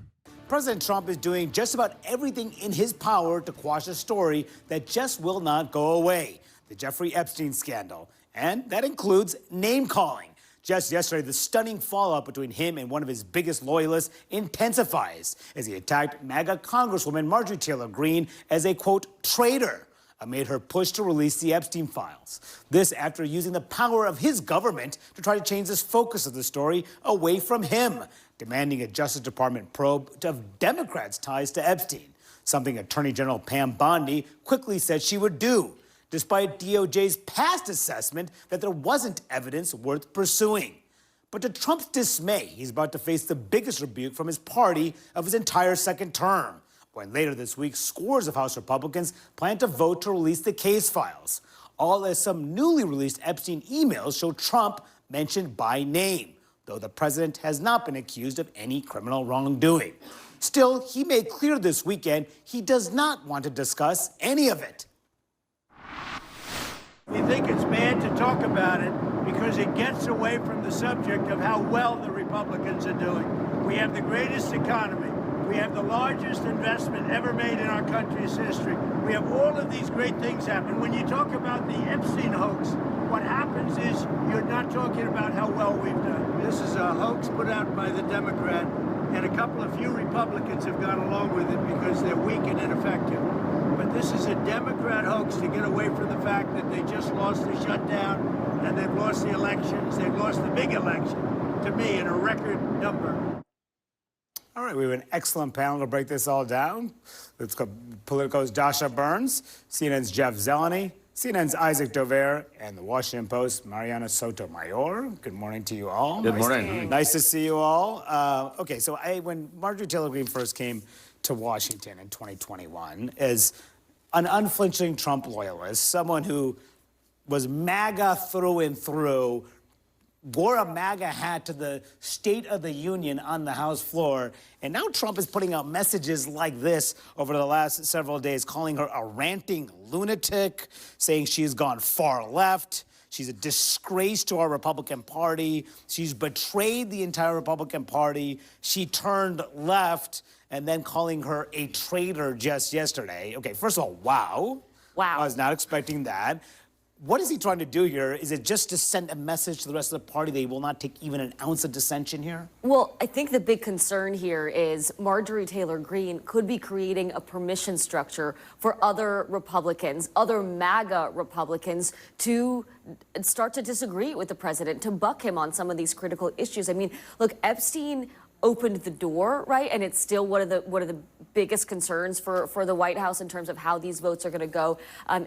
President Trump is doing just about everything in his power to quash a story that just will not go away, the Jeffrey Epstein scandal. And that includes name-calling. Just yesterday, the stunning fallout between him and one of his biggest loyalists intensifies as he attacked MAGA Congresswoman Marjorie Taylor Greene as a, quote, traitor amid her push to release the Epstein files. This after using the power of his government to try to change the focus of the story away from him, demanding a Justice Department probe of Democrats' ties to Epstein, something Attorney General Pam Bondi quickly said she would do, despite DOJ's past assessment that there wasn't evidence worth pursuing. But to Trump's dismay, he's about to face the biggest rebuke from his party of his entire second term, when later this week, scores of House Republicans plan to vote to release the case files, all as some newly released Epstein emails show Trump mentioned by name, though the president has not been accused of any criminal wrongdoing. Still, he made clear this weekend he does not want to discuss any of it. We think it's bad to talk about it because it gets away from the subject of how well the Republicans are doing. We have the greatest economy. We have the largest investment ever made in our country's history. We have all of these great things happen. When you talk about the Epstein hoax, what happens is you're not talking about how well we've done. This is a hoax put out by the Democrat, and a couple of few Republicans have gone along with it because they're weak and ineffective. But this is a Democrat hoax to get away from the fact that they just lost the shutdown and they've lost the elections. They've lost the big election, to me, in a record number. All right, we have an excellent panel to break this all down. Let's go. Politico's Dasha Burns, CNN's Jeff Zeleny, CNN's Isaac Dover, and the Washington Post's Mariana Sotomayor. Good morning to you all. Good morning. Nice to see you all. Okay, so when Marjorie Taylor Greene first came to Washington in 2021 as an unflinching Trump loyalist, someone who was MAGA through and through, wore a MAGA hat to the State of the Union on the House floor, and now Trump is putting out messages like this over the last several days, calling her a ranting lunatic, saying she's gone far left, she's a disgrace to our Republican Party, she's betrayed the entire Republican Party, she turned left, and then calling her a traitor just yesterday. Okay, first of all, wow. Wow. I was not expecting that. What is he trying to do here? Is it just to send a message to the rest of the party they will not take even an ounce of dissension here? Well, I think the big concern here is Marjorie Taylor Greene could be creating a permission structure for other Republicans, other MAGA Republicans, to start to disagree with the president, to buck him on some of these critical issues. I mean, look, Epstein opened the door, right? And it's still one of the biggest concerns for the White House in terms of how these votes are going to go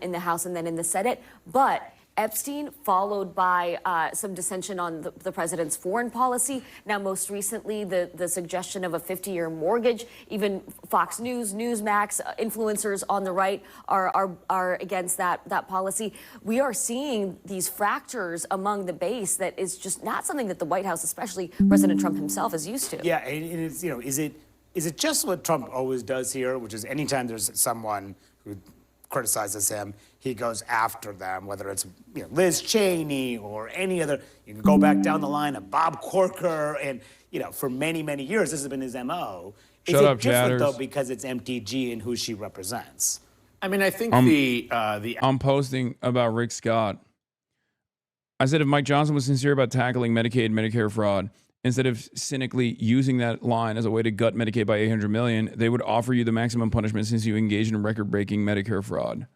in the House and then in the Senate. But Epstein, followed by some dissension on the president's foreign policy. Now, most recently, the suggestion of a 50-year mortgage. Even Fox News, Newsmax, influencers on the right are against that policy. We are seeing these fractures among the base that is just not something that the White House, especially President Trump himself, is used to. Yeah, and it's, you know, is it just what Trump always does here, which is anytime there's someone who criticizes him, he goes after them, whether it's Liz Cheney or any other. You can go back down the line of Bob Corker, and for many, many years, this has been his MO. Is Shut it up, different, Chatters. though, because it's MTG and who she represents? I mean, I think I'm posting about Rick Scott. I said if Mike Johnson was sincere about tackling Medicaid and Medicare fraud, instead of cynically using that line as a way to gut Medicaid by $800 million, they would offer you the maximum punishment since you engaged in record-breaking Medicare fraud.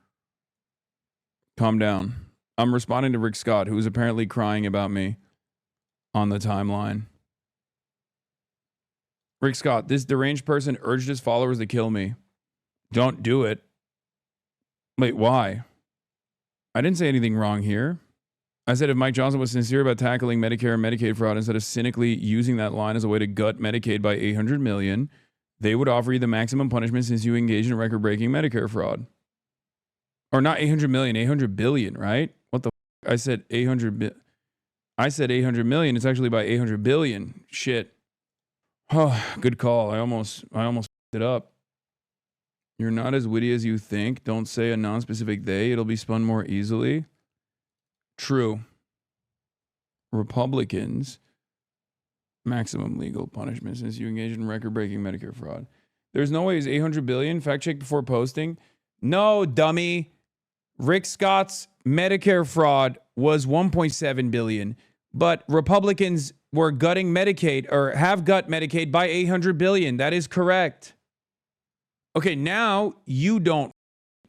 Calm down. I'm responding to Rick Scott, who is apparently crying about me on the timeline. Rick Scott, this deranged person urged his followers to kill me. Don't do it. Wait, why? I didn't say anything wrong here. I said if Mike Johnson was sincere about tackling Medicare and Medicaid fraud, instead of cynically using that line as a way to gut Medicaid by $800 million, they would offer you the maximum punishment since you engaged in record-breaking Medicare fraud. Or not 800 million, 800 billion, right? What the f-? I said 800 million. It's actually by 800 billion. Shit. Oh, good call. I almost f***ed it up. You're not as witty as you think. Don't say a non-specific they. It'll be spun more easily. True. Republicans, maximum legal punishment since you engaged in record-breaking Medicare fraud. There's no way it's 800 billion. Fact check before posting. No, dummy. Rick Scott's Medicare fraud was 1.7 billion, but Republicans were gutting Medicaid or have gut Medicaid by 800 billion. That is correct. Okay, now you don't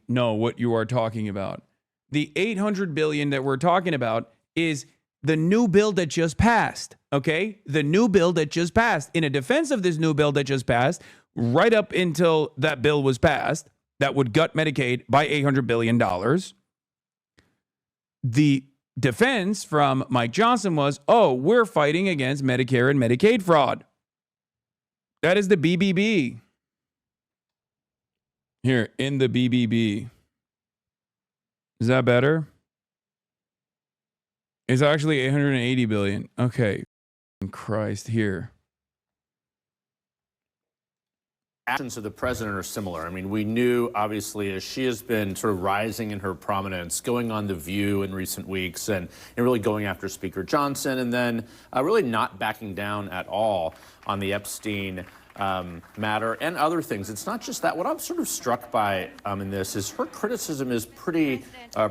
know what you are talking about. The 800 billion that we're talking about is the new bill that just passed, okay? The new bill that just passed. In a defense of this new bill that just passed, right up until that bill was passed, that would gut Medicaid by $800 billion. The defense from Mike Johnson was, oh, we're fighting against Medicare and Medicaid fraud. That is the BBB. Here, in the BBB. Is that better? It's actually 880 billion. Okay. Christ, here. Actions of the president are similar. I mean, we knew, obviously, as she has been sort of rising in her prominence, going on The View in recent weeks and really going after Speaker Johnson, and then really not backing down at all on the Epstein matter and other things. It's not just that. What I'm sort of struck by in this is her criticism is pretty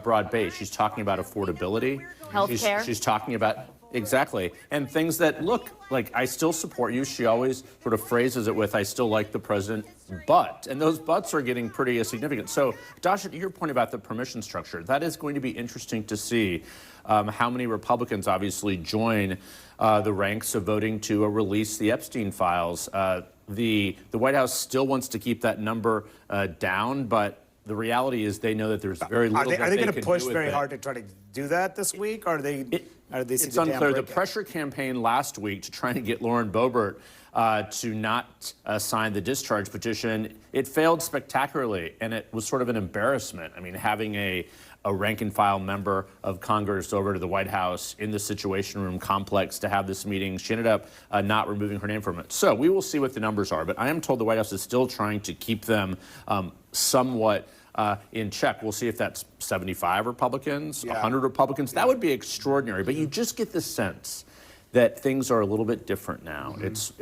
broad-based. She's talking about affordability. Healthcare. She's talking about, exactly, and things that look like, I still support you. She always sort of phrases it with, I still like the president, but, and those buts are getting pretty significant. So, Dasha, to your point about the permission structure, that is going to be interesting to see how many Republicans obviously join the ranks of voting to release the Epstein files. The White House still wants to keep that number down, but the reality is they know that there's very little Are they going to push very hard to try to do that this week? Or are they it's unclear. The pressure campaign last week to try and get Lauren Boebert to not sign the discharge petition, it failed spectacularly, and it was sort of an embarrassment. I mean, having a rank-and-file member of Congress over to the White House in the Situation Room complex to have this meeting, she ended up not removing her name from it. So we will see what the numbers are, but I am told the White House is still trying to keep them somewhat in check. We'll see if that's 75 Republicans, 100 Republicans. That would be extraordinary, but you just get the sense that things are a little bit different now. It's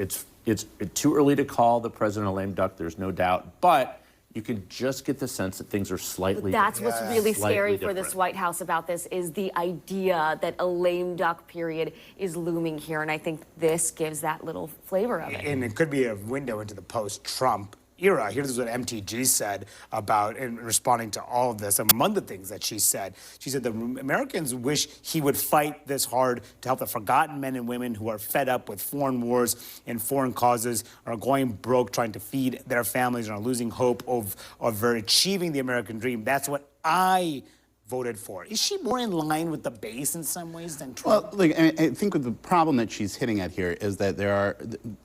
too early to call the president a lame duck, there's no doubt, but you can just get the sense that things are slightly That's different. what's really scary for different. this White House about this is the idea that a lame duck period is looming here. And I think this gives that little flavor of it. And it could be a window into the post-Trump era. Here's what MTG said about in responding to all of this. Among the things that she said the Americans wish he would fight this hard to help the forgotten men and women who are fed up with foreign wars and foreign causes, are going broke trying to feed their families, and are losing hope of achieving the American dream. That's what I voted for. Is she more in line with the base in some ways than Trump? Well, like, I think the problem that she's hitting at here is that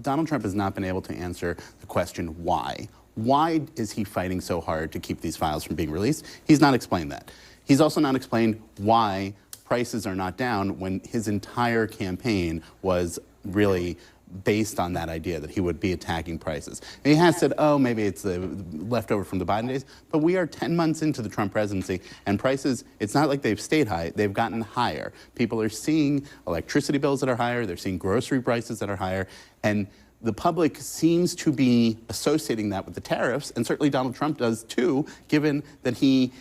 Donald Trump has not been able to answer the question why. Why is he fighting so hard to keep these files from being released? He's not explained that. He's also not explained why prices are not down when his entire campaign was really based on that idea that he would be attacking prices. And he has said, oh, maybe it's the leftover from the Biden days, but we are 10 months into the Trump presidency, and prices, it's not like they've stayed high, they've gotten higher. People are seeing electricity bills that are higher, they're seeing grocery prices that are higher, and the public seems to be associating that with the tariffs, and certainly Donald Trump does too, given that he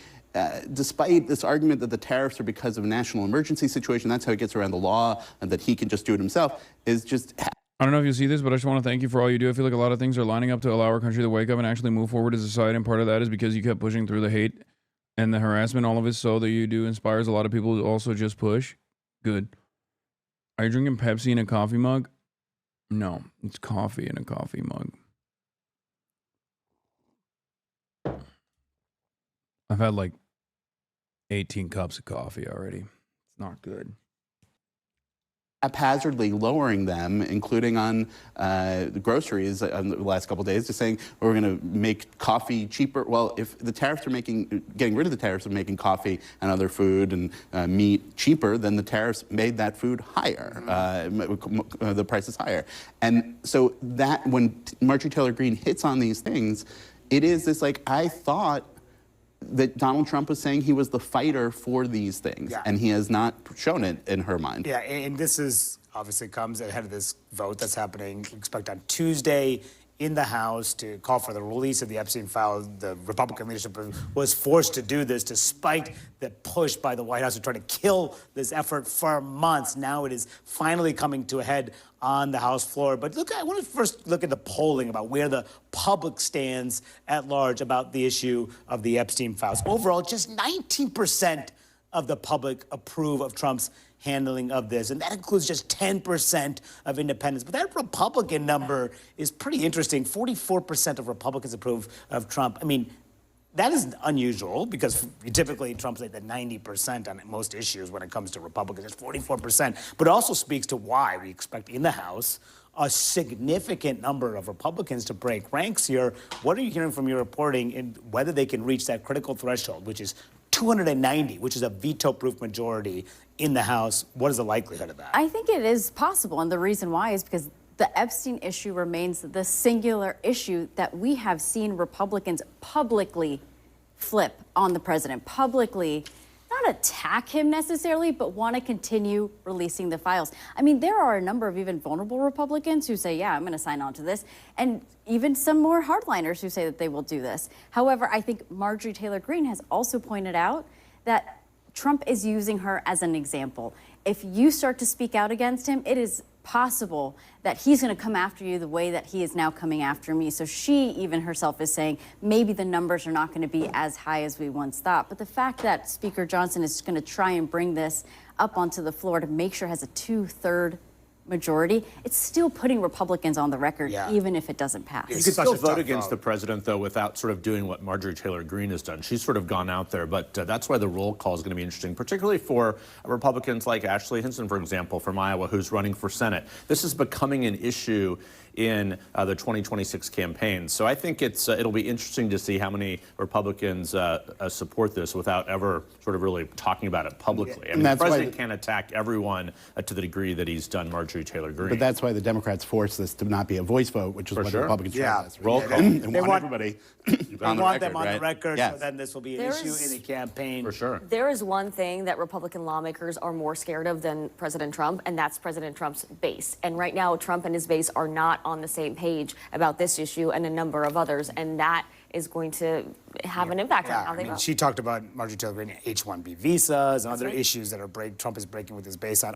despite this argument that the tariffs are because of a national emergency situation, that's how he gets around the law, and that he can just do it himself, is just... I don't know if you see this, but I just want to thank you for all you do. I feel like a lot of things are lining up to allow our country to wake up and actually move forward as a society, and part of that is because you kept pushing through the hate and the harassment. All of it, so that you do inspires a lot of people to also just push. Good. Are you drinking Pepsi in a coffee mug? No, it's coffee in a coffee mug. I've had like 18 cups of coffee already. It's not good. Haphazardly lowering them, including on the groceries the last couple of days, just saying we're going to make coffee cheaper. Well, if the tariffs are getting rid of the tariffs of making coffee and other food and meat cheaper, then the tariffs made that food higher, the prices higher. And so that when Marjorie Taylor Greene hits on these things, it is this like, I thought that Donald Trump was saying he was the fighter for these things, and he has not shown it in her mind. Yeah, and this is obviously comes ahead of this vote that's happening, expect on Tuesday in the House to call for the release of the Epstein file. The Republican leadership was forced to do this despite the push by the White House to try to kill this effort for months. Now it is finally coming to a head on the House floor. But look, I want to first look at the polling about where the public stands at large about the issue of the Epstein files. Overall, just 19% of the public approve of Trump's handling of this, and that includes just 10% of independents. But that Republican number is pretty interesting. 44% of Republicans approve of Trump. I mean, that is unusual because typically Trump's like the 90% on most issues when it comes to Republicans. It's 44%. But it also speaks to why we expect in the House a significant number of Republicans to break ranks here. What are you hearing from your reporting in whether they can reach that critical threshold, which is 290, which is a veto-proof majority in the House? What is the likelihood of that? I think it is possible, and the reason why is because the Epstein issue remains the singular issue that we have seen Republicans publicly flip on the president, publicly not attack him necessarily, but want to continue releasing the files. I mean, there are a number of even vulnerable Republicans who say, yeah, I'm going to sign on to this, and even some more hardliners who say that they will do this. However, I think Marjorie Taylor Greene has also pointed out that Trump is using her as an example. If you start to speak out against him, it is possible that he's going to come after you the way that he is now coming after me. So she even herself is saying maybe the numbers are not going to be as high as we once thought. But the fact that Speaker Johnson is going to try and bring this up onto the floor to make sure it has a 2/3 majority, it's still putting Republicans on the record, even if it doesn't pass. You could still vote against the president, though, without sort of doing what Marjorie Taylor Greene has done. She's sort of gone out there, but that's why the roll call is going to be interesting, particularly for Republicans like Ashley Hinson, for example, from Iowa, who's running for Senate. This is becoming an issue in the 2026 campaign. So I think it'll be interesting to see how many Republicans support this without ever sort of really talking about it publicly. I mean, the president can't attack everyone to the degree that he's done Marjorie Taylor Greene. But that's why the Democrats force this to not be a voice vote, which is what the Republicans try to do. Roll call. They want everybody on the record, them on the record, yes. so then this will be an issue in the campaign. For sure. There is one thing that Republican lawmakers are more scared of than President Trump, and that's President Trump's base. And right now, Trump and his base are not on the same page about this issue and a number of others, and that is going to have an impact on how they vote. She talked about Marjorie Taylor Greene, H-1B visas, and other issues that Trump is breaking with his base on.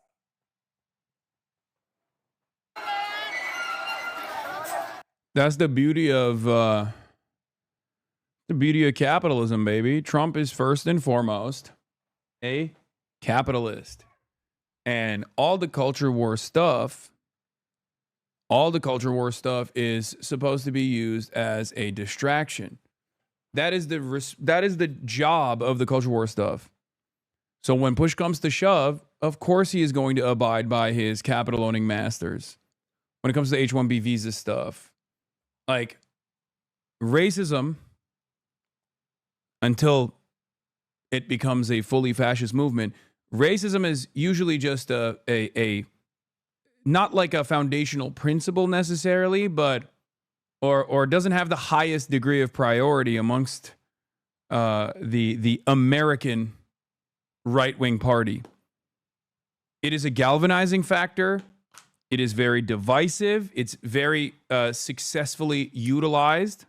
That's the beauty of capitalism, baby. Trump is first and foremost a capitalist, and all the culture war stuff is supposed to be used as a distraction. That is the job of the culture war stuff. So when push comes to shove, of course he is going to abide by his capital owning masters. When it comes to H-1B visa stuff, like racism, until it becomes a fully fascist movement, racism is usually just a not like a foundational principle necessarily, but or doesn't have the highest degree of priority amongst the American right-wing party. It is a galvanizing factor. It is very divisive. It's very successfully utilized.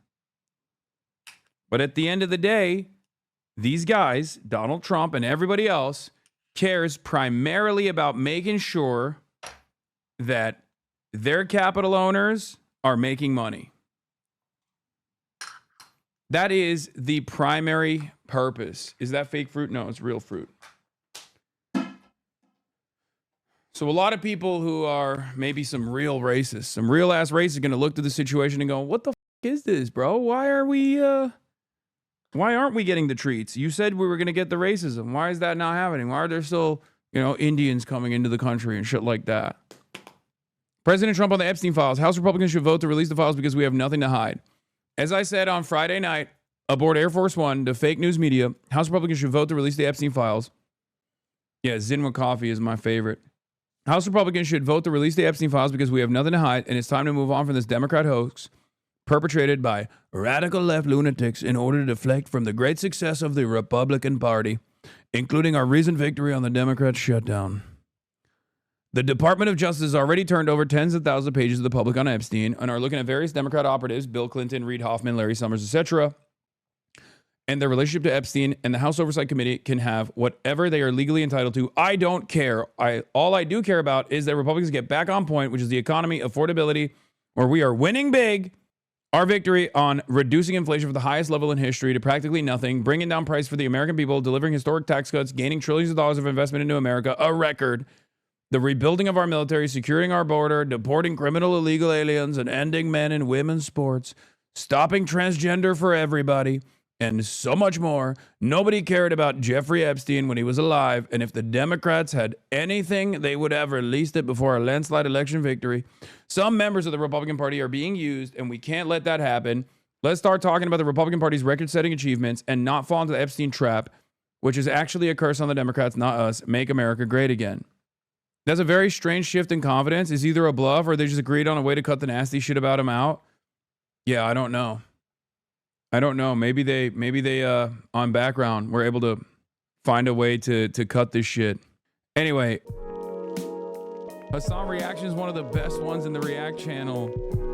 But at the end of the day, these guys, Donald Trump and everybody else, cares primarily about making sure that their capital owners are making money. That is the primary purpose. Is that fake fruit? No, it's real fruit. So a lot of people who are maybe some real racists, some real ass racists, are going to look to the situation and go, what the f is this, bro? Why aren't we getting the treats? You said we were going to get the racism. Why is that not happening? Why are there still, Indians coming into the country and shit like that? President Trump on the Epstein files. House Republicans should vote to release the files because we have nothing to hide. As I said on Friday night, aboard Air Force One, the fake news media, House Republicans should vote to release the Epstein files. Yeah, Zinwa Coffee is my favorite. House Republicans should vote to release the Epstein files because we have nothing to hide, and it's time to move on from this Democrat hoax perpetrated by radical left lunatics in order to deflect from the great success of the Republican Party, including our recent victory on the Democrat shutdown. The Department of Justice has already turned over tens of thousands of pages to the public on Epstein and are looking at various Democrat operatives, Bill Clinton, Reid Hoffman, Larry Summers, etc., and their relationship to Epstein, and the House Oversight Committee can have whatever they are legally entitled to. I don't care. All I do care about is that Republicans get back on point, which is the economy, affordability, where we are winning big. Our victory on reducing inflation from the highest level in history to practically nothing, bringing down price for the American people, delivering historic tax cuts, gaining trillions of dollars of investment into America, a record, the rebuilding of our military, securing our border, deporting criminal illegal aliens, and ending men and women's sports, stopping transgender for everybody, and so much more. Nobody cared about Jeffrey Epstein when he was alive, and if the Democrats had anything, they would have released it before a landslide election victory. Some members of the Republican Party are being used, and we can't let that happen. Let's start talking about the Republican Party's record-setting achievements and not fall into the Epstein trap, which is actually a curse on the Democrats, not us. Make America great again. That's a very strange shift in confidence. It's either a bluff or they just agreed on a way to cut the nasty shit about him out. Yeah, I don't know. Maybe they on background were able to find a way to cut this shit. Anyway, Hasan Reactions is one of the best ones in the React channel.